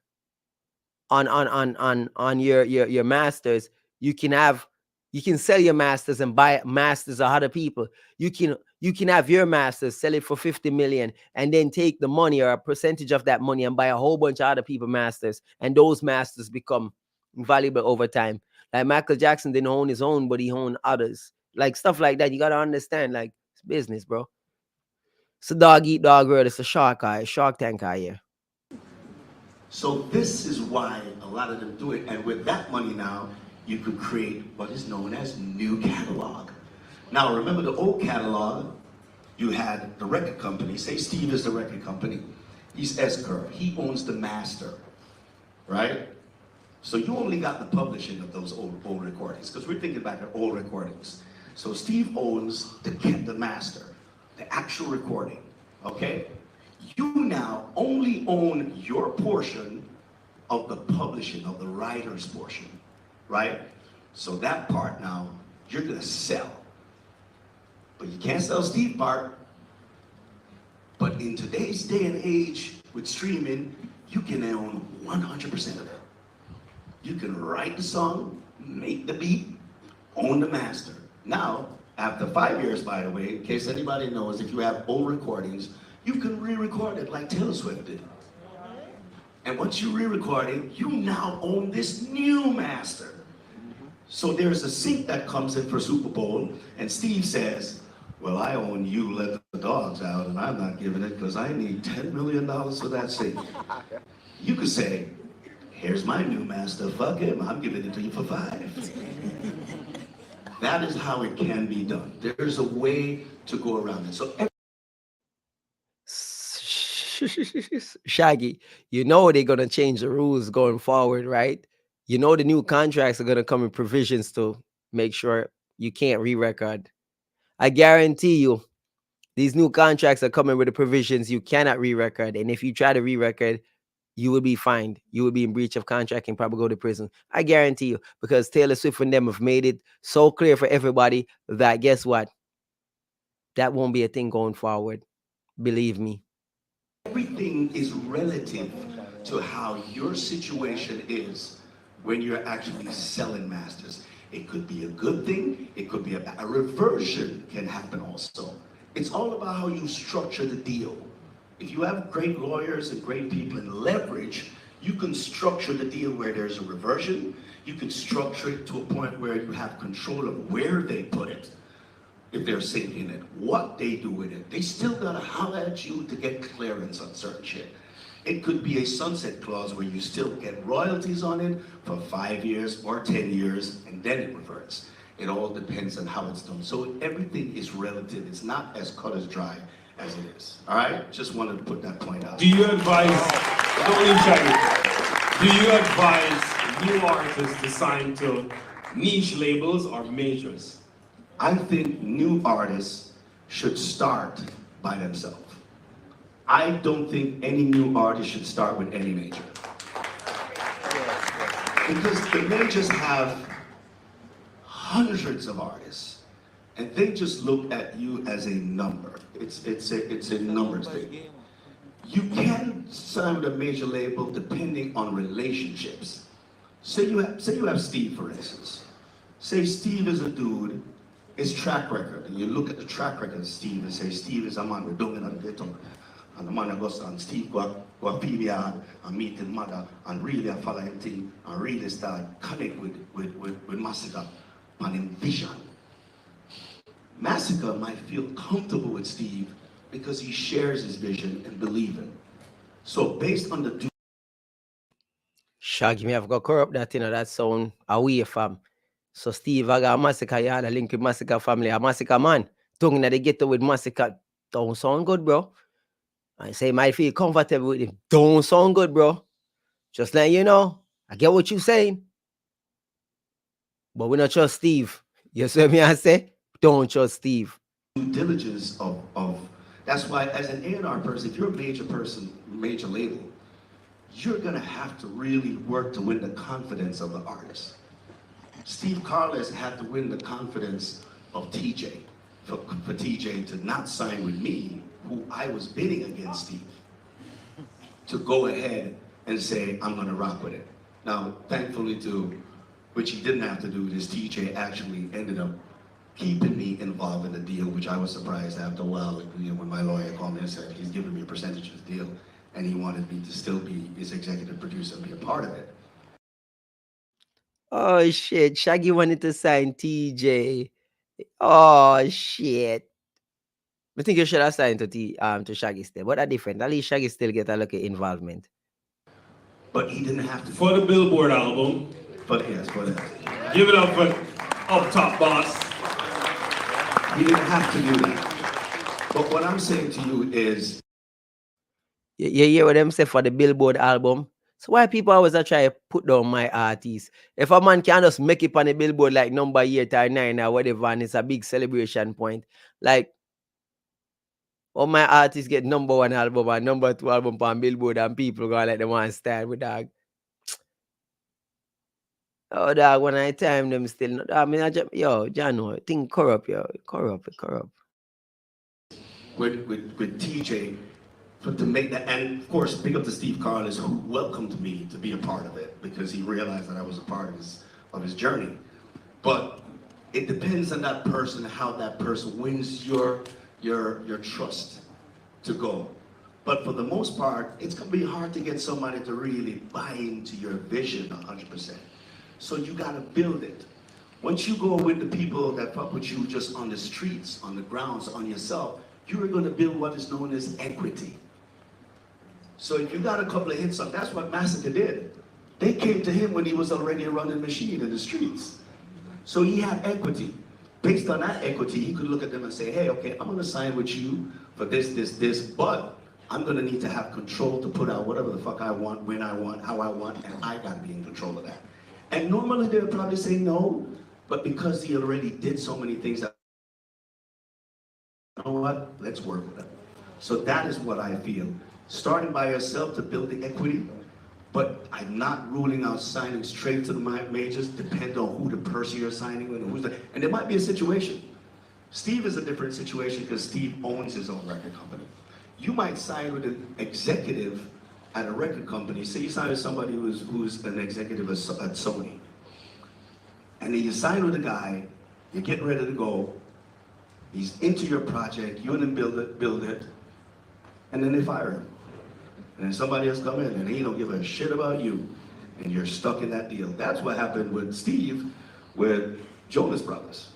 on your masters, you can sell your masters and buy masters of other people. You can have your masters, sell it for 50 million, and then take the money or a percentage of that money and buy a whole bunch of other people masters, and those masters become valuable over time. Like Michael Jackson didn't own his own, but he owned others. Like stuff like that. You gotta understand, like, it's business, bro. It's a dog eat dog world. It's a shark tank eye here. So this is why a lot of them do it. And with that money now, you could create what is known as new catalog. Now remember the old catalog, you had the record company. Say Steve is the record company. He's S-Curve. He owns the master, right? So you only got the publishing of those old recordings, because we're thinking back at old recordings. So Steve owns the master, the actual recording, okay? You now only own your portion of the publishing, of the writer's portion, right? So that part now, you're gonna sell. But you can't sell Steve part. But in today's day and age with streaming, you can own 100% of it. You can write the song, make the beat, own the master. Now, after 5 years, by the way, in case anybody knows, if you have old recordings, you can re-record it like Taylor Swift did. And once you re-record it, you now own this new master. So there's a sync that comes in for Super Bowl, and Steve says, well, I own You Let the Dogs Out, and I'm not giving it because I need $10 million for that sync. You could say, here's my new master, fuck him, I'm giving it to you for 5. That is how it can be done. There's a way to go around it. So Shaggy, you know they're gonna change the rules going forward, right? You know the new contracts are gonna come with provisions to make sure you can't re-record. I guarantee you, these new contracts are coming with the provisions you cannot re-record. And if you try to re-record, you will be fined. You will be in breach of contract and probably go to prison. I guarantee you, because Taylor Swift and them have made it so clear for everybody that guess what? That won't be a thing going forward. Believe me. Everything is relative to how your situation is when you're actually selling masters. It could be a good thing. It could be a reversion can happen also. It's all about how you structure the deal. If you have great lawyers and great people in leverage, you can structure the deal where there's a reversion. You can structure it to a point where you have control of where they put it. If they're sinking it, what they do with it. They still gotta holler at you to get clearance on certain shit. It could be a sunset clause where you still get royalties on it for 5 years or 10 years, and then it reverts. It all depends on how it's done. So everything is relative. It's not as cut as dry as it is. All right? Just wanted to put that point out. Do you advise, don't leave Shaggy. Do you advise new artists to sign to niche labels or majors? I think new artists should start by themselves. I don't think any new artist should start with any major. Because the majors have hundreds of artists, and they just look at you as a number. It's a numbers thing. You can sign with a major label depending on relationships. Say you have Steve, for instance. Say Steve is a dude, his track record, and you look at the track record of Steve and say, Steve is a man with doing on the ghetto. And the man goes on Steve go PBR and meet his mother and really follow him thing and really start connect with Masicka and him vision. Masicka might feel comfortable with Steve because he shares his vision and believe in. So based on the Shaggy, me have got corrupt that, that sound away from. So Steve, I got Masicka, you had a link with Masicka family, a Masicka man. Tongue that they get with Masicka. Don't sound good, bro. I say might feel comfortable with him. Don't sound good, bro. Just like you know, I get what you're saying. But we not trust Steve. You see me I say? Don't trust Steve. due diligence of that's why as an A&R person, if you're a major person, major label, you're gonna have to really work to win the confidence of the artist. Steve Carlos had to win the confidence of TJ, for TJ to not sign with me, who I was bidding against Steve, to go ahead and say, I'm gonna rock with it. Now, thankfully which he didn't have to do, this TJ actually ended up keeping me involved in the deal, which I was surprised after a while, when my lawyer called me and said, he's giving me a percentage of the deal, and he wanted me to still be his executive producer and be a part of it. Oh shit, Shaggy wanted to sign TJ. Oh shit. I think you should have signed to Shaggy still, but that's different. At least Shaggy still get a look at involvement. But he didn't have to. For the Billboard album. But yes, for that. Give it up for Up Top Boss. He didn't have to do that. But what I'm saying to you is, you hear what them say for the Billboard album? So why people always try to put down my artists? If a man can just make it on the Billboard like number 8 or 9 or whatever, and it's a big celebration point, like all my artists get number 1 album and number 2 album on Billboard, and people go like them one style with dog. Oh dog, when I time them still, I mean, yo, Jano, think corrupt, yo, corrupt. with TJ, to make that, and of course, big up to Steve Carlos, who welcomed me to be a part of it because he realized that I was a part of his journey. But it depends on that person, how that person wins your trust to go. But for the most part, it's gonna be hard to get somebody to really buy into your vision 100%. So you gotta build it. Once you go with the people that fuck with you just on the streets, on the grounds, on yourself, you are gonna build what is known as equity. So if you got a couple of hits up, that's what Masicka did. They came to him when he was already a running machine in the streets. So he had equity. Based on that equity, he could look at them and say, hey, okay, I'm gonna sign with you for this, but I'm gonna need to have control to put out whatever the fuck I want, when I want, how I want, and I gotta be in control of that. And normally they would probably say no, But because he already did so many things, you know what? Let's work with him. So that is what I feel. Starting by yourself to build the equity, but I'm not ruling out signing straight to the majors. Depend on who the person you're signing with, and there might be a situation. Steve is a different situation because Steve owns his own record company. You might sign with an executive at a record company. Say you sign with somebody who's an executive at Sony, and then you sign with a guy, you're getting ready to go, he's into your project, you and him build it, and then they fire him. And then somebody else come in and he don't give a shit about you, and you're stuck in that deal. That's what happened with Steve with Jonas Brothers.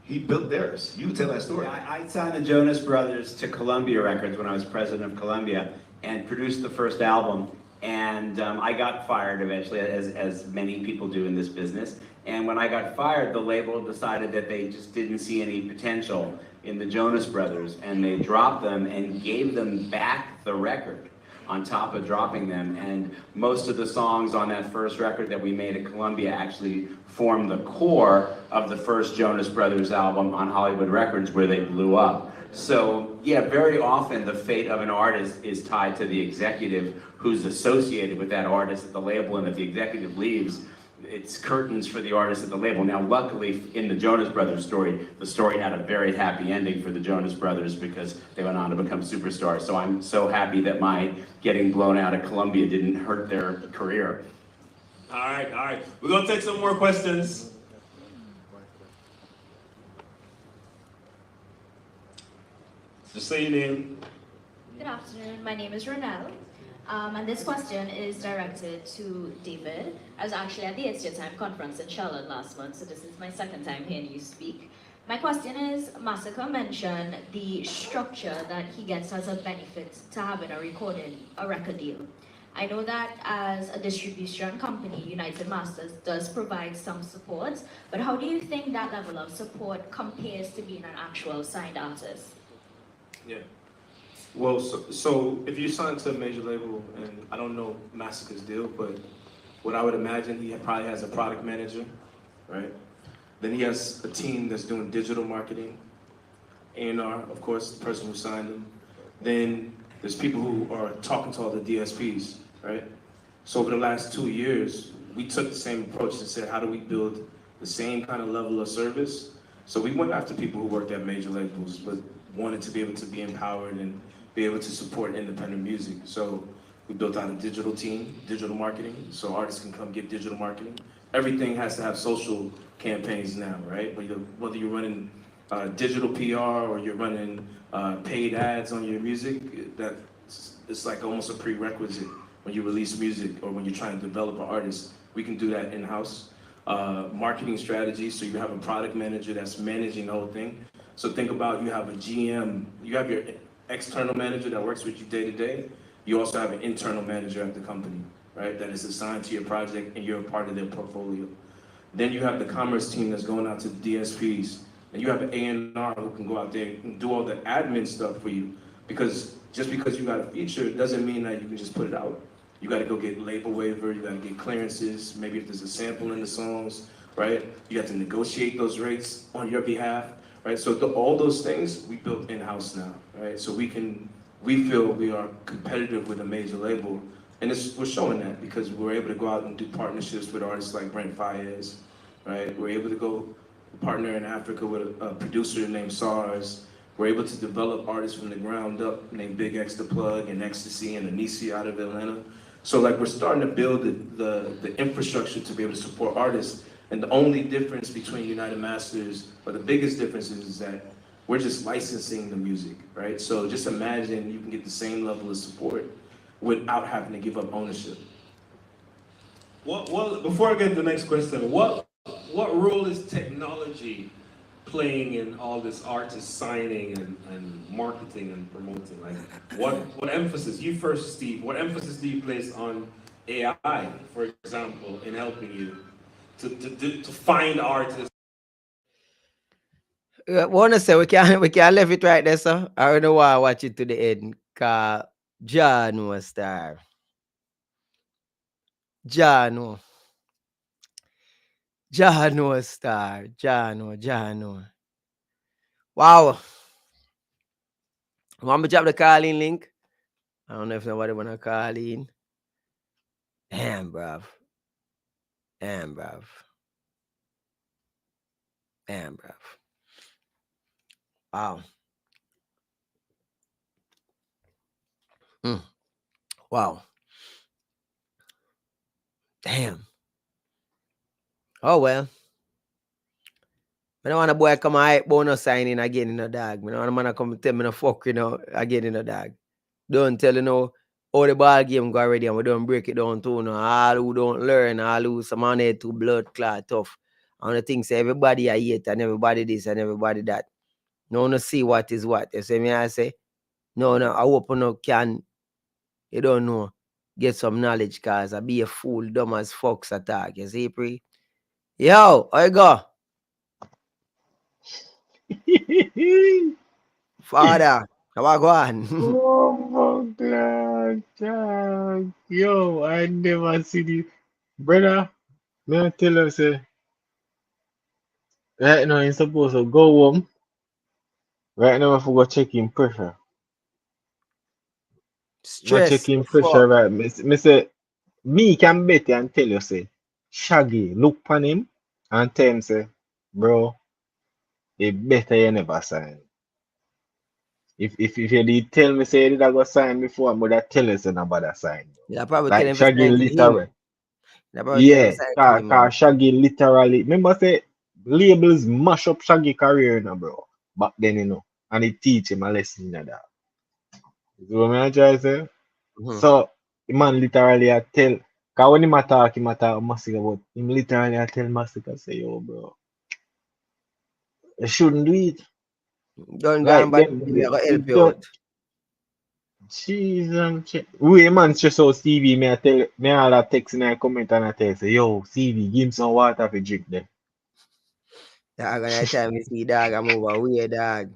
He built theirs. You tell that story. Yeah, I signed the Jonas Brothers to Columbia Records when I was president of Columbia and produced the first album. And I got fired eventually, as many people do in this business. And when I got fired, the label decided that they just didn't see any potential in the Jonas Brothers, and they dropped them and gave them back the record on top of dropping them. And most of the songs on that first record that we made at Columbia actually formed the core of the first Jonas Brothers album on Hollywood Records, where they blew up. So yeah, very often the fate of an artist is tied to the executive who's associated with that artist at the label, and if the executive leaves, it's curtains for the artist at the label. Now, luckily, in the Jonas Brothers story, the story had a very happy ending for the Jonas Brothers because they went on to become superstars. So I'm so happy that my getting blown out of Columbia didn't hurt their career. All right. We're gonna take some more questions. Just say your name. Good afternoon, my name is Ronelle. And this question is directed to David. I was actually at the It's Your Time conference in Charlotte last month, so this is my second time hearing you speak. My question is, Masicka mentioned the structure that he gets as a benefit to having a record deal. I know that as a distribution company, United Masters does provide some support, but how do you think that level of support compares to being an actual signed artist? Yeah. Well, so if you sign to a major label, and I don't know Masicka's deal, but what I would imagine, he probably has a product manager, right? Then he has a team that's doing digital marketing, A&R, of course, the person who signed him. Then there's people who are talking to all the DSPs, right? So over the last 2 years, we took the same approach and said, how do we build the same kind of level of service? So we went after people who worked at major labels, but wanted to be able to be empowered and be able to support independent music. So we built out a digital team, digital marketing, so artists can come get digital marketing. Everything has to have social campaigns now, right? Whether you're running digital PR or you're running paid ads on your music, it's like almost a prerequisite when you release music or when you're trying to develop an artist. We can do that in-house. Marketing strategy, so you have a product manager that's managing the whole thing. So think about, you have a GM, you have your external manager that works with you day to day. You also have an internal manager at the company, right? That is assigned to your project and you're a part of their portfolio. Then you have the commerce team that's going out to the DSPs. And you have an A&R who can go out there and do all the admin stuff for you. Because just because you got a feature doesn't mean that you can just put it out. You got to go get label waiver, you got to get clearances, maybe if there's a sample in the songs, right? You have to negotiate those rates on your behalf, right? So all those things we built in-house now, right? So we feel we are competitive with a major label, and we're showing that because we're able to go out and do partnerships with artists like Brent Faiyaz, right? We're able to go partner in Africa with a producer named SARS. We're able to develop artists from the ground up named Big X the Plug and Ecstasy and Anisi out of Atlanta. So like we're starting to build the infrastructure to be able to support artists. And the only difference between United Masters, or the biggest difference is that we're just licensing the music, right? So just imagine you can get the same level of support without having to give up ownership. Well, before I get to the next question, what role is technology playing in all this artist signing and marketing and promoting? Like, what emphasis, you first, Steve, what emphasis do you place on AI, for example, in helping you to find artists? I want to say we can leave it right there, sir. I don't know why I watch it to the end, because John was star. John. Jano star. Jano. Wow. Want me drop the calling link? I don't know if nobody wanna call in. Damn, bruv. Wow. Wow. Damn. Oh well. I don't want a boy come and hype bonus signing again in a dog. I don't want a man come tell me no fuck again in a dog. Don't tell how the ball game go already and we don't break it down too. All who don't learn, all who some man head to blood clot tough. And the thing say everybody I hate and everybody this and everybody that. No see what is what. You see me I say? No, I hope can, you don't know, get some knowledge cause I be a fool, dumb as fucks attack. You see, pre? Yo, how you go? Father, how I go on? Oh my God. Yo, I never see the brother. May I tell you, say, right now you're supposed to go home. Right now, I forgot checking pressure. Go Stress. checking pressure, right? Me say, me can bet you and tell you, say, Shaggy, look upon him and tell him, say, bro, it better you never sign. If you did tell me, say, you did I go sign before, but I tell you, say, nobody sign. Yeah, probably tell Like him to Shaggy sign to him. literally. Yeah, probably tell him to sign to him, man. Cause Shaggy literally, remember say labels mash up Shaggy career now, bro. Back then, you know, and it teach him a lesson in that. You know what I try to say? So the man literally I tell, cause when him talk Masicka, but him literally I tell Masicka say, yo, bro, you shouldn't do it. Don't go Like and bad them, we are gonna help it you don't. out. Jeez, we man stress out Stevie. Me I tell me all that text in a comment and I tell say, yo, Stevie, give him some water for drink them. Dog, and every time you see dog, I move away, dog.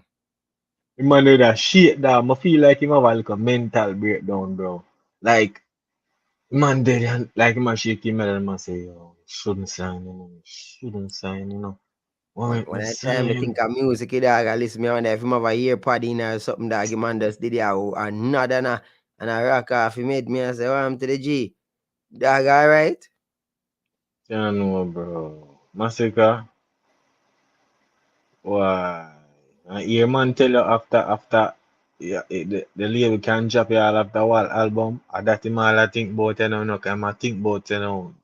The man do that shit, dog. I feel like him have a like a mental breakdown, bro. Like, man dead and like him a shake him head and man say, yo, shouldn't sign, you know. Shouldn't sign, you know. Why make When me I time I sign? think of music, dog, I listen me on there. If him have a earpod in or something, dog, him man just did it another and I rock off. He made me and say, oh, I'm to the G. Dog, alright? I know, bro. Masicka, why? And your man tell you after yeah, the label can drop you all after one album. And that him all I think about you know, no, can I think about you know.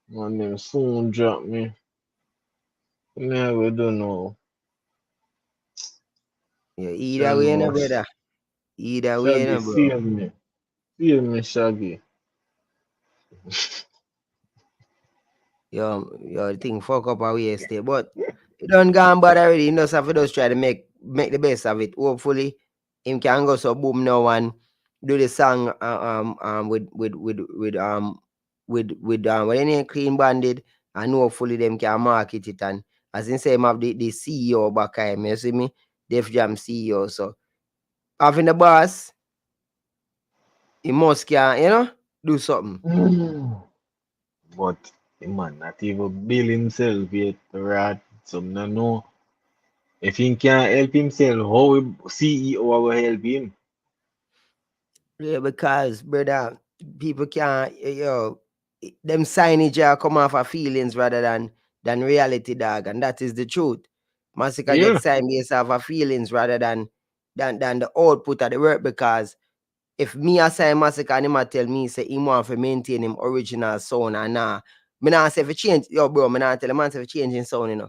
Man, them soon drop me. Never don't know. Yeah, I either way, no, know. brother. Either way, Shaggy, no, bro. feel me. Feel me, Shaggy. Yo, the thing fuck up our way stay. But it don't go on bad already. You know, so if you just try to make the best of it. Hopefully, him can go so boom now and do the song with any clean banded and hopefully them can market it and as in say him have the CEO back him, you see me? Def Jam CEO. So having the boss, he must can, do something. But the man not even build himself yet, right? Some no know. If he can't help himself, how CEO will help him? Yeah, because brother, people can't them signage are come off of feelings rather than reality, dog, and that is the truth. Masicka get Yeah. signed based off of feelings rather than the output of the work because if me assign Masicka and him a tell me say he want to maintain him original sound and me not say if change bro, me not tell him man say if changing sound,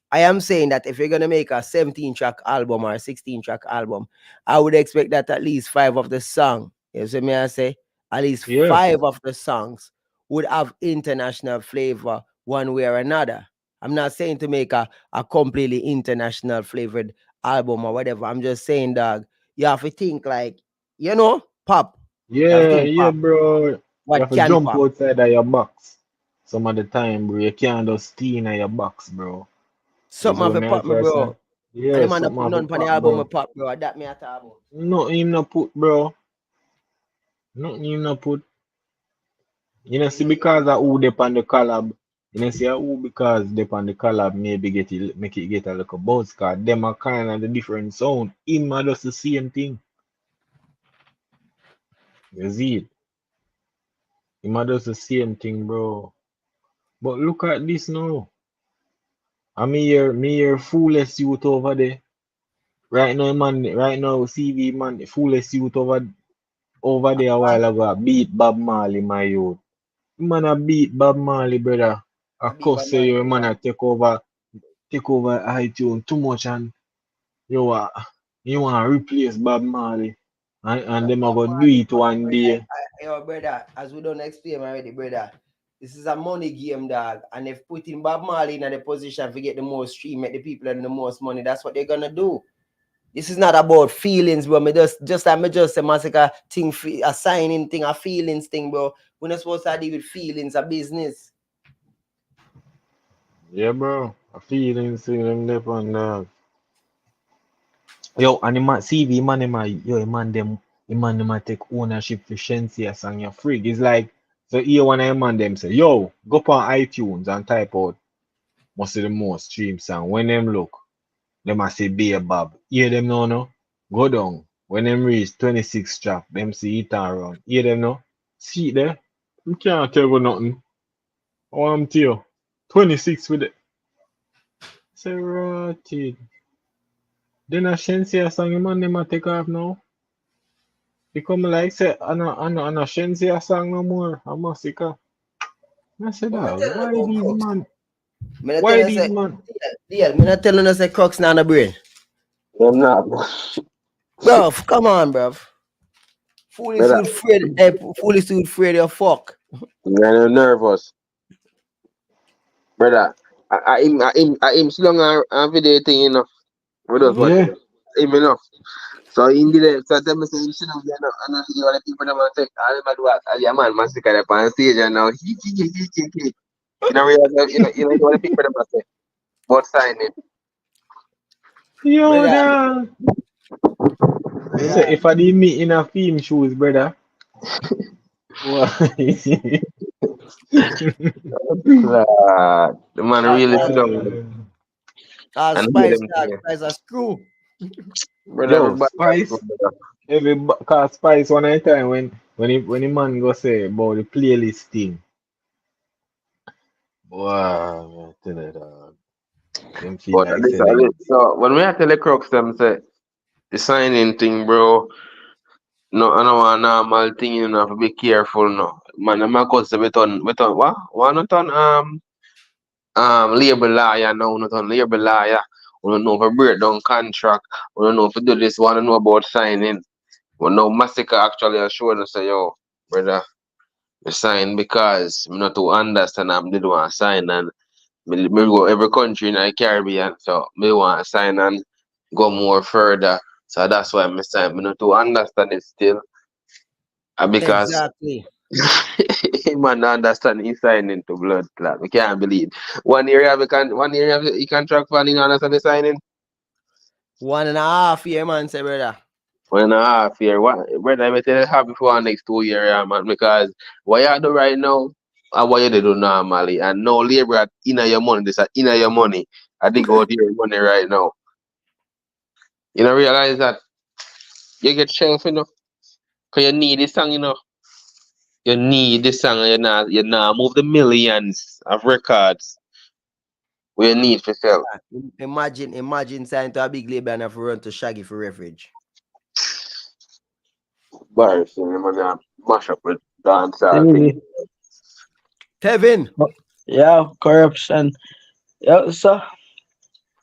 I am saying that if you're gonna make a 17-track album or a 16-track album, I would expect that at least 5 of the song, you see me I say, at least 5 of the songs would have international flavor one way or another. I'm not saying to make a completely international flavored album or whatever. I'm just saying, dog, you have to think like, pop. You have to think Yeah, pop. bro. You What have to can jump pop? outside of your box. Some of the time, bro. You can't just stay in your box, bro. Is Something have what to me I pop me, try to say. bro. And Yeah, the man not something put have to none on the pop, album bro. with pop, bro. That me a talk about. No, him not put, bro. Nothing him not put. You know, see, because of who they on the collab, you know, see who because they on the collab maybe make it get a little buzz, cause them are kind of the different sound. Him are just the same thing. You see it? Him are just the same thing, bro. But look at this now. Me here foolish youth over there. Right now, man, right now, CV man, foolish youth over there a while ago beat Bob Marley, my youth. Man a beat Bob Marley, brother. I cuss say you man a take over iTunes too much and you want replace Bob Marley. And them a go do it one day. Yo, brother, as we don't explain already, brother, this is a money game, dog. And if putting Bob Marley in the position to get the most stream, make the people earn the most money, that's what they're gonna do. This is not about feelings, bro. Me just say Masicka thing, a signing thing, a feelings thing, bro. We're not supposed to deal with feelings, a business. Yeah, bro. I feelings see them there on that. Yo, and the man CV man, the man them take ownership for Shensia song your freak. It's like so here one of man them say, yo, go on iTunes and type out must be the most stream song. When them look, them a say Beer Bob. Hear them now, no? Go down. When them reach 26 track, them see it around. Hear them now? See it there? You can't tell you nothing. Oh, I'm tell you. 26 with it. Say right. Then a Shensia song, man, them a take off now. Become like say, I'm a Shensia song no more. I'm Masicka. I said that. Why these man? Why these man? Yeah, me not telling us that Crooks not on the brain. I'm not. Bro, come on, bro. Foolish dude afraid of fuck. I'm nervous. Brother, I him slung a video thing, you know. We just watch it. Him enough. So he did it. So tell me say him sit down there and I see all the people that want to take all them do what all your man Masicka up on stage and now he. You know realize you know what the people that want to say. But signing. Yo, dog. So if I did meet in a film shoes, brother. The man really sit down. Spice a screw. Yo, Spice. Cause Spice one at a time when the man go say about the playlist thing. Wow, I tell you dog. Them feel But like say so when we tell the crooks them say the signing thing, bro. No, I know one normal thing, you know, have to be careful no. Man, I'm not cause we turn what? Why not on label liar now, not on label liar. We don't know if we break down contract, we don't know if we do this, we want to know about signing. We know Masicka actually assured us say, yo, brother, we sign because I'm not to understand I did want to sign and me go every country in the Caribbean, so me want to sign and go more further. So that's why I sign. Me not to understand it still. Because exactly. man don't understand he signing to blood clot. We can't believe. 1 year you contract for you understand the signing? 1.5 year, man, say brother. 1.5 year. What brother I tell you happy for the next 2 years, yeah, man, because what you do right now and what you do normally and no labor in your money, this is in your money. I think out your money right now. You don't realize that you get shelf, you know, because you need this song, you know. You need this song, you not move the millions of records we need for sell. Imagine signing to a big label and have to run to Shaggy for refuge. Bars, you know, mash up with dancehall. Kevin. Yeah, corruption. Yeah, so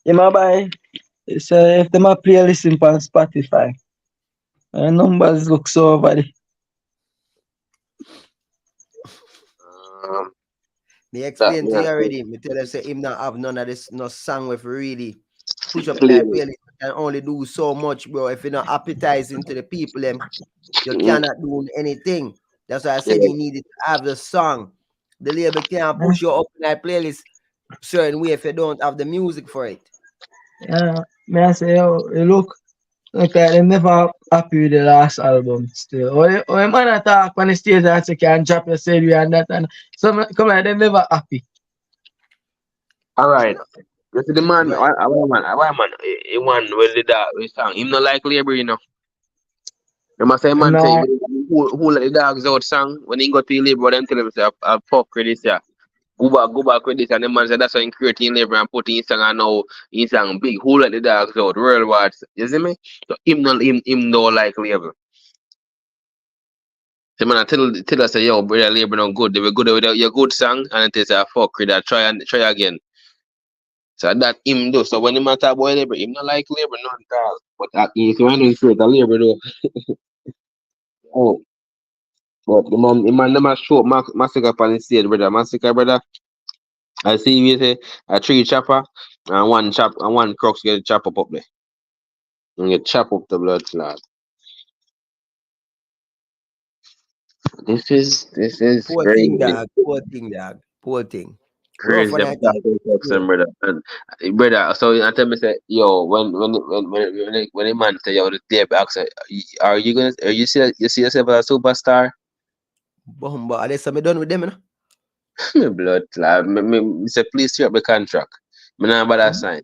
you might buy. It's if them a playlist on Spotify, numbers look so over there. Me explain to you already. Me tell you say him not have none of this no song with really push up in that playlist. Can only do so much, bro. If you're not appetizing to the people, them you cannot do anything. That's why I said you needed to have the song. The label can't push you up in that playlist certain way if you don't have the music for it. Yeah, me I say, yo, look, Okay, them never happy with the last album still. When man attack on the stage and say can drop your CD and that and some come like them never happy. All right. You see the man, why man, he one with the dog, we song. Him not like labor, you know. You must say man say No, who let the dogs out song when he got to labor, them tell him say I fuck with this yeah. Go back with this and the man said that's why he creating labor and putting his song and now his song big. Who let the dogs out? Worldwide. You see me? So him no like labor. So man I tell us say yo brother labor not good. They were good with your good song and it is a fuck with that try again. So that him do. So when him talk about labor, him not like labor none at all. But if you want to create a labor though. Oh, but the man never show Masicka up on the stage, brother. Masicka, brother. I see you say a 3 chopper and one crux get chop up there. And get chop up the blood clot. This is Poor thing, crazy. dog. Poor thing, dog. Poor thing. Rough Crazy on them that thing. talking text them, brother. And brother, so I tell me say, yo, when the man say yo, the tape ask, are you see yourself as a superstar? But I guess I'm done with them, you know? Me blood clot. Me say please tear up the contract. Me not about that sign.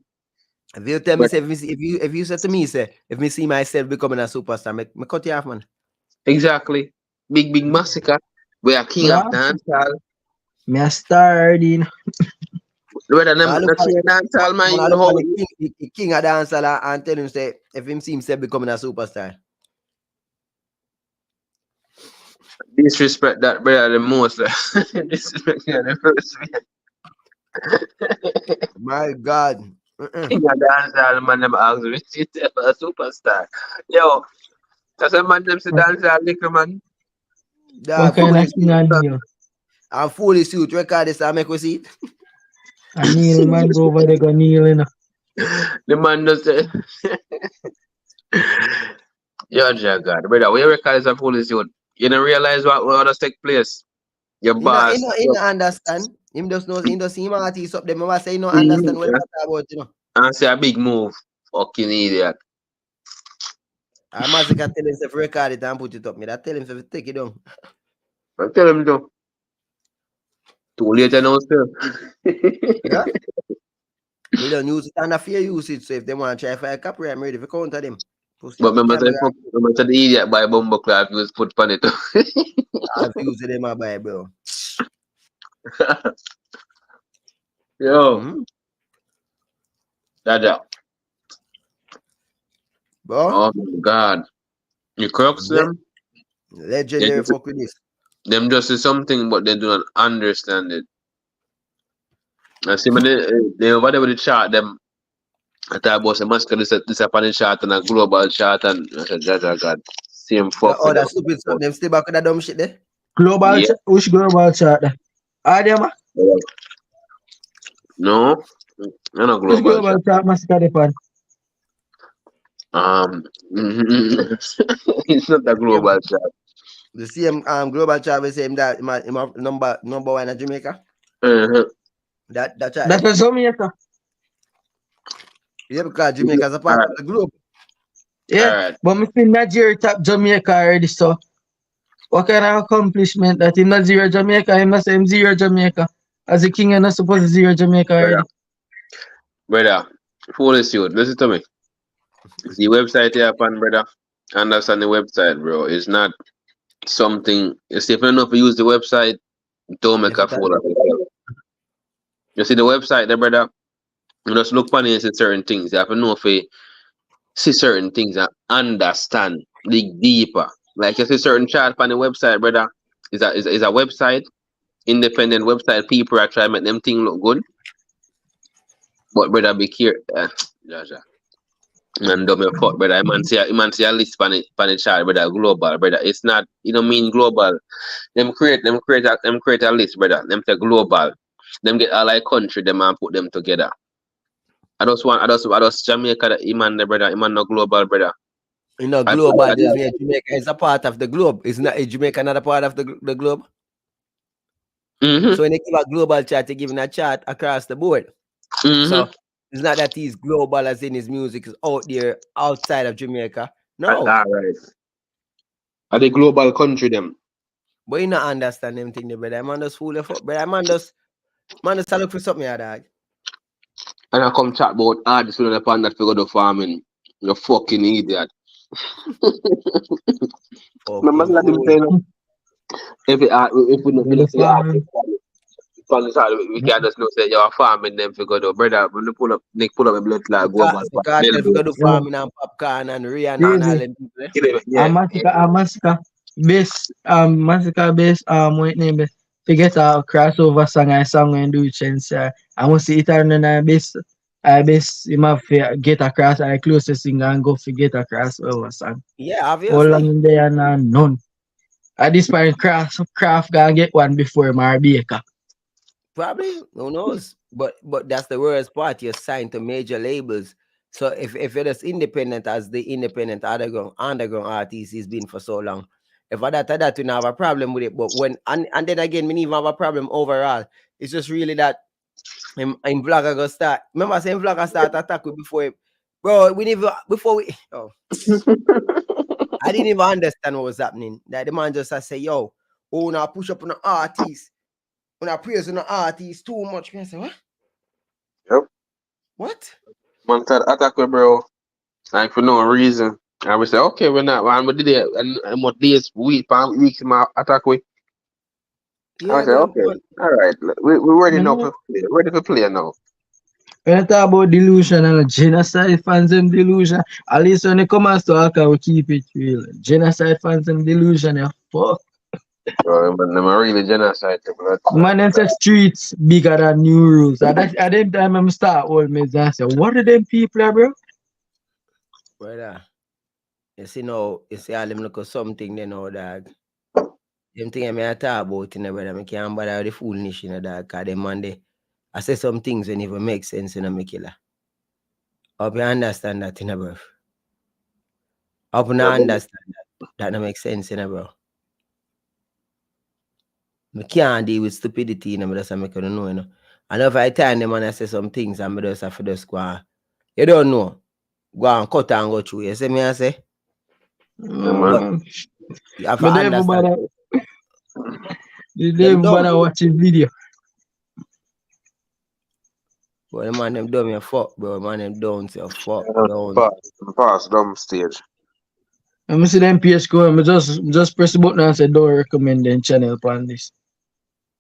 If you tell me, But say, if you said to me, say, if me see myself becoming a superstar, me cut you off, man. exactly. Big Masicka. We are king of yeah, dancehall. me a star, you know. Brother, them I look the at king of dancehall man, man, I you look know at the king of dancehall and tell him, say, if him see himself becoming a superstar. disrespect that brother the most. Disrespect him the first man. My God. King of dancehall man, them ask me if you a superstar. Yo, that's a man them say dancehall little man. What Dog, kind of foolish thing youth. I kneel? And foolish youth. Record this and make we see it. I kneel, man, go over there, go kneel, you know. The man does say, yo, dear God, brother, we record is a foolish youth. You don't realize what does take place. Your boss. He not understand. Him just knows, he just see him artist up there. Remember say he don't Mhm. understand what he talk about, you know. And say a big move. Fucking idiot. I must tell him to record it and put it up. Me that tell him to take it down. I tell him to. Too late now, sir. Yeah. We don't use it and a fair usage. So if they want to try for a copyright, I'm ready for counter them. Pussy, But remember, camera, the idiot by Bumbo Club was put on it. I've used them in my bro. Yo, Dada. Bro, Oh my God. You crooks them? legendary fuck with this. Them just is something, but they do not understand it. I see when they whatever the chart, them I thought about the Masicka this up on the chart and a global chart and I said, Jaja God, same fuck Oh, with them. that stupid stuff. Them still back with that dumb shit there. Global, Yeah. which global chart? Are them? No, not a Which global global chart. chart must get upon? It's not a global chart. The same global chart we say him that him have number one in Jamaica. Uh-huh. That chart. That's a Jamaica. Yeah, because Jamaica is a part of the globe. Yeah, but me see Nigeria top Jamaica already, so what kind of accomplishment that in Nigeria Jamaica, him not say him zero Jamaica. As a king, you're not supposed to zero Jamaica already. Brother, foolish you. Listen to me. The website here, upon brother. Understand the website, bro. It's not something. You see, if you know if you use the website, don't make a fool of yourself. You see the website there, brother. You just look on it and see certain things. You have to know if you see certain things and understand, dig deeper. Like you see certain chart on the website, brother. Is a website, independent website. People are trying to make them things look good. But brother, be careful. Jaja. Man, dumb your fuck, brother. Man see a list on the chart, brother. Global, brother. It's not. You don't mean global. Them create a list, brother. Them say global. Them get all like country, them and put them together. I just Jamaica, the man, the brother. Iman no global, brother. You know, global. Jamaica is a part of the globe. Is Jamaica not a part of the globe? Mm-hmm. So when they give a global chart, they're giving a chart across the board. Mm-hmm. So It's not that he's global as in his music is out there outside of Jamaica. All No. right. Are the global country them? But you not understand them thing, there, brother. Man just fool you for, brother. Man just look for something, yeah, dog. And I come chat about artists with the pan that figure the farming. You fucking idiot. Remember that him saying if we not say artist from the side, we can just know say you're farming them figure the brother. When they pull up a blood like go about Because if you go to farming and Popcaan and Rihanna and all them people. yeah. Masicka base Masicka base what name it? Forget a crossover song I song when do chance I want to see it on I base him have to get across I closest singer and go forget a crossover song. Yeah, How obviously. long in there and none. At this point craft gonna get one before Baker. Probably, who knows? But that's the worst part. You're signed to major labels. So if you're just independent as the independent underground artist he's been for so long, if I that we have a problem with it. But when and then again, we even have a problem overall. It's just really that in vlogger go start. Remember saying vlogger start attack with before him. Bro, we never before we I didn't even understand what was happening. That the man just say, yo, oh now push up on the artist. When I praise on the artist too much, I say, what? Yep. What? Man said attack with bro. Like for no reason. I would say, okay, we're not man, we did it and what days weeks my attack with. Yeah, I would say, okay, all right. We're ready now for play. Ready for play now. When I talk about delusion and genocide fans and delusion, at least when it comes to alcohol, we keep it real. Genocide fans and delusion, yeah, fuck. But them are really genocide. Man, them say streets bigger than new rules. At them time, I'm start old mates and say, what are them people, bro? Brother, you see now, you see all them look at something they know, dog. Them thing I talk about, you know, brother, I can't bother the foolishness, you know, dog, because them man, I say some things when even make sense, you know, me killer. Hope you understand that, you know, bro. Hope you understand that. That don't make sense, you know, bro. I can't deal with stupidity, you know, I just make you know, you know. And if I tell them and I say some things, I'm just have to just go on. You don't know. Go and cut and go through. You see me, I say? But you have to understand. They don't bother watching video. But the man them dumb you fuck, bro. Man them don't say fuck. Pass dumb stage. I'm see them page go, I just press the button and say don't recommend them channel plan this.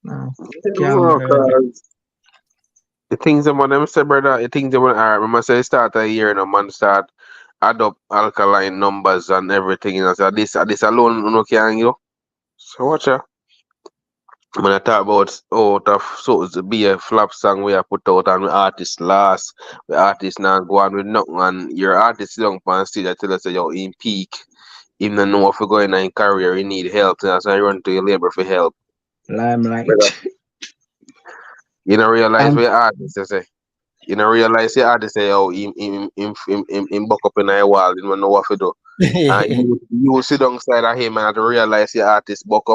No. The things that them say, brother, the things that I remember say start a year and a man start add up alkaline numbers and everything, you know. So this alone you know can you. So watch out. When I talk about so to be a flop song we have put out and the artist last, the artist now go on with nothing and your artist don't pan stage that tell us that you're in peak. Even don't know if you're going in career, you need help. So you run to your labor for help. Limelight. You don't realize what your artist say. You don't realize your artist say, oh, him buck up in the wall, you don't know what to do. And you sit down side of him and realize your artist buck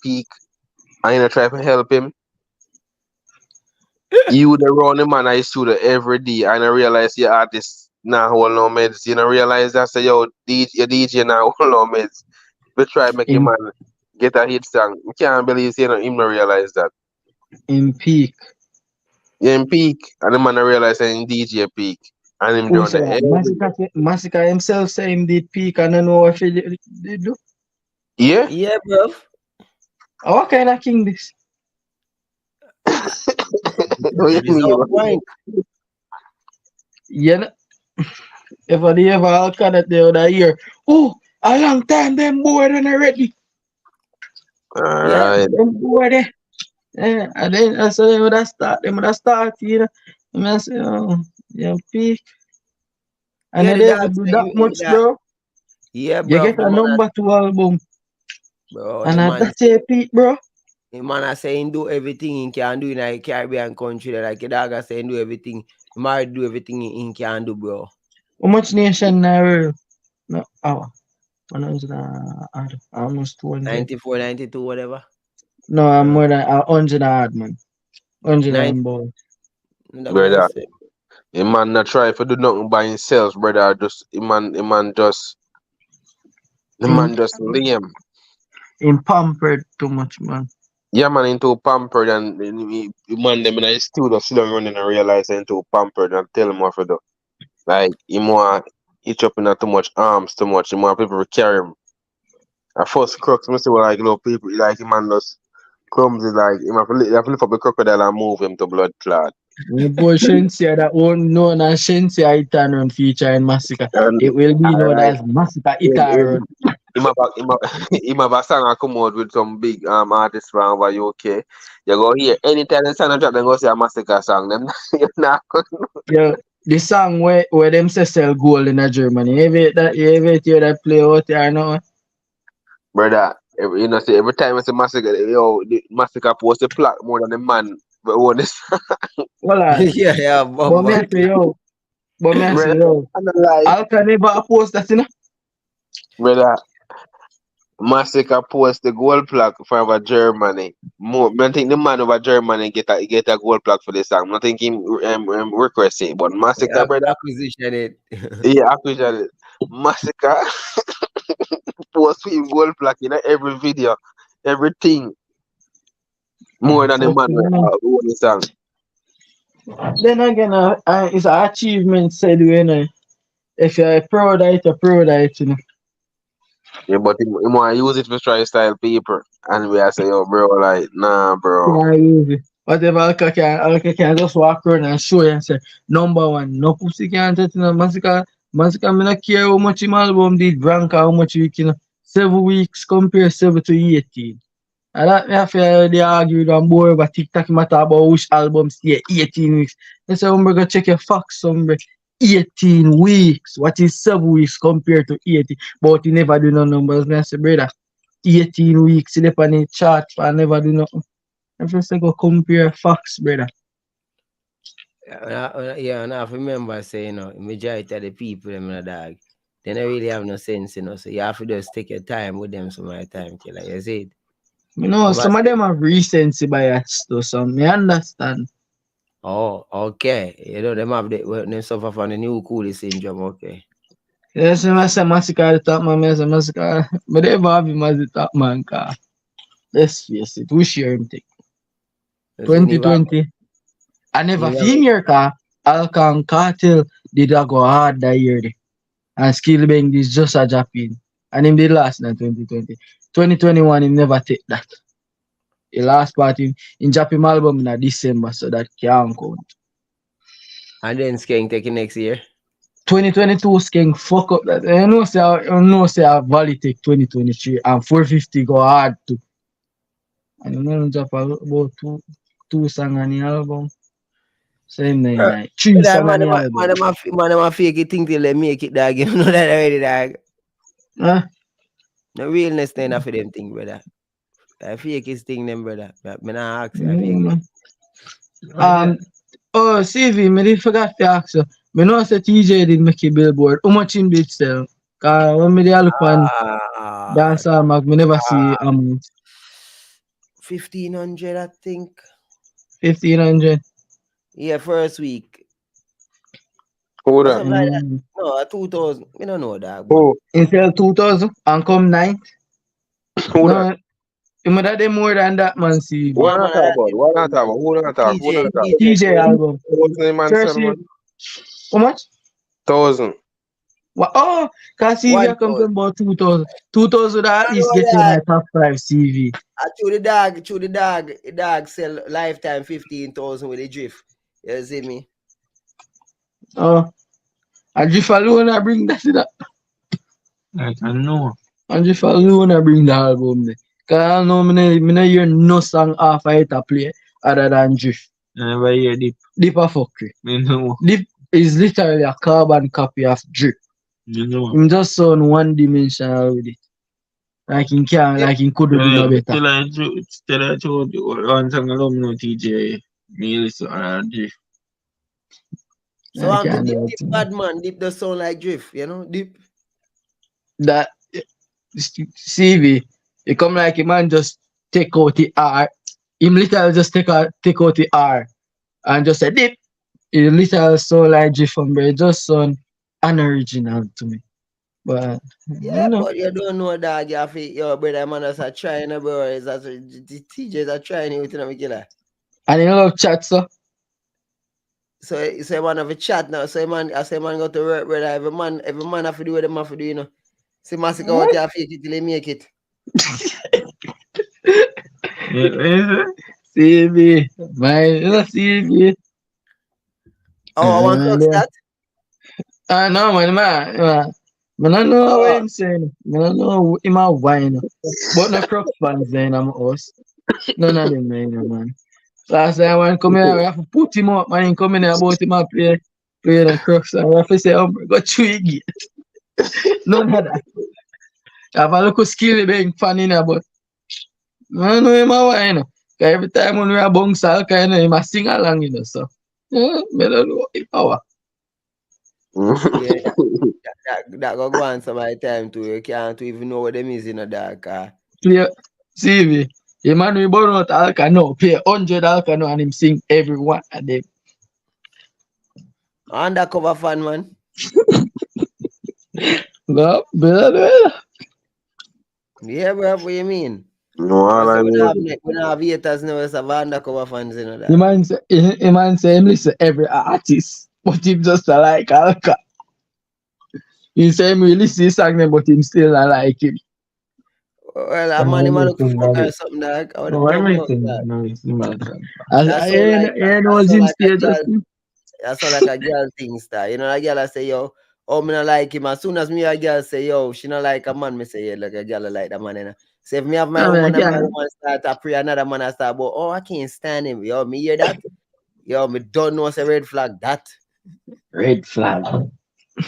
peak. And you try to help him. You the run him and I studio every day and I realize your artist now hold no meds. You know realize that say yo your DJ now hold no meds. We try make him man get a hit song. You can't believe him not realize that. In peak. Yeah, in peak. And the man realize in DJ peak. And him doing that. Masicka himself say him did peak and I know what he did do. Yeah? Yeah, bro. What kind of king this? What you mean? Yeah. If I ever alcohol the other year, oh, a long time them bored and already. Alright. Them bored. And then I say them would start, you know. And I say, oh, yeah, peak. And then they do that much, bro. Yeah, bro. You get a number 2 album. Bro, and that's a peak, bro. The man I say he do everything he can do in a Caribbean country. Like a dog I say he do everything. He might do everything he can do, bro. How much nation now? No, almost 200. 94, 92, whatever. No, I'm more than 100 hard, man. 100 and ball. Brother, A man not try to do nothing by himself, brother. Just the man just lame. In pampered too much, man. Yeah, man, into pampered and the man them in his studio sit down running and realize into pampered and tell him what to do. Like he want each up in too much arms too much. He want people to carry him. At first crux must say well, like people like him man just clumsy like him have to lift up the crocodile and move him to blood clot. The boy Shensia that won't known as Shensia Itanon feature in Masicka. And It will be known like as Masicka Itaron. him have a song I come out with some big artists from over UK. You go here anytime the song drop, then go see a Masicka song. Them you not Yeah, the song where them say sell gold in Germany. You ever hear that play out there now? brother. You know, see every time I see Masicka, the Masicka post a plot more than the man but own this. Well, yeah, but me I say yo, I'm not lying. I can never post that, you know. Brother, Masicka post the gold plaque for over Germany. More, I think the man over Germany get a gold plaque for this song. I think him request it, but Masicka, brother, acquisition it. yeah, acquisition it. Masicka post with gold plaque in every video, everything. More than the man who own the song. Then again, it's an achievement said you know. If you're proud of it, you're proud of it, you know. Yeah, but he want to use it for try style people. And we are say, yo, bro, like, nah, bro. Can't use it. Whatever Alka can just walk around and show you and say, number one, no pussy can't touch no Masicka. Masicka, me not care how much him album did, rank how much week, you know. 7 weeks compare 7 to 18. And that me after they argue and more over TikTok matter about which albums stay 18 weeks. They say, go check your facts, 18 weeks. What is 7 weeks compared to 18? But he never do no numbers. Me I say, brother, 18 weeks, he left on the chart, I never do nothing. I just say, go compare facts, brother. And I remember saying, majority of the people, them in a dog, they don't really have no sense, so you have to just take your time with them some more time, like you said. You know, some of them have recency bias to some. Me understand. Oh, okay. Them have them suffer from the new coolie syndrome, okay. Yes, I say Masicka the top man, I say Masicka. But they ever have him as the top man, car. Let's face it, we share him take. 2020. I never feel your car. Alcan Cartel did a go hard that year. And Skill Bang is just a Japan. And him did last in 2020. 2021, he never take that. The last part in Japan album in December, so that can't count. And then Skank taking next year. 2022 Skank fuck up that. I know say I valid take 2023 and 450 go hard too. And you know Japan about two songs on the album. Same night. 3 songs on the album. Man, I'm fake it think till they make it, dog. You know that already, dog. Huh? No realness then for them thing, brother. I fake his thing, them, brother. But me not ask you, I fake it. CV, me did forgot to ask you. Me know say TJ did make a billboard. How much in did sell? Cause when me dey look on dance mag, me never see 1,500, I think. 1,500. Yeah, first week. Hold on. Like that. No, 2,000. I don't know that. Oh, instead 2,000 and come 9th. Hold on. You might have more than that, man. See. What not talk about? What not talk about? Who not talk? Who not talk? TJ album. How much? 1,000. What? Oh, cause CV comes to about 2,000. 2,000 at least get in my top 5 CV. The dog sell lifetime 15,000 with a drift. You see me? Oh, and drift alone I bring that to that. I don't know. And drift alone I bring the album there. Cause I know me hear no song off I to play other than drift. I never hear Dip. Dip a fuckery. Me know. Dip is literally a carbon copy of drip. You know. Him just sound one dimensional with it. Like he can't, like he couldn't do no better. Tell I told you one song alone no TJ. Me listen to drift. So I'm Dip bad man. Dip does sound like drift, Dip. That CV, it come like a man just take out the R. Him literally just take out the R and just say Dip. it literally sound like Jiffon, but it just sound unoriginal to me. But Yeah, you know, but you don't know that you have to, your brother man is a trying, bro. Is that the teachers are trying you with them, killer. and you love chat, so So man have a chat now. So man, I say man go to work, brother. Every man have to do what them have to do, you know. See Masicka out here fake it till he make it. CB, my CB. Oh, I want clock start. No, man. I don't know what him saying. I don't know him a wine. But no Crocs fans then I'm us. None of them, man. So I say I want to come here, I have to put him up, man. He come in here about him and play the Crocs. I have to say, go through again. None of that. I have a little skill being fan in here, but I don't know him a wine. Because every time when we are bounce, I kind of him a sing along, you know. So, yeah, I don't know him power. Yeah, that go on some of the time too. You can't even know what them is in a dark car. Play CV. The man we born out alka no pay 100 alka no and him sing every one of them. Undercover fan, man. No, better. Yeah, bro, what you mean? No, all I We mean. don't have haters now, it's have undercover fans in that. The man say him listen every artist, but him just a like alka. He say him really see song them, but him still a like him. Well, a man look for fuck or something, dog. I would dumb out that. I know him stay just That sound like a girl thing, star. You know, a girl I say, yo, oh, me not like him. As soon as me a girl say, yo, she not like a man, me say, yeah, like a girl like that man, you know. So if me have my woman and my woman start to pray, another man I start, but oh, I can't stand him. Yo, me hear that? Yo, me don't know it's a red flag, that. Red flag.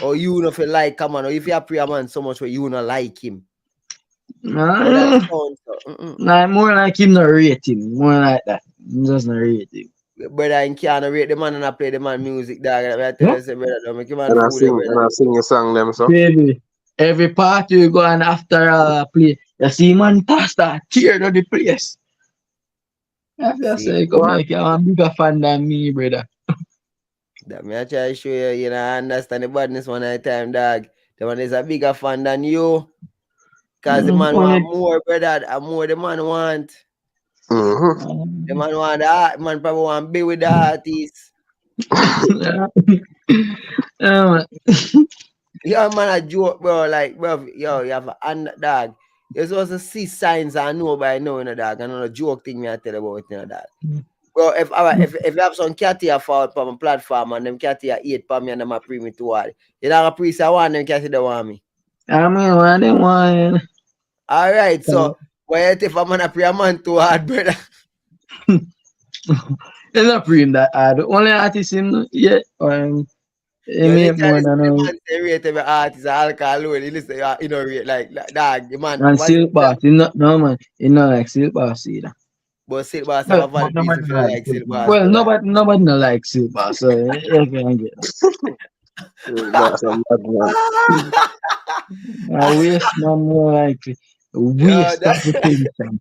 Or you know if you like come on, or if you pray a man so much where you not like him. Nah, more like him not rate him. More like that. Him just not rate him. Brother, I can't rate the man and I play the man music, dog. I tell you, say, brother, don't make him man fool, And I sing a song them, so. Baby, every party you go and after play, you see man pastor tear down the place. I just say, come on, you're a bigger fan than me, brother. That me I try to show you, you know, I understand the badness one at a time, dog. The man is a bigger fan than you. Because the man want more, brother, and more the man want. The man want the art, man probably want to be with the artist. Yeah, man, a joke, bro. Like, bro, yo, you have a dog. You're supposed to see signs I know by now, you know, dog. And a joke thing me I tell about, you know, dog. Bro, if you have some cat here for my platform and them cat here 8 for me and them a pre me too hard, you know, a priest I want them cat they want me. I mean, what they want. All right, so why if I'm gonna pray a man too hard, brother? It's not praying that hard. Only artist him yet. He make more than the man say rate every artist alcohol alone. He listen, you know, rate like dog, the man. And Silk Boss, he not no man. He not like Silk Boss either. But Silk Boss have a valid reason for like Silk Boss. Well, nobody not like Silk Boss, so you can get I waste man more likely. Waste of attention.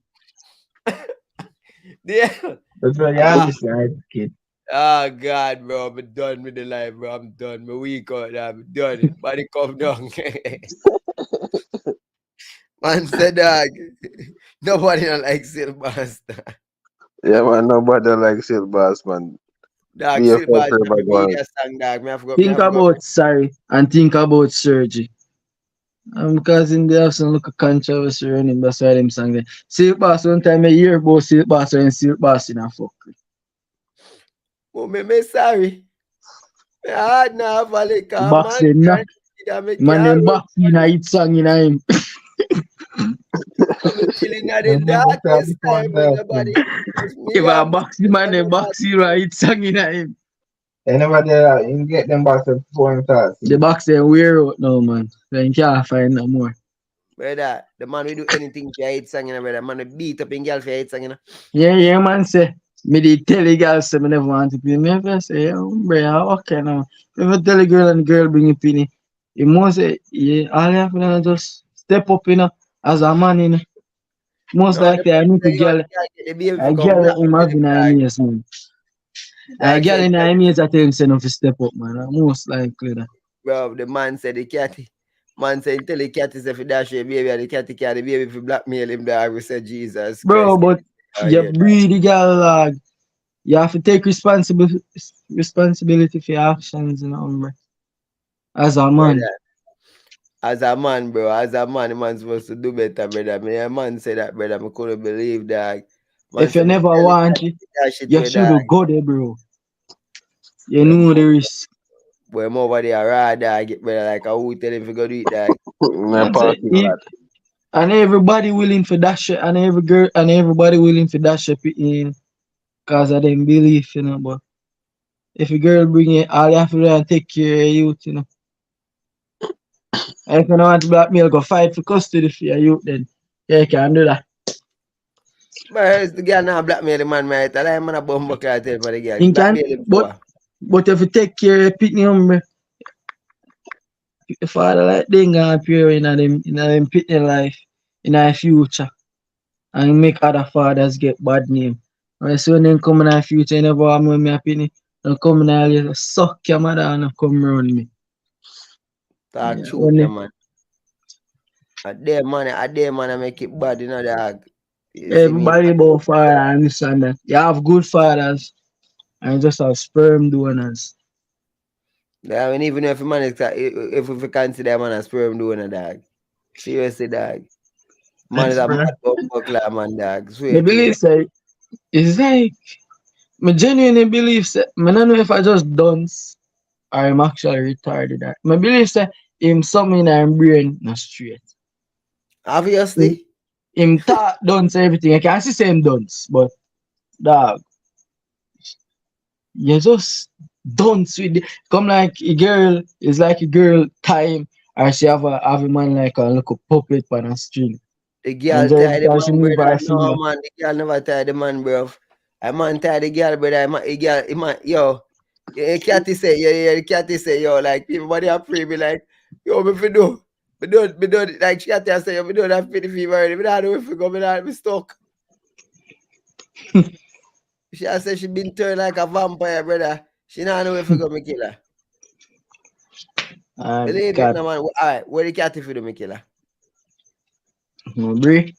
Yeah. That's why you understand, kid. Oh God, bro, I'm done with the life, bro. I'm done. My week out, I'm done. Body come down. Man said, dog, nobody don't like Silk Boss. Yeah, man, nobody like Silk Boss, man. Dog, Silk Boss is the biggest song, dog. Think about sorry and think about surgery. Because in there have some look of controversy running, that's why them sang there. Silk Boss, one time I hear about Silk Boss and Silk Boss in a fuck. Oh, me sorry. Me hard now, Valley, come boxing, man. Man, them boxing in a hit song in a him. Chilling at the darkest time when nobody. If a boxing man, they boxing a hit song in a him. Anybody you get them boxing before and fast. The boxing wear out now, man. So you can't find no more. Brother, the man will do anything for hate song, brother. Man will beat up in girl for hate song, Yeah, man say. Me did tell the girl say me never want to play. Me ever say, bro, okay now. If tell the girl and the girl bring a penny, you must say, yeah, all you have to do just step up, you know, as a man, you know. Most likely I need to girl, I girl imagine I miss man. I Like get said, in the image I tell him say no to step up, man. Most likely that. bro, the man said the catty. Man said tell the catty if he dash your baby and the catty carry the baby if you blackmail him there. We said Jesus Bro, Christ. but Oh, you yeah. breed the girl dog. You have to take responsibility for your actions, you know, bro. As a man. Brother, as a man, bro, as a man, the man supposed to do better, brother. Me a man say that, brother. I couldn't believe that. Man If you said, never tell the want catty it, dash it you with should that. go there, bro. You Boy, know the risk. boy, I'm over there, raw dog, brother. Like, I would tell him if you go do it, dog. My I'm saying, parking lot. and everybody willing for that shit, and every girl, and everybody willing for that shit in cause of them belief, you know. But if a girl bring it, all you have to do is take care of youth, you know. And if you don't want to blackmail, go fight for custody for your youth, then yeah, you can do that. But it's the girl now blackmail the man, right? I like man a bumbo clock tell for the girl. You can, Blackmail him but for. but if you take care of pitney hombre, the father like they gonna appear in them pitney life in our future and make other fathers get bad name. And so when they come in our future, you never want me a penny. They come in our later, suck your mother and come around me. Talk Yeah, truth, when yeah, they, man. A day man, I make it bad, you know, dog. You see me? everybody about father and this and that. You have good fathers and you just have sperm donors. Yeah, I mean, even if a man is, if we consider a man a sperm donor, dog. Seriously, dog. Man is Yes, a bro. mad bumbo clock, man, dog. Me Swear to you. believe say it's like me genuinely believe say me don't know if I just dunce or I'm actually retarded. Me believe say him something in him brain not straight. Him, Obviously. him thought dunce everything. I can't see him dunce, but dog, you just dunce with it. Come like a girl is like a girl time or she have a man like a little puppet on a string. The And girl every tie the time she man, move brother. her No, finger. man, the girl never tie the man, bro. A man tie the girl, brother. The girl, yo. The catty say, yeah, the catty say, yo, like, people, body are free, be like, yo, me fi do. Me do, like, she catty say, yo, me do that pretty fever already. Me don't know if we go, me not, me stuck. She say she been turned like a vampire, brother. She not know if we go, me kill her. Believe it, God, no, man. Alright, where the catty for do, me kill her? no agree.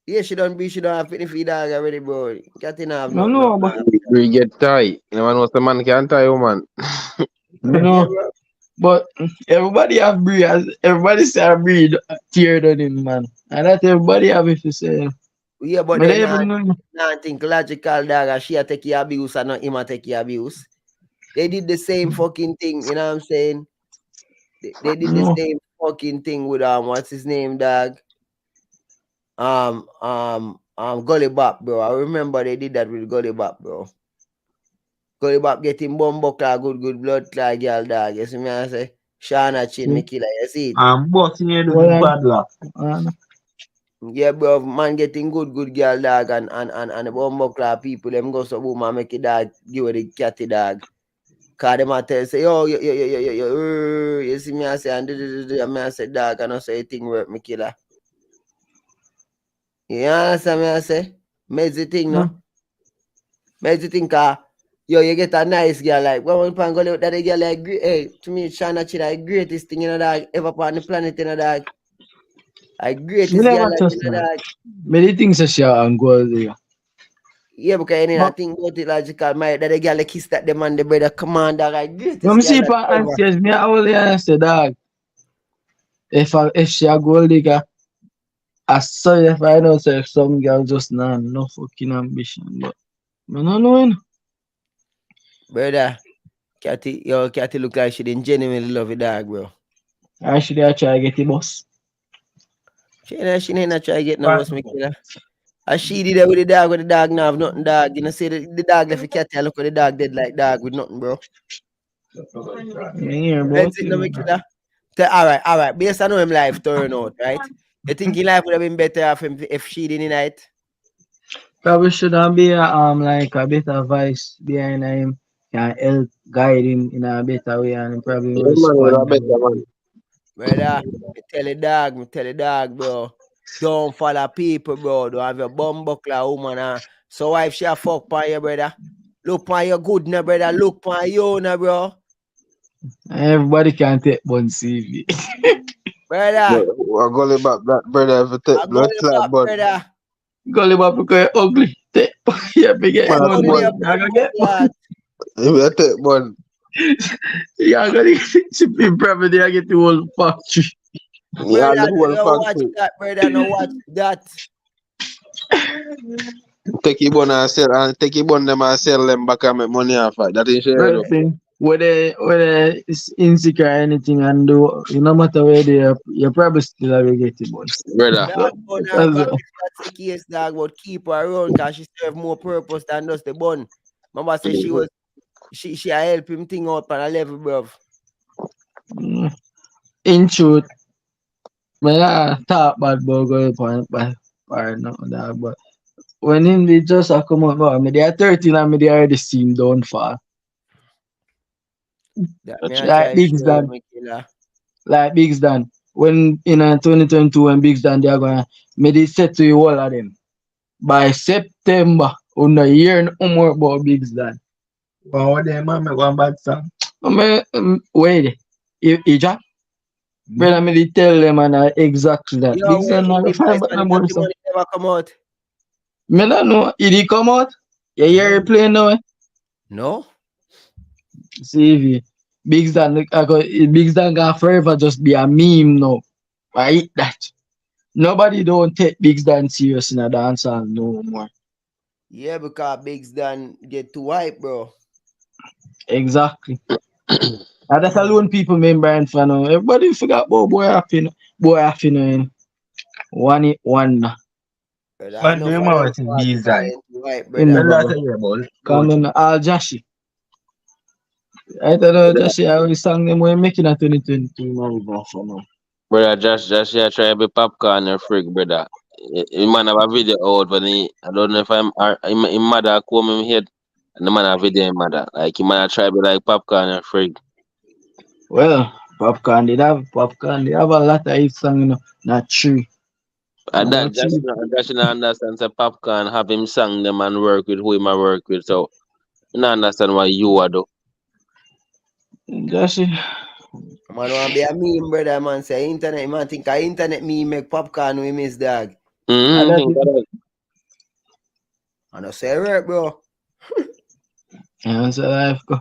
Yeah, she don't have pretty feed dog already, bro. Catty not have No, nothing. no, but We get tight. You know what the man can't tie woman. you Yeah, know, bro. but everybody have breed. Everybody say I breed tear down in man, and that everybody have if you say. Yeah, but But then they even know. not think logical, dog. And she a take your abuse and not him a take your abuse. They did the same fucking thing, you know what I'm saying? They did the No, same fucking thing with what's his name, dog? Gully Bop, bro. I remember they did that with Gully Bop, bro. Gully Bop getting bumbo clot, good blood clot girl, dog. You see me I say? Shana Chin, me killer, you see it? I'm busting you do well, the bad luck. Yeah, bro, man getting good girl, dog, and the bumbo clot people, them go so boom and make it dog, give her the catty dog. Cause them a tell say, yo, you see me I say, and me I say, dog, I know say thing work, me killer. You understand me I say? Make the thing, no? Make the thing, cause, yo, you get a nice girl, like, when we pan go look that girl, like, hey, to me, Shana Chi, like, greatest thing, you know, dog, ever on the planet, you know, dog. Like, me greatest girl, never like, trust you know, her. dog. Many things say she and go there. Yeah, because you need to But think about it logical, my that the girl, like, kiss that the man, the brother, come on, dog, like, when greatest me girl, see like, her ever. answers, me I only answer dog. If she a gold digger, I saw if I know say some girl just nah, no fucking ambition. But me no know. Brother, Catty look like she didn't genuinely love a dog, bro. I should have try get the bus. She ain't not try to get no bus, me killer. And she did that with the dog now have nothing, dog. You know, say the dog left a cat and look at the dog dead like dog with nothing, bro. You hear about That's it, no, it, me man. killer. Alright. Based on how him life turn out, right? You think his life would have been better if she didn't night? Probably should have be like a better voice behind him, can help guide him in a better way and probably Yeah, man, you're a respond. better man. Brother, me tell the dog, bro. Don't follow people, bro. Don't have your bumbuckler woman. So why if she a fuck by you, brother? Look on your good now, brother. Look on you now, bro. Everybody can take one CV. Brother. I go back, brother. If you take I go blood clot, back, but brother. Gully back because you're ugly. Yeah, big Yeah, one. only a I gotta get lad. if you take one, yeah, I gotta get in property. I get the whole factory. yeah, Brother, the whole you watch factory. that, brother. No watch that. Take your bun and sell, and take your bun them and sell them back and make money off it. That is sure. First thing, whether it's insecure or anything, and do no matter where they are, you're probably still a get it, boy. Brother. That bun her back if that's the case, dog, but keep her around because she serve more purpose than just the bun. Mama said she help him thing out on a level, bruv. In truth, when I talk bad about girl or no that, but when him they just come out, no, I mean they are 13 and me they already seen downfall. That me I Like try Biggs show you, done, me killer. like Biggs done. When in 2022 when Biggs done, they are gonna me they said to you all of them by September on a year no more about Biggs done. But what them man make one bad song. Wait, he drop. Brother, me they tell them and exactly that. Yo, Biggs done wait, not the find voice but and no the more song. money never come out. Me not know. Did he come out? You hear he playing now? No? See if he Biggs done Biggs done gonna forever just be a meme now. I hate that. Nobody don't take Biggs done serious in a dancehall no more. Yeah, because Biggs done get too hype, bro. Exactly. And that's alone people remember and fan now. Everybody forgot about boy happy. Boy happy now. One. Brother, But enough do of you them know what is party these guys? talent too hype, Him brother. never go. Come on, Al Jashi. I don't know, Jashi, I always sang them when making a 2022 now go for now. Brother, just here try to be popcorn and freak, brother. He man have a video out when I don't know if him mother come him head and the man have video him mother. Like he man try to be like popcorn and freak. Well, Popcaan, they have a lot of hit song, you know, not true. And Not that true. just not understand say popcorn have him sang them and work with who him a work with. So I don't understand why you are though. Jashi. Man want be a meme, brother, man. Say internet, man think a internet meme make popcorn we miss, dog. Mm-hmm. I know say right, bro. Yeah, that's a life go.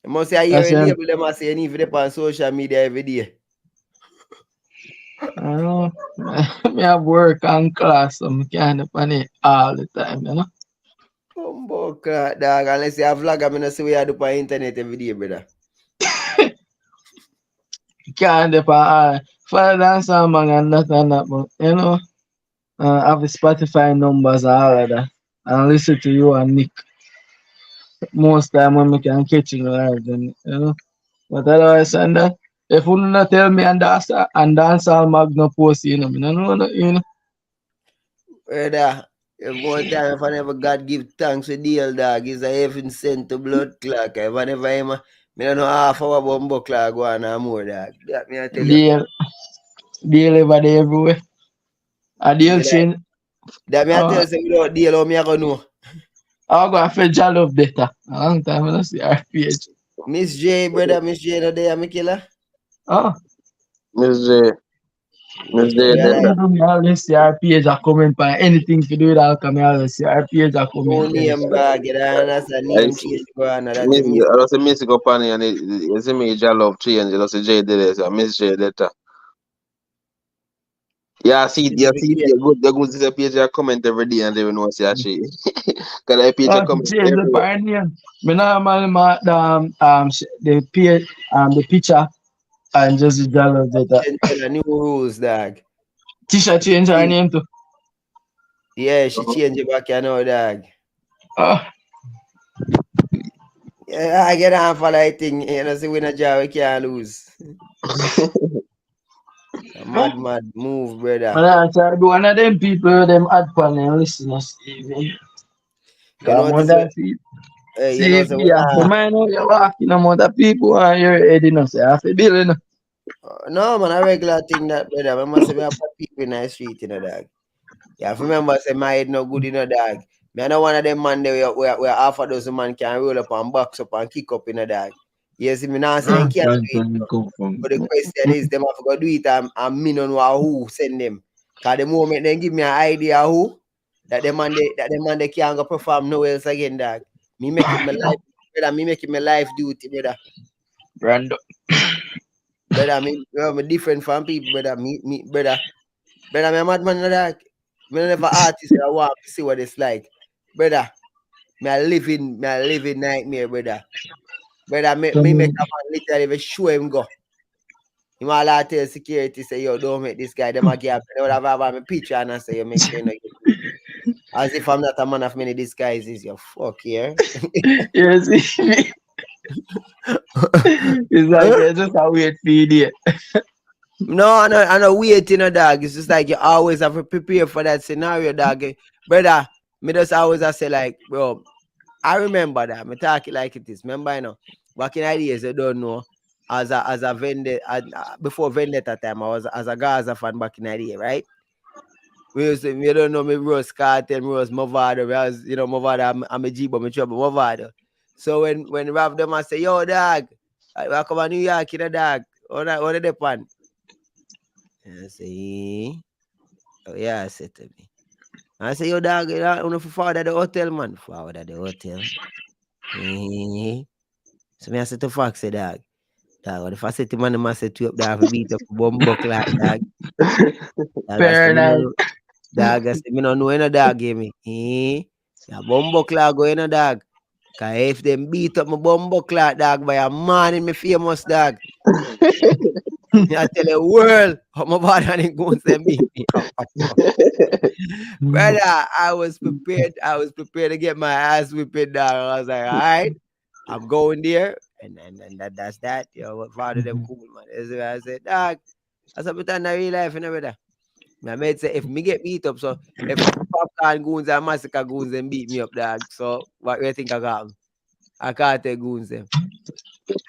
You must say I hear a label them and say you need to dip on social media every day. I know. Me have work and class, so I can't depend it all the time, you know. Humble crap, dog. Unless you have vlog, I'm gonna see what you do on internet every day, brother. Can't depend all. For dance song man and that, but you know, have the Spotify numbers and all of that. And listen to you and Nick. Most time when we can catch you live, then you know. But otherwise than that, if you not tell me and dance all Magna post, you know, me no know that, you know. Brother, if one time if I never God give thanks with deal, dog, is a heaven sent to blood clock. If I never him, me don't know half hour bumbo clock go on and more, dog. That me I tell you. Deal over there everywhere. A deal change. That me I tell you, say without deal, how me I gonna know? I'll go for Jollof better. A long time I don't see RPH. Miss J, brother, Miss J no there, me killer. Oh. Miss J. Miss J I always see RPH a comment by anything to do with alchemy. I always see RPH a No comment. name bag, that's a name change go on. That's a Miss, miss. I was a Miss Company and you see me love change. You see J did it. So Miss J later. Yeah, see, you go to the page I comment every day and they will know see she. Cause I page I comment Change the everywhere. pioneer. Me normally the picture and just the Jollof better. Change the new rules, dog. Tisha change her name too. Yeah, she changed it back, you know, dog. Oh. Yeah, I get on for that thing. You know, see, we a job, we can't lose. Mad move, brother. Man, I try to do one of them people, them ad pan and listeners. You Come know, on, this see, you know, so yeah, the man know you're walking among the people and you're heading us. I have to build, you know. no, man, a regular thing that, brother. I must say, we have people in the street, you know, dog. You have to remember, say, my head no good, you know, dog. Me I know one of them man there where half a dozen man can roll up and box up and kick up in a dog. Yes, me now say they can't do it. But the question is, them have to go do it and me don't know who send them. Cause the moment they give me an idea who, that the man they can't go perform nowhere else again, dog. Me make it my life, brother. Me make it my life duty, brother. Brando. Brother, me different from people, brother. Me, brother. Brother, me a madman, dog. Me never artist. I want to see what it's like, brother. Me a living nightmare, brother. Brother, me make a man literally show him go. Him all I tell security say, yo, don't make this guy them a gap. They would have my picture and I say, you make sure you know you. As if I'm not a man of many disguises, you fuck here. You see me? It's like you just a wait for you. No, I know waiting, dog. It's just like you always have to prepare for that scenario, dog. Brother, me just always I say like, bro, I remember that. Me talk it like it is. Remember, you know, back in the days, you don't know. As a vendetta, before vendetta time, I was as a Gaza fan back in the day, right? We used to, you don't know me Rose Carter, me Rose Movado, was, you know, Movado, I'm a G, but me trouble Movado. So when Rav them I say, yo, dog, I come to New York, you know, dog, what are they pan? And I say, oh yeah, I said to me. I say, yo, dog, you know, forward at the hotel, man. Forward at the hotel. So me I said to Fox, say, dog, what if I say to man, I say to up there for beat up bumbo clock, dog. Fair enough. Dog, I said, me no know any dog, give me. Yeah, bumbo clock go in a dog. Cause if them beat up my bumbo clock, dog, by a man in me famous dog. I tell the world how my body and goons them beat me up. Brother, I was prepared to get my ass whipped, dog. I was like, all right, I'm going there. And that's that. You know, what father them cool, man. That's what I said, dog. That's what I'm real life, you know, brother. My mate say, if me get beat up, so if Popcaan goons and Masicka goons them beat me up, dog. So what do you think I got? I can't take goons them.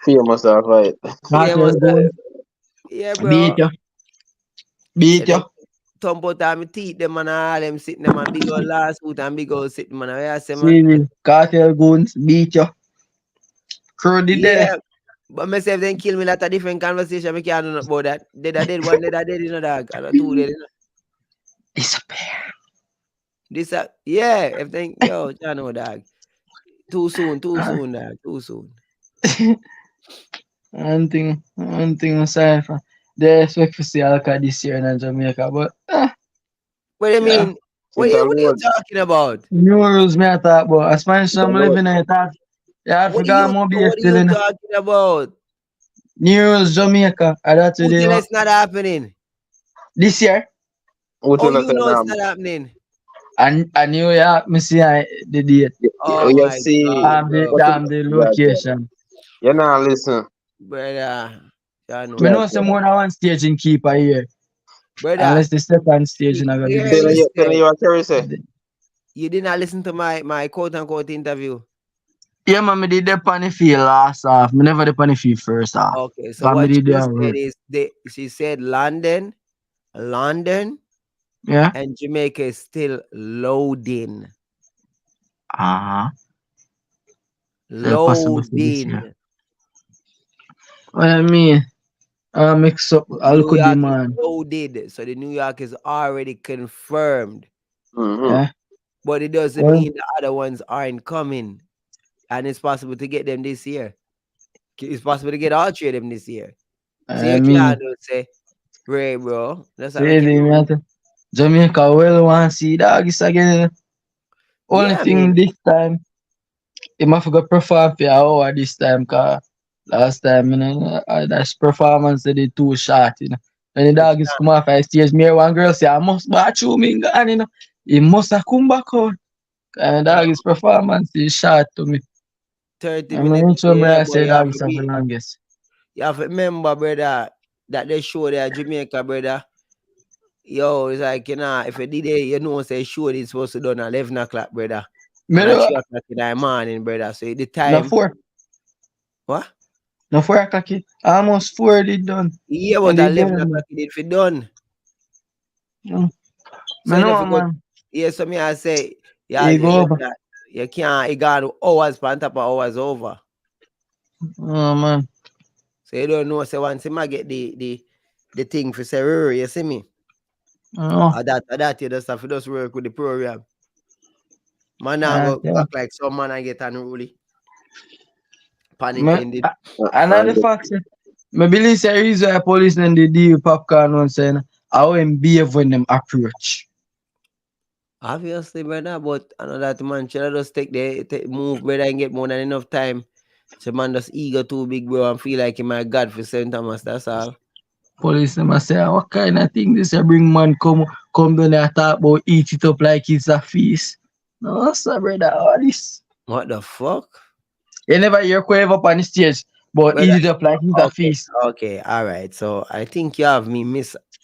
Famous off, right? Famous, yeah, bro. Beat you. Thump out of my teeth, them and all them sitting them and big old last foot and big old sitting, man. I say, man. Cartel goons, beat you. Crew did there. But myself then kill me like a different conversation. I can't do nothing about that. Dead, one dead, you know, dog. And two dead, you know. Disappear. Yeah, everything, yo, you know, dog. Too soon, dog. Too soon. One thing I'm sorry for. They expect to see Alka this year in Jamaica, but what do you mean? What are you talking about? New rules me I talk about. As Spanish I'm living in it. Yeah, I forgot more be What are you talking about? New rules Jamaica. That's Who tell it's not happening? This year? Oh, you know it's not happening. And New York, me see the date. Oh, you my see God, the location. You know, listen. Brother, I know some more than one stage in Keeper here. Brother, unless the second stage in Tell you what Terry said. You did not listen to my quote unquote interview. Yeah, man, me did the funny feel last half. Me never the funny feel first half. Okay, so what she said is she said London, yeah, and Jamaica is still loading. Loading. What I mean, mix up. I'll New York demand. is loaded, so the New York is already confirmed. Yeah. But it doesn't mean the other ones aren't coming, and it's possible to get them this year. It's possible to get all three of them this year. So you can't say, Ray, bro. That's how Jamaica well want to see dogs again. Only thing this time, he must forgot perform for an hour this time, cause last time, you know, that performance they did too short, you know. When the dog is come off the stage, me one girl say, I must batch you, me gone, you know. He must have come back out. And the dog's performance is short to me. 30 minutes. I say dog is the longest. You have to remember, brother, that they show there Jamaica, brother. Yo, it's like, you know, if you did it, you know, say show it's supposed to done at 11 o'clock, brother. And at 3 o'clock in the morning, brother. So the time. No 4. What? No 4 o'clock. Almost 4 did done. Yeah, but at 11 o'clock it did for done. No. So No, man. Yeah, so me I say, Yeah, He go over. you can't. He got hours on top of hours over. Oh man. So you don't know. So once him get the thing for say, you see me? Oh. That you just have to just work with the program. Man, now go Okay. act like some man I get unruly. Pun intended. Another fact, I believe the reason why police and the deal Popcaan one saying how him behave when them approach. Obviously, brother, but I know that man should just take the move, brother, and get more than enough time. So man just eager too big, bro, and feel like he my God for St. Thomas. That's all. Police them a say, what kind of thing this a bring man come down there talk about eat it up like it's a feast. No, sir, brother, all this. What the fuck? You never hear Quavo up on the stage, but Brother, eat it up like it's a feast. okay, all right. So I think you have me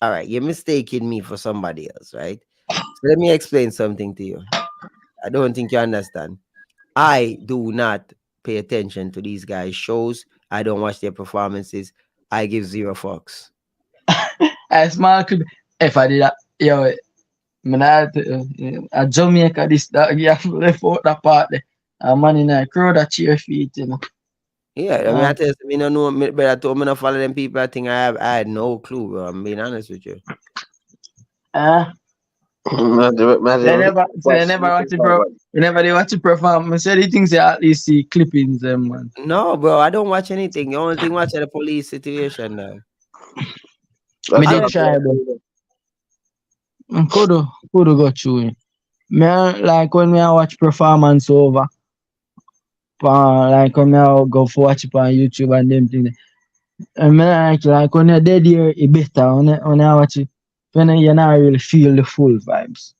all right, you're mistaking me for somebody else, right? So let me explain something to you. I don't think you understand. I do not pay attention to these guys' shows. I don't watch their performances. I give zero fucks. A small could if I did that, yo, man, a Jamaica this that you have left out that part there. A man in a crowd that cheer feet, you know. Yeah, I mean, I tell you, me no know, but I told me not follow them people. I think I had no clue, bro. I'm being honest with you. They never watch it, bro. They never watch it perform. I said the things they at least see clippings, them man. No, bro, I don't watch anything. The only thing watching the police situation now. Me did try, but could go through it. Me like when me I watch performance over, like when me I go for watch it on YouTube and them things. And me like when you're dead here, it better when I watch it. When you not really feel the full vibes.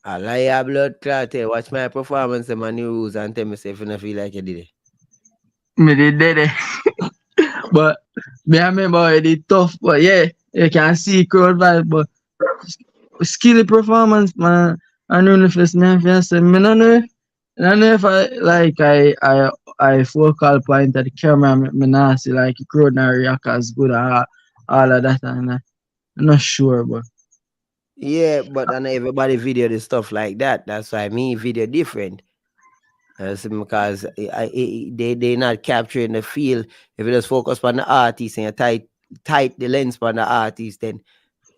I lie your blood clot. Watch my performance and my new rules and tell me if you don't feel like you did it. Me did it. But me I remember it did tough, but yeah, you can see crowd vibe, but skilly performance, man. I don't know if it's me if I say me no know. I don't know if I focal point at the camera, me not see like the crowd not react as good at all of that and I'm not sure, but Yeah, but I know everybody video the stuff like that. That's why me video different. Because they not capturing the feel. If you just focus on the artist and you tight the lens on the artist, then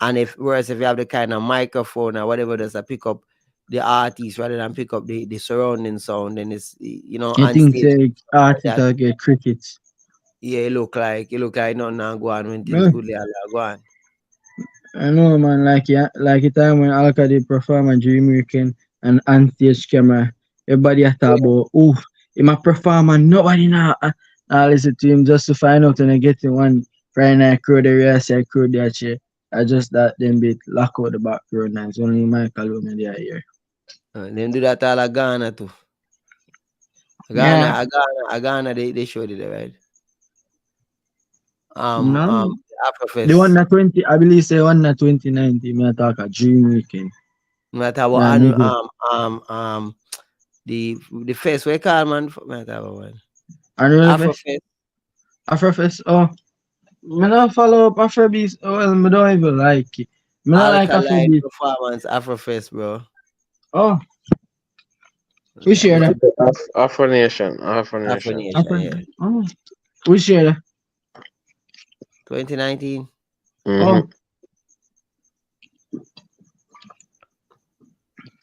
and if you have the kind of microphone or whatever does pick up the artist rather than pick up the surrounding sound, then it's I on think stage the artist will get crickets. yeah, it look like nothing not go on when things Yeah. good go on. I know, man. Like the time when Alka did perform on Dream Weekend and on stage camera, everybody a talk about, ooh, he might perform and nobody now listen to him just to find out and I get in one Friday night crowd area, I say crowd there, chair. I just that them bit lock out the back crowd now. It's only Michael when they are here. Them do that all Ghana too. Yeah. Ghana, they showed it right. No. Afrofest. The one that 20, I believe say one that 2019, me I talk a Dream Weekend. Me talk about the fest we call man. Me talk about one. Afrofest. Afrofest. Oh, me not follow up Afrobeats. Well, me don't even like it. Me not like Alkaline Afrobeats. performance Afrofest, bro. Oh, we share that. Afro Nation. Yeah. Oh, we share that. 2019. Oh.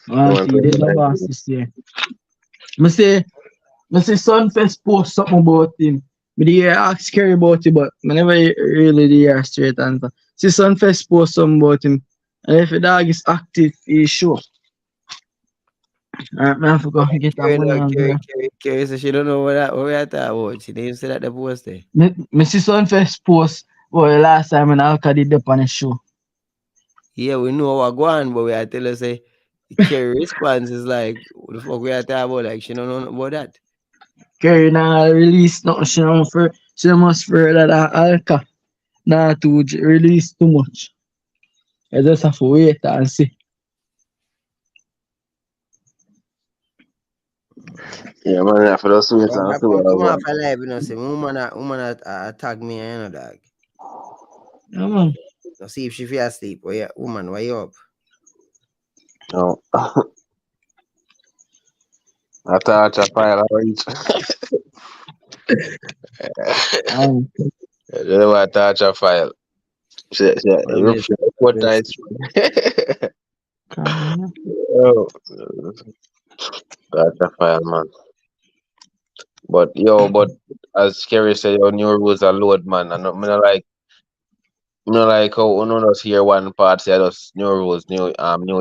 See, there's a boss this year. Me say Sunfest post something about him. Me the ask scary about it, but I never really the hear straight answer. See Sunfest post something about him. And if the dog is active, he's sure. Alright, man, I forgot to get that money on there. Carrie says she don't know what we are talking about. She didn't say that the post there. Me see Sunfest post last time when Alka did the on the show. Yeah, we know what go on, but we are tell her say Carrie response is like, what the fuck we are talking about? Like she don't know about that. Carrie now release nothing. She must for that Alka. Nah, to release too much. I just have to wait and see. Yeah, man, I for those wait and see what Come I off a live, you know, say woman attack me, you know, dog. Yeah, man. Now see if she feel asleep. Woman, why you up? No. I touch a file. You know what? Touch a file. Eruption. What nice. Oh, touch a file, man. But as Kerry say, your new rules are load, man. I like how no just hear one part say just new rules, New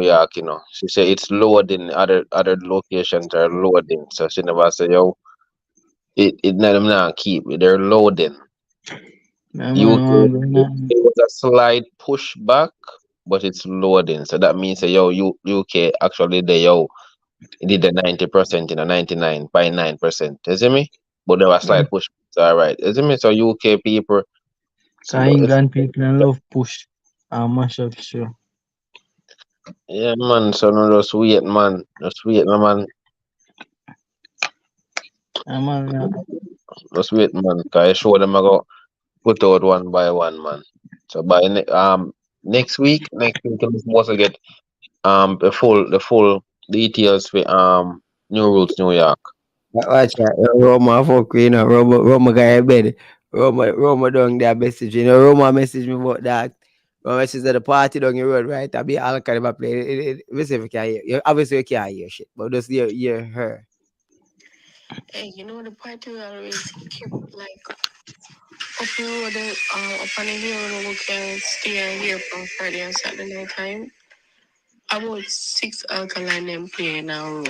York, you know. She say it's loading, other locations are loading. So she never say it them not keep it, they're loading. UK it was a slight pushback, but it's loading. So that means UK actually it did the 90% in a 99.9%. You see me? But there was slight push. So alright. You see me? So UK people England people love push and mash up show. yeah, man. So no, just wait, man. Just wait, no, man. Just wait, man. Cause I show them I go put out one by one, man. So by next week I'm supposed to get the full details for New Rules New York. Watch out, Roma fuck you know, Roma guy bed. Roma down there message. You know, Roma message me about that. Roma message at the party down the road, right? I be all kind of play. We see if you can hear. Obviously you can't hear shit, but just hear her. Hey, you know the party we always keep like up the road, up on the hill, we can stay and hear from Friday and Saturday night time. About 6 alkaline them playing a row.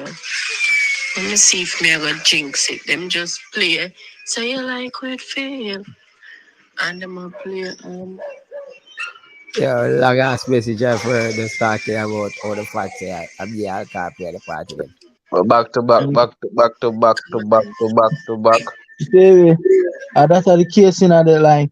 Let me see if me I got jinx it. Them just play. So you like it feel. And them a play Yeah, long ass message I've heard just talking about all the facts here. I can't play the party then. Back to back. Baby, that's the case in the line.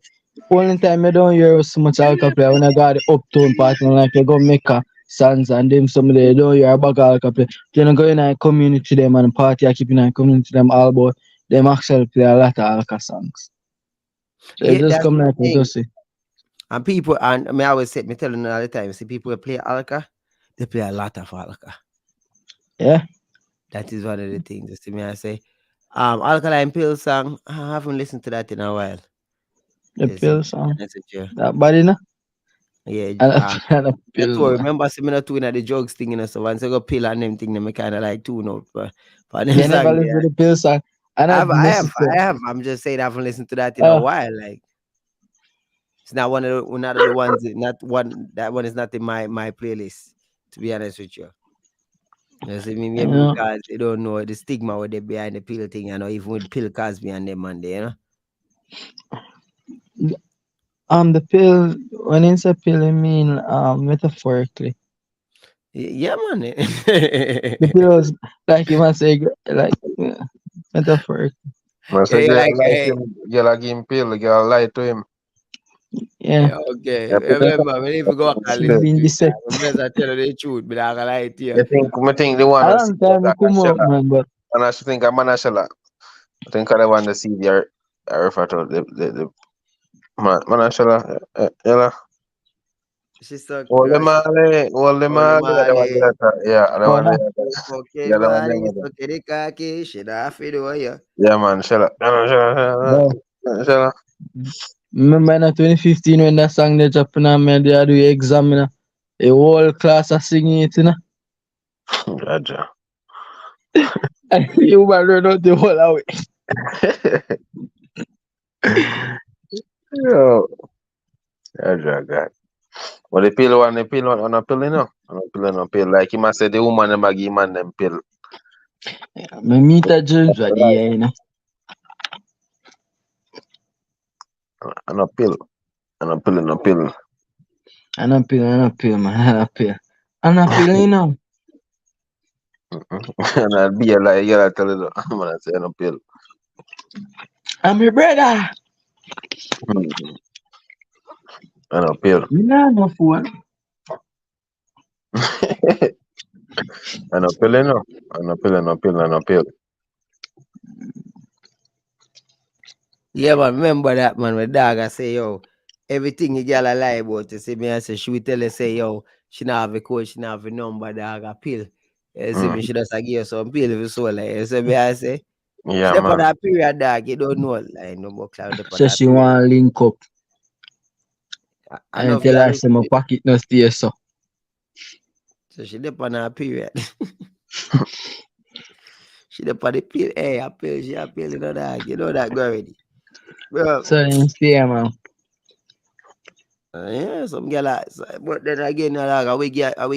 Only time I don't hear so much alcohol play when I got the uptown party like I go Mecca, Sans and them some they don't hear about alcohol play. Then I go in a community them and party I keep in a community them all about them actually play a lot of alcohol songs. So Yeah, just that's come the like thing. to see. And people, and I always say, me telling them all the time, see people play alka, they play a lot of alka. Yeah. That is one of the things. You see me, I say, Alkaline Pill song, I haven't listened to that in a while. The Yes, pill song. that's it, yeah. That body no? Yeah, And a pill. so remember, see me not doing the drugs thing, you know, so once I go pill and them thing, them kind of like tune out for them You song, never listen yeah. to the pill song. And I have. I'm just saying I haven't listened to that in a while. Like it's not one of the ones. Not one. That one is not in my playlist. To be honest with you, you see me maybe because they don't know the stigma what they behind the pill thing. You know, even with Pill Cosby and them and there, you know. The pill when it's a pill I mean metaphorically. Yeah, man. The pills like you must say like metaphorically. So girl give him pill, girl lie to him. Yeah. Okay. Remember, when if you go and listen to it, I'm just tell you the truth, but I'm gonna lie to you. I think the one A long time I come out, man, but and I think I'm an Ashela. I think I want to see the I refer to the man Ashela. Yeah. She's so Ole Male. Yeah, the one. Okay, body, so the khaki, she not fit over here. Yeah, man. Shella. remember in 2015 when that song they dropped and me they do exam, a whole class are singing it, you know. Gotcha. And you man run out the whole away. Yo. God. But the pill on a pill, you know. On a pill. Like he must say the woman never give man them pill. Me meet a judge right here, you know. On a pill. On a pill. And a pill, man, and a pill, you know. And I'll be like, yeah, I tell you, I'm gonna say on a pill. I'm your brother. On a pill. You know no fool. On a pill, you know. On a pill. Yeah, man, remember that, man. My dog, I say, yo, everything you girl a lie about, you see me, I say, she will tell you, say, yo, she not have a code, she not have a number, dog, a pill. You see me, she just give you some pill for soul. Like, you see me, I say. Yeah, She on man. that period, dog. You don't know. Like, no more cloud on So that she period. want to link up. I And know tell girl her say my pocket no stay so. So she dip on her period. She dip on the pill. Hey, I pill, she a pill, you know that. You know that girl already. Bro. So you stay, man. Yeah, some girl but then again, like, I will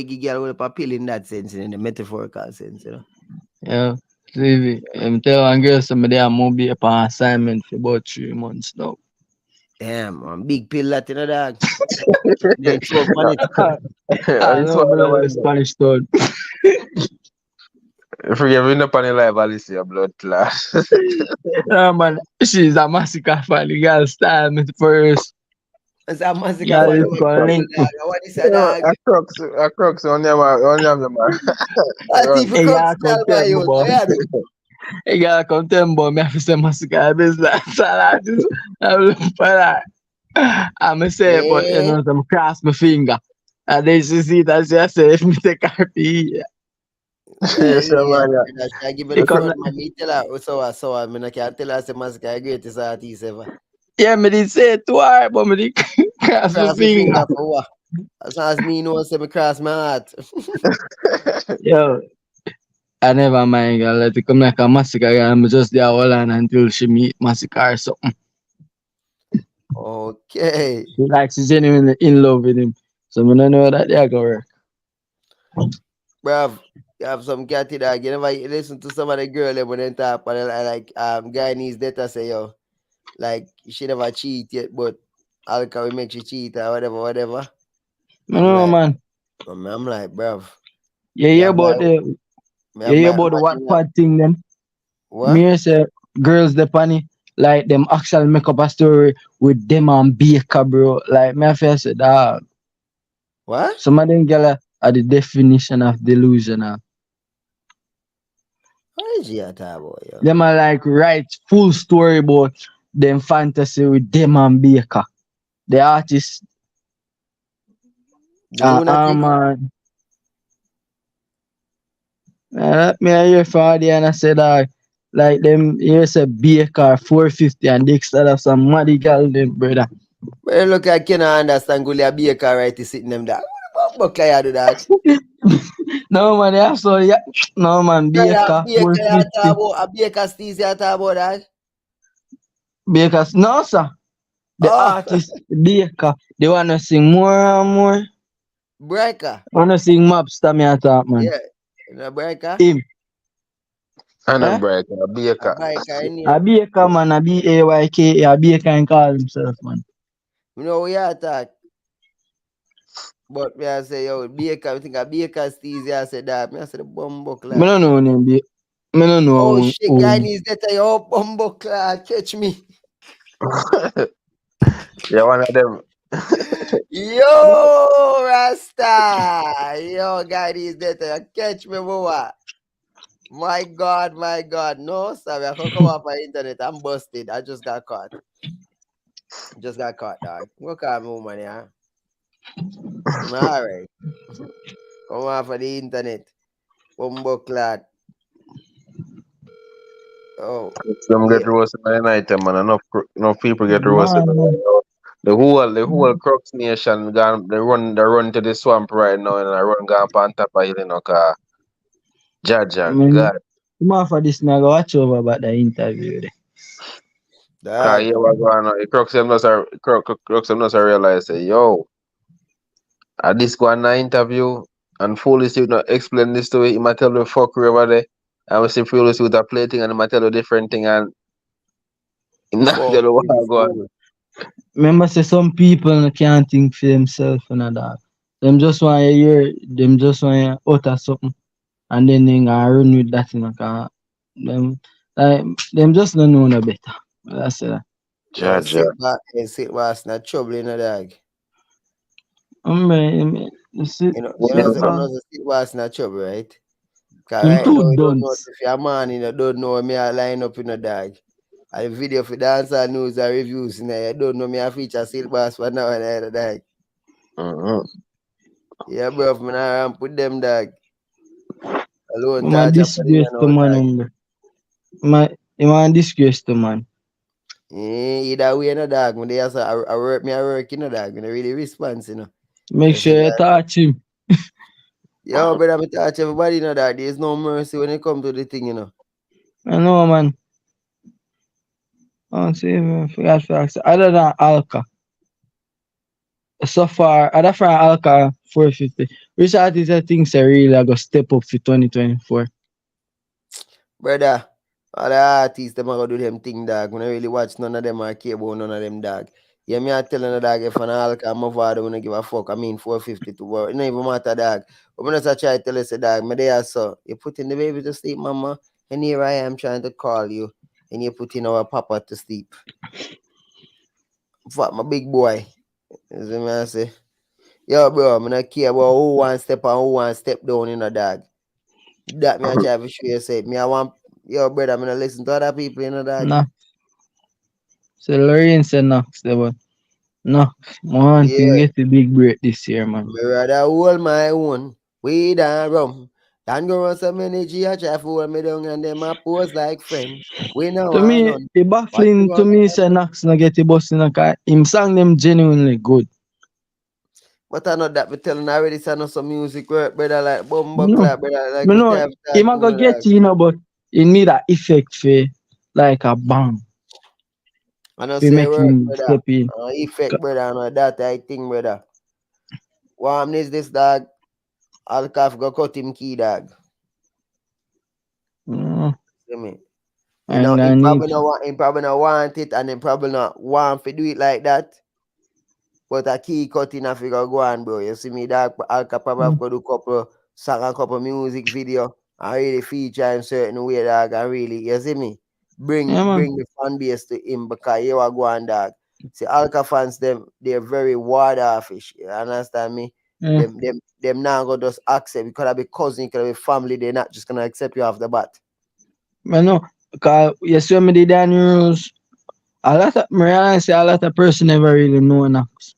give girl with a pill in that sense, in the metaphorical sense, you know. Yeah. See, I'm tell one girl somebody I'm gonna be upon assignment for about 3 months now. Damn, man, big pill that, you know, dog. Then choke on it. I know blood Spanish town. If you give up on your life, I'll see your blood class. No man, she's a Masicka fan. The girl style me first. It's a Masicka Yeah, fan. it's gonna link me. What is that, dog? A crux on your man. That's even Hey, crux y'all come style by tell me, you. boy. Yeah, Hey, y'all come tell me, boy. Me have to say Masicka business. So I just, I'm looking for that. I'm say it, but you know, I'm cross my finger. And then she see that she say, if me take her PE. Yes, man. I give me She the come front, like, man. Me tell her, so I mean, I can't tell her, say Masicka greatest artist ever. yeah, me did say it to her, but me did cross my Cross my finger. finger for what? As long as me know, say me cross my heart. Yo, I never mind, girl. Let it come like a Masicka, girl. I'm just there all on until she meet Masicka or something. Okay. She's genuinely in love with him. So I don't know that they are going to work. Bruv, you have some catty dog. You never listen to some of the girl them when they talk and like guy needs data say yo. Like she never cheat yet, but alcohol will make you cheat or whatever. No, man. I'm like, bruv. You hear about the Wattpad thing then? What? Me say girls the funny like them actually make up a story with them and Baker, bro. Like me I feel say dog. What? Some of them girl are the definition of delusional. What is you talking about, yo? Them are like write full story about them fantasy with them and Baker. The artist. The lunatic? Me I hear from the and I said like them here say Baker 450 and Dexter have some muddy girl them brother. Well, look, I cannot understand Gulia Baker right is sitting them there. What the fuck do that? No man, yeah, so yeah. No man, Baker 450. A Baker Steez you talk about that? Baker, no sir. The artist Baker, they wanna sing more and more. Breaker. Wanna sing Mobster me talk man. Yeah. No Breaker? Him. I know Breaker, A Baker. A Baker man, a B-A-Y-K, a Baker and call himself man. You know we are talk. But me I say yo Baker, I think a Baker Steez I say that. Me I say the bumbo clad. Me don't know name Me don't know. Oh shit, guy needs that yo bumbo clad. Catch me. Yeah, one of them. Yo, Rasta! Yo, guy is that catch me, boy. My God. No, sorry, I can't come off my internet. I'm busted. I just got caught. Dog. Look at me, woman, yeah. Alright. Come off of the internet. Bumbo clad. Oh. Some get roasted by the night, man. Enough people get roasted. The whole Crux Nation gone. They run to the swamp right now, and I run gone on top of hill, you know, cause Jaja, God. Come off of this now, go watch over about the interview there. Cause yeah, what going on? Crux them not realize say, yo, at this go on interview, and Foolish you not explain this to it, he might tell the fuckery over there. I will see Foolish with a play thing, and he might tell a different thing, and he not tell you what go on. Remember say some people can't think for themselves and all that. Them just want to hear, them just want to utter something and then they gonna run with that in a them just don't know no better. That's it. Sit back, not trouble in the dog. Sit back, not trouble, right? Cause him right too now, you don't know dunce. if you're a man, you don't know me I line up in a dog. A video for dancer news and reviews, you don't know me I feature Silk Bass for now and the dog. Yeah, bro, man, I put them dog. Alone Man touch up disgrace to now, man, dog. Man disgrace to man. Either way, no dog. When they also I work, you know, dog. When I really response, you know. Make Just see sure you that. touch him. Yo, brother, me touch everybody, you know, dog. There's no mercy when it come to the thing, you know. I know, man. Oh, see, man, forgot facts. Other than Alka, so far, other from Alka 450, which artist I think say really I go step up for 2024? Brother, all the artists, them are gonna do them thing, dog. When I really watch none of them or care about none of them, dog. Yeah, me I telling the dog if an alcohol move out, when I give a fuck. I mean 452 world. It don't even matter, dog. But when I try to tell you, say, dog, me there so you putting the baby to sleep, mama. And here I am trying to call you. And you putting our papa to sleep. Fuck my big boy. You see me I say? Yo, bro, I don't care about who one step and who one step down in a dog. That me I try to show you say me I want yo brother, I'm gonna listen to other people in a dog. No. So Lorraine said Knox, but no. One thing Yeah. get a big break this year, man. Me rather hold my own weed and rum. Than go run some energy I try to hold me down and them a pose like friend. We know To want me, none. it What you baffling to gonna me say Knox no get the bus in a car. Him sang them genuinely good. but I know that we telling already sound some music work, brother, like bumbo No. clap, brother, like Me we know have him talk a to go no get dog. but it need a effect for like a bang. I know We say make work, him brother. step in. Effect, brother, and that I think, brother. Warm this dog. Alcaf go cut him key, dog. Mm, See me? You know, and I need he probably not want it, and he probably not want to do it like that. But a key cutting a figure go on, bro. You see me, dog. Alka probably have to do couple song, a couple music video, and really feature in certain way, dog. And really, you see me, yeah, man. bring the fan base to him because you are going, dog. See, Alka fans, they're very water fish. You understand me? Yeah. Them now go just accept. You could have be cousin, you could have be family. They're not just gonna accept you off the bat. I know. Cause you see me the Daniels, a lot of me realize say a lot of person never really know Knox.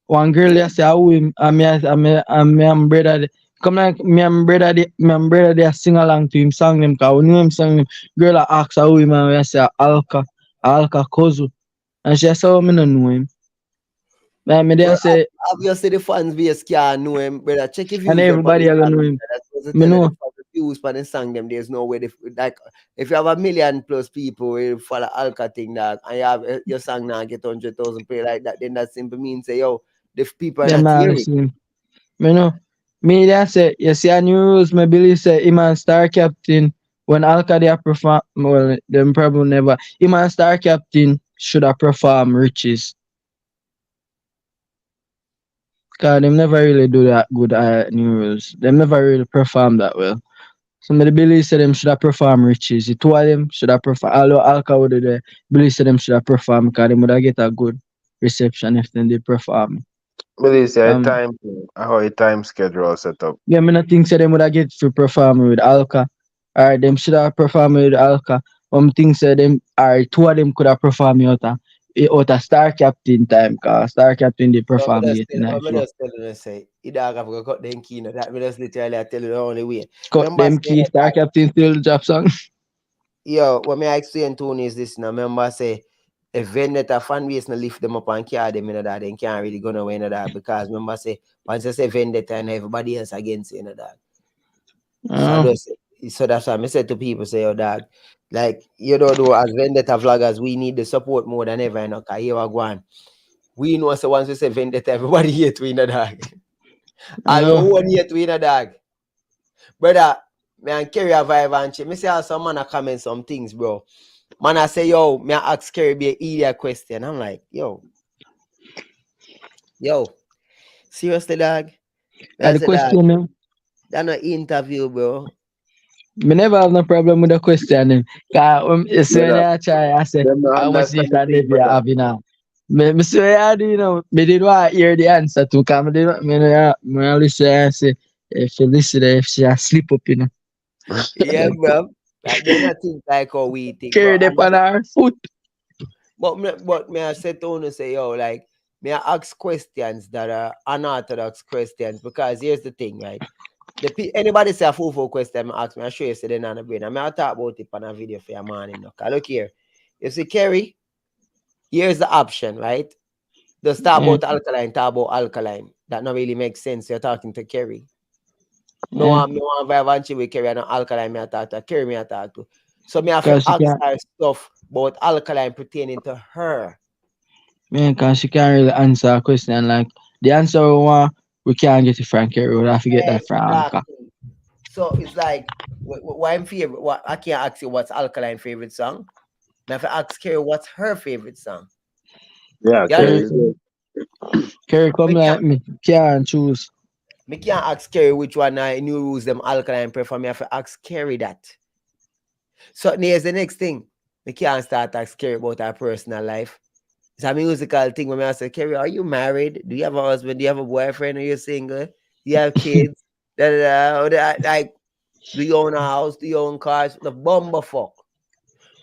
One girl Yeah. they say how him and me and brother come like me and brother they sing along to him song them cause we know him song them. Girl I ask how him and we say Alka Kozu. And she say, oh, me no know him. And me Well, there say, obviously the fans base can't know him, brother. Check if and views them on everybody the are gonna song. know him. That's supposed to Me tell you the know. views for the song them. There's no way like if you have a million plus people who follow Alka thing that and you have your song now get 100,000 play like that, then that simply means say yo, the people are Them not not hearing. listen. Me know. Me there say, you see a new rules, me believe say him and star captain when Alka they perform well, them probably never. Him and star captain should have perform riches. Cause them never really do that good new rules. Them never really perform that well. Somebody believe say them should have performed riches. The two of them should have performed. Although Alka would have believe say them should have performed because them would have get a good reception if them did perform. But this a Um, time how a time schedule set up. yeah, me not think say them would have get for perform with Alka. Or them should have performed with Alka. Think say them or two of them could have performed out a star captain time cause star captain did So perform late in the I'm show. just telling you say you dog have to cut them key now. That me just literally I tell you the only way. Cut Remember them say key star captain still drop song. yo, what me I explain to you is this now. Remember say if Vendetta fan base no lift them up and carry them in that, then can't really go nowhere in that because remember say once you say Vendetta and everybody else against you in that. So so that's why I said to people say, oh dog, like you know do as Vendetta vloggers, we need the support more than ever, you know, cause here we go on. We know so once we say Vendetta, everybody hate we in a dog. And we one hate we in a dog. Brother, me and Kerry a vibe and shit. Me say some man a comment some things, bro. Man, I say, yo, me I ask Kerry be an idiot question. I'm like, yo, seriously, dog? Me I The say, dog, question that no interview, bro. me never have no problem with the question. Cause you see when Brother, I try, I say, them not how much this understand the and thing, that you brother. have now. Me see what I do, you know. Me did want to hear the answer to come. Me only say, I say, if you listen, if she a slip up, you know. Yeah, bro. Like they not think like how we think, Carry but them on her foot. but me I said to you say, yo, like me I ask questions that are unorthodox questions because here's the thing, right? Anybody say a full question, I ask me, I show you say they not a brain. I mean, I'll talk about it on a video for your morning. Look here. You see, Kerry, here's the option, right? Just talk about alkaline, talk about alkaline. That not really makes sense. You're talking to Kerry. Me want vibe with Kerry and alkaline, me I talk to Kerry, me I talk to. So me have to ask her stuff about alkaline pertaining to her. Man, because she can't really answer a question. Like, the answer we can't get it from Kerry. We'll have to get that from Alka. So it's like, why I'm favorite? What I can't ask you what's alkaline favorite song. I have to ask Kerry what's her favorite song. Yeah, Kerry come like me, can't choose. Me can't ask Kerry which one I new rules them alkaline prefer. Me have to ask Kerry that. So here's the next thing. Me can't start ask Kerry about her personal life. It's a musical thing when I say, Kerry, are you married? Do you have a husband? Do you have a boyfriend? Are you single? Do you have kids? Like, do you own a house? Do you own cars? The bumberfuck.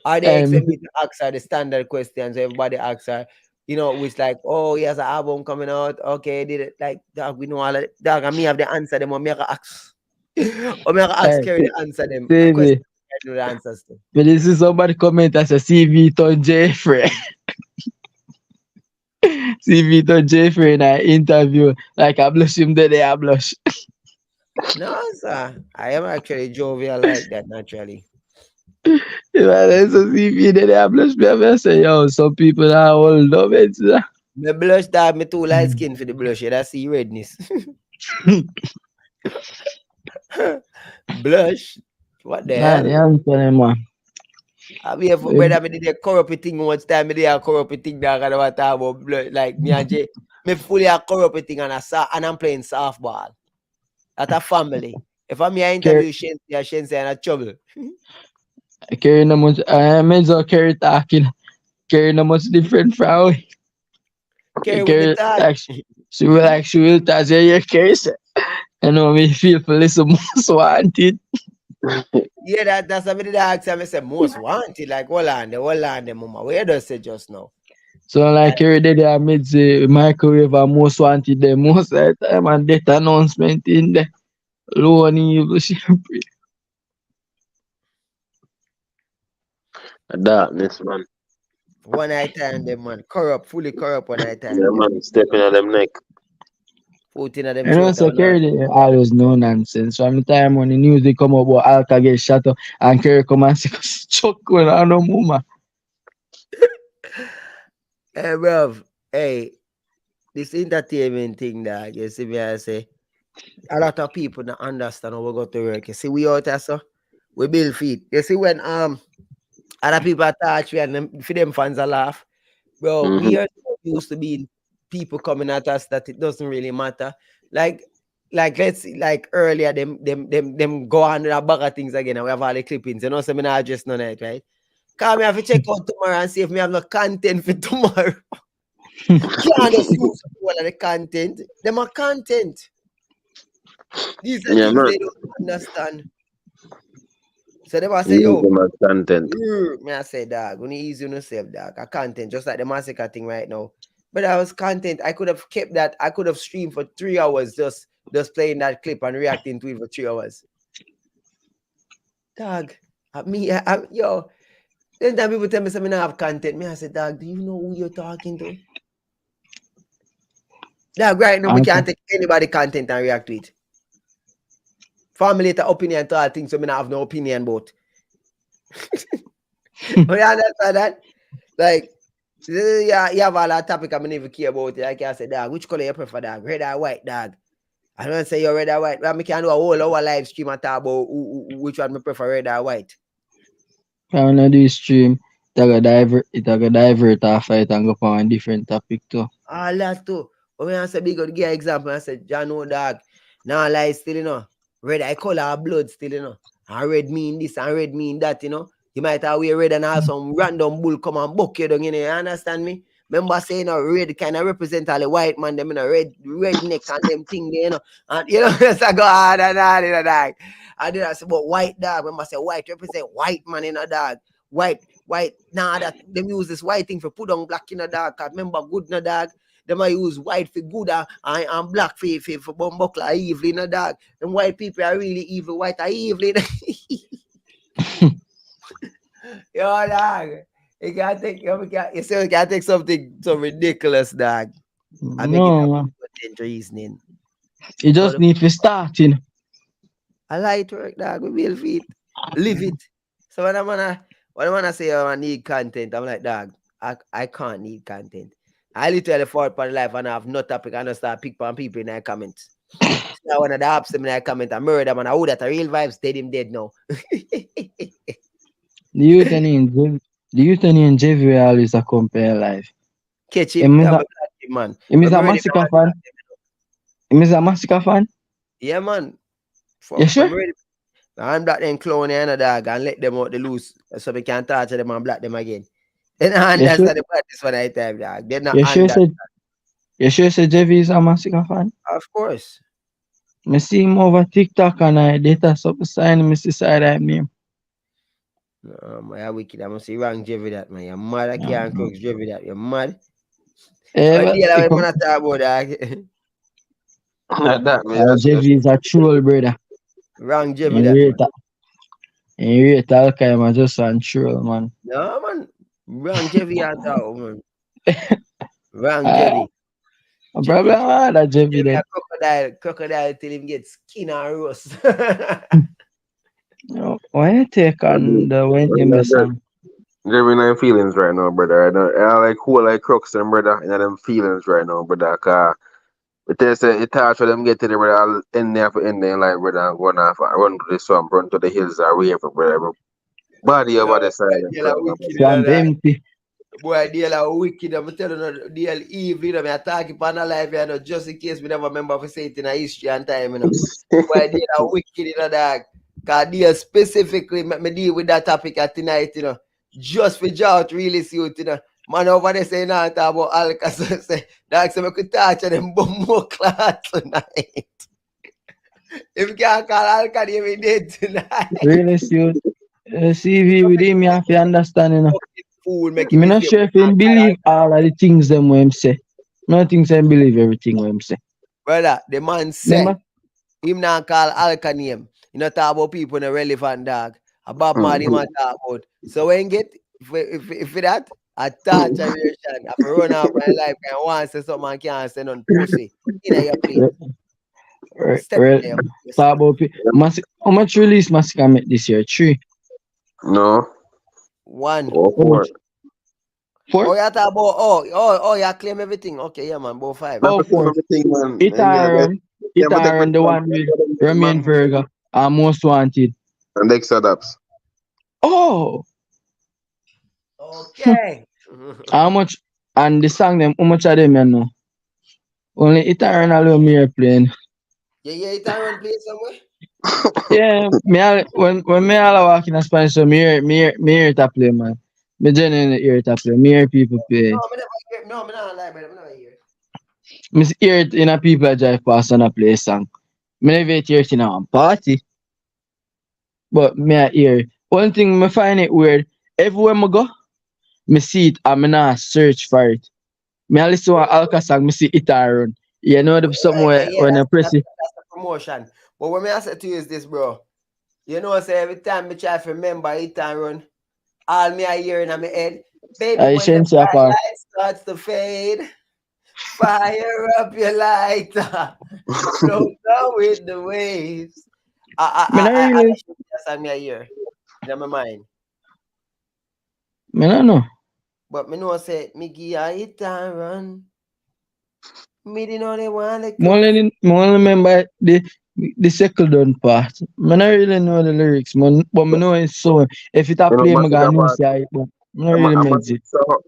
Are they expect me to ask her the standard questions? Everybody asks her, you know, which like, oh, he has an album coming out. Okay, did it like dog? We know all of it. Dog, and me have the answer them, or me have to ask. Or me have to ask Kerry to answer them. A question I know the answers to. But this is somebody comment as a CV to Jeffrey. CV to Jeffrey in an interview. Like, I blush him there, I blush. No, sir. I am actually jovial like that, naturally. There's a CV there, I blush me. I say, yo, some people are all love it. Me blush that me too light skin for the blush. That's the redness. Blush? What the hell? I mean, for brother, me did a corrupt thing once time. Me did a corrupt thing that I got talk about blush. Like me and Jay, me fully a corrupt thing and I'm playing softball. At a family. If I'm here interview Shensi and a trouble. Kerry no much Kerry talking. Kerry no much different from Kerry like, she will touch your Kerry say. You know me feel for listen most wanted. Yeah, that's somebody that asked me say most wanted. Like hold on, mama. Where does it just now? So like Kerry did I made the microwave and most wanted the most of the time and that announcement in the low and evil shampoo. Darkness, man. One night time, them man. Fully corrupt one night time. Yeah, man, stepping on them neck. Putting at them You know, so Kerry always no nonsense. So I'm time when the news they come up about Alka get shot up and Kerry come and say, chuck when I know mama. Hey, bruv. Hey, this entertainment thing that you see me I say, a lot of people don't understand how we go to work. You see, we out there, so we build feet. You see, when other people touch me and them, for them fans a laugh. Bro, we are so used to being people coming at us that it doesn't really matter. Like let's see, like earlier, them go on with a bag of things again and we have all the clippings. You know, so me not address none of it, right? Cause me have to check out tomorrow and see if me have no content for tomorrow. Can't just use all of the content. Them are content. These are things they don't understand. So they must say, yo, content. Me I say, dog, when you ease yourself, dog, a content, just like the Masicka thing right now. But I was content. I could have kept that. I could have streamed for 3 hours just playing that clip and reacting to it for 3 hours. Dog, yo, then time people tell me something I have content. Me, I say, dog, do you know who you're talking to? Dog, right now, we can't take anybody content and react to it. Formulate an opinion to all things, so I have no opinion about. But you understand that? Like, yeah, you have all that topic I don't even care about it. Like I said, dog, which color you prefer, dog? Red or white, dog? I don't say you're red or white. Well, I can do a whole hour live stream and talk about which one I prefer, red or white. When I do stream, it will divert off it and go on a different topic too. All that too. But when I say big good give example, I said, John, no, dog. Now lie still, you know. Red eye color blood still, you know. And red mean this and red mean that, you know. You might have wear red and have some random bull come and buck you down, you know. You understand me? Remember saying, you know, red kind of represent all the white man, them, you know, red neck and them thing there, you know. And, you know, so I go on and on, you know, dog. And then I say, but white dog, remember say white represent white man, you know, dog. White, nah, that them use this white thing for put on black, you know, dog. Remember, good, no, dog. Them I use white for good and black for bumbuckler evil, you know, dog. And white people are really evil, white are evil. Yo, dog. You can't take something so ridiculous, dog. I make it No, a man. potent reasoning. You just need to start, you know. I like work, dog. We build feet. Live it. So when I wanna say I need content, I'm like, dog, I can't need content. I literally fought for life and I have no topic. I don't start pick on people in their comments. So one of the apps in their comment, I murder man. I would that a real vibes, dead him dead now. The youth and JV always a compare life. Catch him, Him is I'm a, a black him, man. him is I'm a ready Masicka fan. Him is a Masicka fan. Yeah, man. You sure? I'm ready. I'm black them clown and a dog and let them out the loose so we can torture them and black them again. Then I You sure? understand the practice one I time, dog. They're not You sure understand. say JV is a Masicka fan? Of course. I see him over TikTok and I data something sign me see side that name. No, man, you're wicked. I must say wrong Jeffy that, man. You're mad. I can't cook Jeffy that. You're mad. Eh, What deal I come- want to talk about, dog? That man, JV is a troll, brother. Wrong Jeffy And that, you man. rate and you rate Al-Qaeda just on troll, man. No, man. Wrong Jeffy I talk, man. Wrong Ah, Jeffy. problem that JV Jeffy then. a crocodile till him get skin and roast. Why you take on the when you song? Jeremy in them feelings right now, brother. I like who like crooks them, brother. In them feelings right now, brother. Cause it is it touch for them get to the brother. I'll end there for end there, like brother. Run off, run to the swamp, run to the hills, or wherever, brother. Body over the side. Deal a wicked, you know, Swamp that. empty. Boy, deal a wicked. I'm telling you, deal evil. You know, me attack upon a life, you know, just in case we never remember to say it in a history and time, you know. Boy, deal a wicked, you know, dog. Cause deal specifically, me deal with that topic at tonight, you know. Just for out really suit, you know. Man over there saying now talk about Alcatraz, say, dog, so we could touch on them bumbo class tonight. If you can't call Alcatraz, we dead tonight. Really see CV with him, you have to understand, you know. Fool, make I'm him not sure if him believe all of the things them what him say. No things him believe everything what him say. Brother, the man said, Remember? him not call Alka name. You not talk about people in a relevant dog. A Bob Marley man talk about. So when get, if that, a torture relation, if you run off my life and want to say something and can't say none pussy. In your place. Step in there. Talk about how much release Masicka make this year? 3. No. One. Oh, 4. 4? Oh, you talk about, oh, you claim everything. Okay, yeah, man, about 5. Oh, 4. Everything, man. It Iron, the one with Romainemunroe and Most Wanted. And Dexter Daps. Oh, Okay. how much? And the song them, how much of them you know? Only It Iron alone me playing. Yeah, you run play somewhere? Yeah, when me all walk in a Spanish, so me hear it a play, man. Me genuinely hear it a play. Me hear people play. No, I never hear. No, I not lie, brother. I never hear. Me hear it in a people that drive past and a play song. Me never hear it in a party. But me I hear. One thing me find it weird. Everywhere me go, me see it and me not search for it. Me I listen to an Alka song, me see it run. You know the somewhere when I press it. That's the promotion. But what me I say to you is this, bro. You know, say every time me try to remember it and run, all me I hear in my head, baby, when the bright light starts to fade, fire up your lighter, flow down with the waves. That's all me I hear in my mind. Me no know. But me know say me give a hit and run. Me didn't know they want to Me only remember the second done part. Me not really know the lyrics, but me know it's so. If it a play, me gonna know say it, but me not really meant it.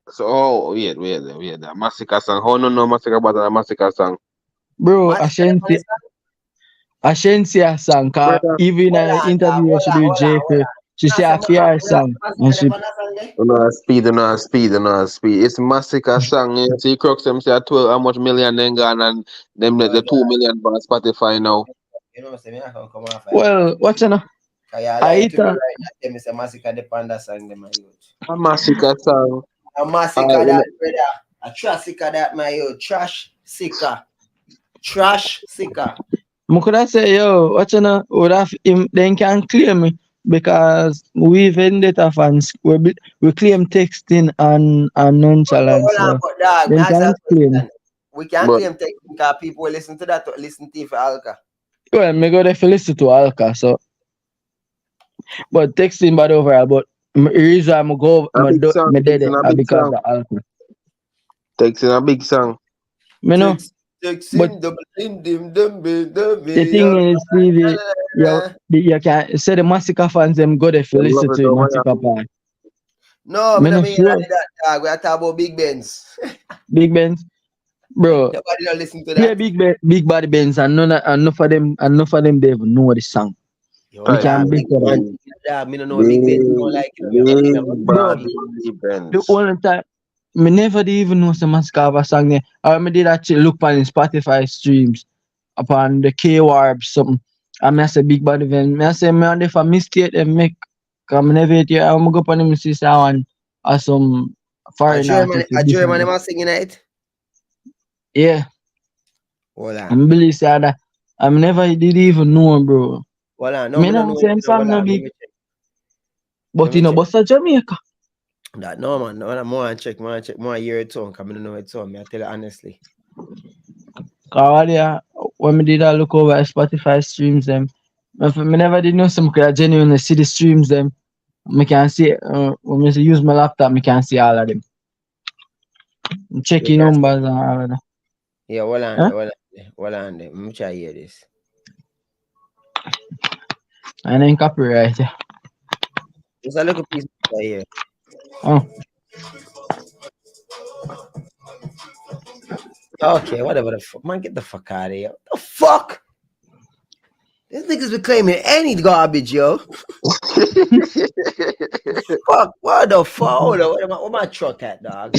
So wait. That Masicka song. How no Masicka about that Masicka song? Bro, Ashanti a song, cause even in an interview she do with JF, she say a fear song. And she No speed. It's Masicka song. You see, Crooks them say 12 how much million then gone and them the 2 million on Spotify now. You know, say me not come off. Well, what's you know? I eat right now. Them is a Masicka the panda song. Them a youth. A Masicka song. A Masicka that brother. A trash sicker that my yo. Trash sicker. Trash sicker. I could have say, yo, what you know, would have him then can claim me because we vendetta fans we claim texting and nonchalance. Hold on, So but dog, then may I ask you can a claim. question? We can't But claim text because people listen to that, listen to you for Alka. Well, me go there for listen to Alka, so but texting bad overall, but the reason I'm go a big me song, did it texting a big because song, of Alka. texting a big song. Me know, Text but him, double him, dim, the thing is, Stevie, you can say the Masicka fans them go there for Them love listen it to over Masicka part. No, Me I don't not mean sure. that, dog. We are talking about Big Benz. Big Benz, bro. Nobody don't listen to Play that. big body Benz and enough of them they even know the song. Yo, We Right. can dog, big Big for that. Benz. Dog, me don't know Big Benz. I don't like it. Me have a Big Bro, bad the events. only time me never did even know some Masicka have a song there. I me did actually look on in Spotify streams upon the K Warp something. And me I say big body event. Me I say me and if I mistake them make cause me never hear I'm go upon him see someone or some foreign artist with A German, different. am I singing it? Yeah. Hold on. I'm believe say that I never did even know bro. Hold on. No, Me me don't not know say it. him No, song hold no on. Let big. me check. But you know, but Jamaica. That no man. No, I'm more and check. More hear it song. Cause me don't know it song. Me I tell you honestly. Cause yeah, when me did I look over at Spotify streams them, me never did know some could genuinely see the streams them. Me can see when me use my laptop, me can see all of them. You Checking can see. numbers and all of that. Yeah, hold on. Huh? Hold on. Let me try hear this. And then copyright. Yeah. Just a little piece right here. Oh, Okay, whatever the fuck. Man, get the fuck out of here. What the fuck? These niggas be claiming any garbage, yo. Fuck, what the fuck? Hold on, where my truck at, dog?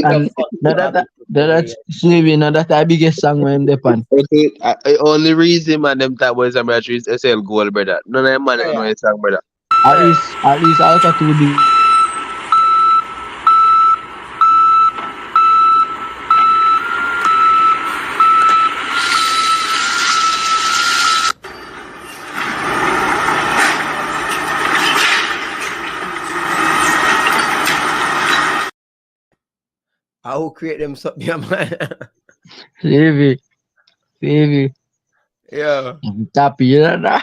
and that Stevie, no that the biggest song when they pan. Okay, I only reason man them type boys and is SL goal, brother. None of them man ever know a song, brother. At least Alka to be. I will create them something, yeah, man. Stevie. Yeah. Tapi ya dah.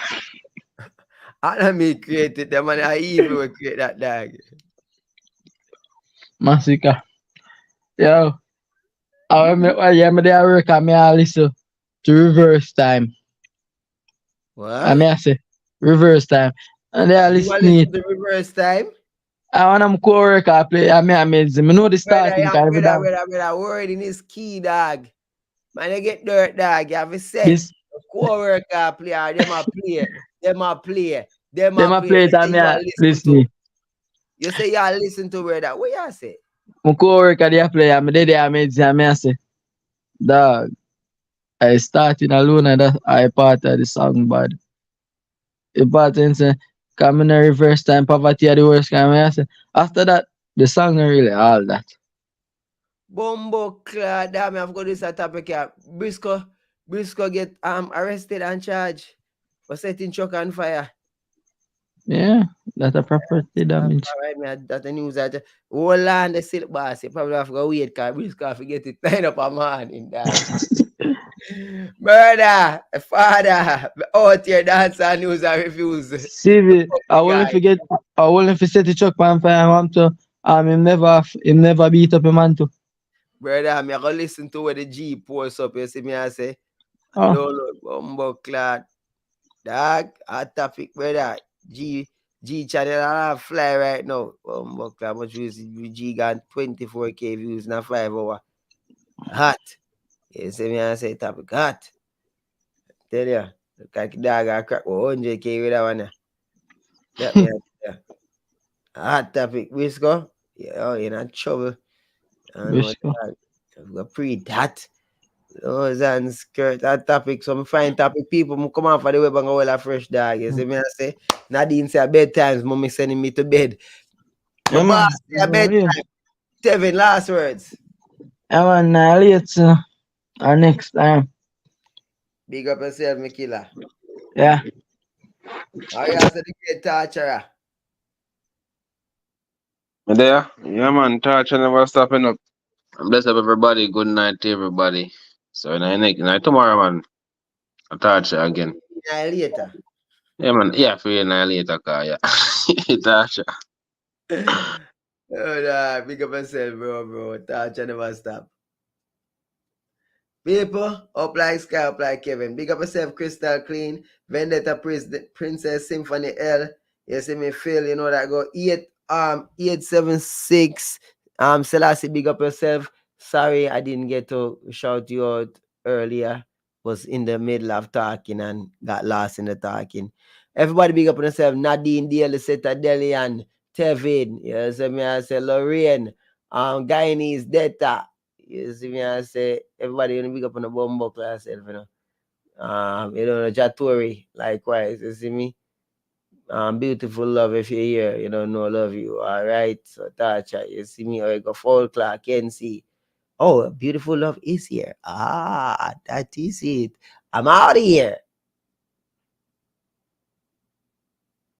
I don't mean create it, that man. I even will create that dog. Masicka. Yo. I me there work and me a listen to reverse time. What? I mean I say reverse time. And they are You want listening to listen to reverse time? I want them co-worker play I mean amazing. Me know the starting kind of dog. Brother, word in his key, dog. Man, you get dirt, dog. You have a set. This Co-worker player, them a play. Them a play. them a play it and me a listen. You say you listen to where that. What you say? My co-worker they a play and me they amazing and me I say dog I starting alone and that I part of the song but the part and say come in a reverse time poverty are the worst kind I say after that the song not really all that. Bumbo clad, damn, I've got this topic here. Briscoe get arrested and charged for setting truck on fire. Yeah, that's a property damage. Alright, man, that's the news that whole land the silk boss. You probably have to go wait because Briscoe have to get it lined up a man in that. Brother, father, out here dance and news and refuse. See, I won't forget the truck on fire. I want to him never beat up a man too. Brother, I'm gonna listen to what the G posts up. You see me, I say, Oh. download Bumbo clad. Dog, hot topic, brother. G channel I fly right now. Bumbo clad, much views. G got 24K views in a 5 hour. Hot. You see me, I say topic hot. Tell you, look like dog I crack 100K with that one. That me, yeah. Hot topic, Briscoe. Yeah, you're in trouble. Briscoe. I've got pre-that. Those and skirt, that topic, some fine topic. People come out for the web and go all a fresh dog. You see me, I say, Nadine say bedtimes, mommy sending me to bed. My boss say bedtime. 7 last words. I want later or next time. Big up yourself, me killer. Yeah. How you also the great torturer? There, yeah, man. Touch and never stopping up. Bless up everybody. Good night to everybody. So, night tomorrow, man. I'll touch you again. Later. Yeah, man. Yeah, for you later, car. Yeah. Touch you. Oh, nah, big up yourself, bro. Torture never stop. People, up like Sky, up like Kevin. Big up yourself, Crystal Clean. Vendetta Princess Symphony L. You see me feel, you know that go 876. Selassie, big up yourself. Sorry I didn't get to shout you out earlier. Was in the middle of talking and got lost in the talking. Everybody big up on yourself. Nadine Daly, Citadelian, Tevin. You see me, I say Lorraine. Guyanese Data. You see me, I say everybody gonna big up on the bumbo class self, you know. Jatori, likewise, you see me. Beautiful love if you're here, you don't know love you. All right. So Tacha, you see me, or you go full clock, can see. Oh, beautiful love is here. That is it. I'm out of here.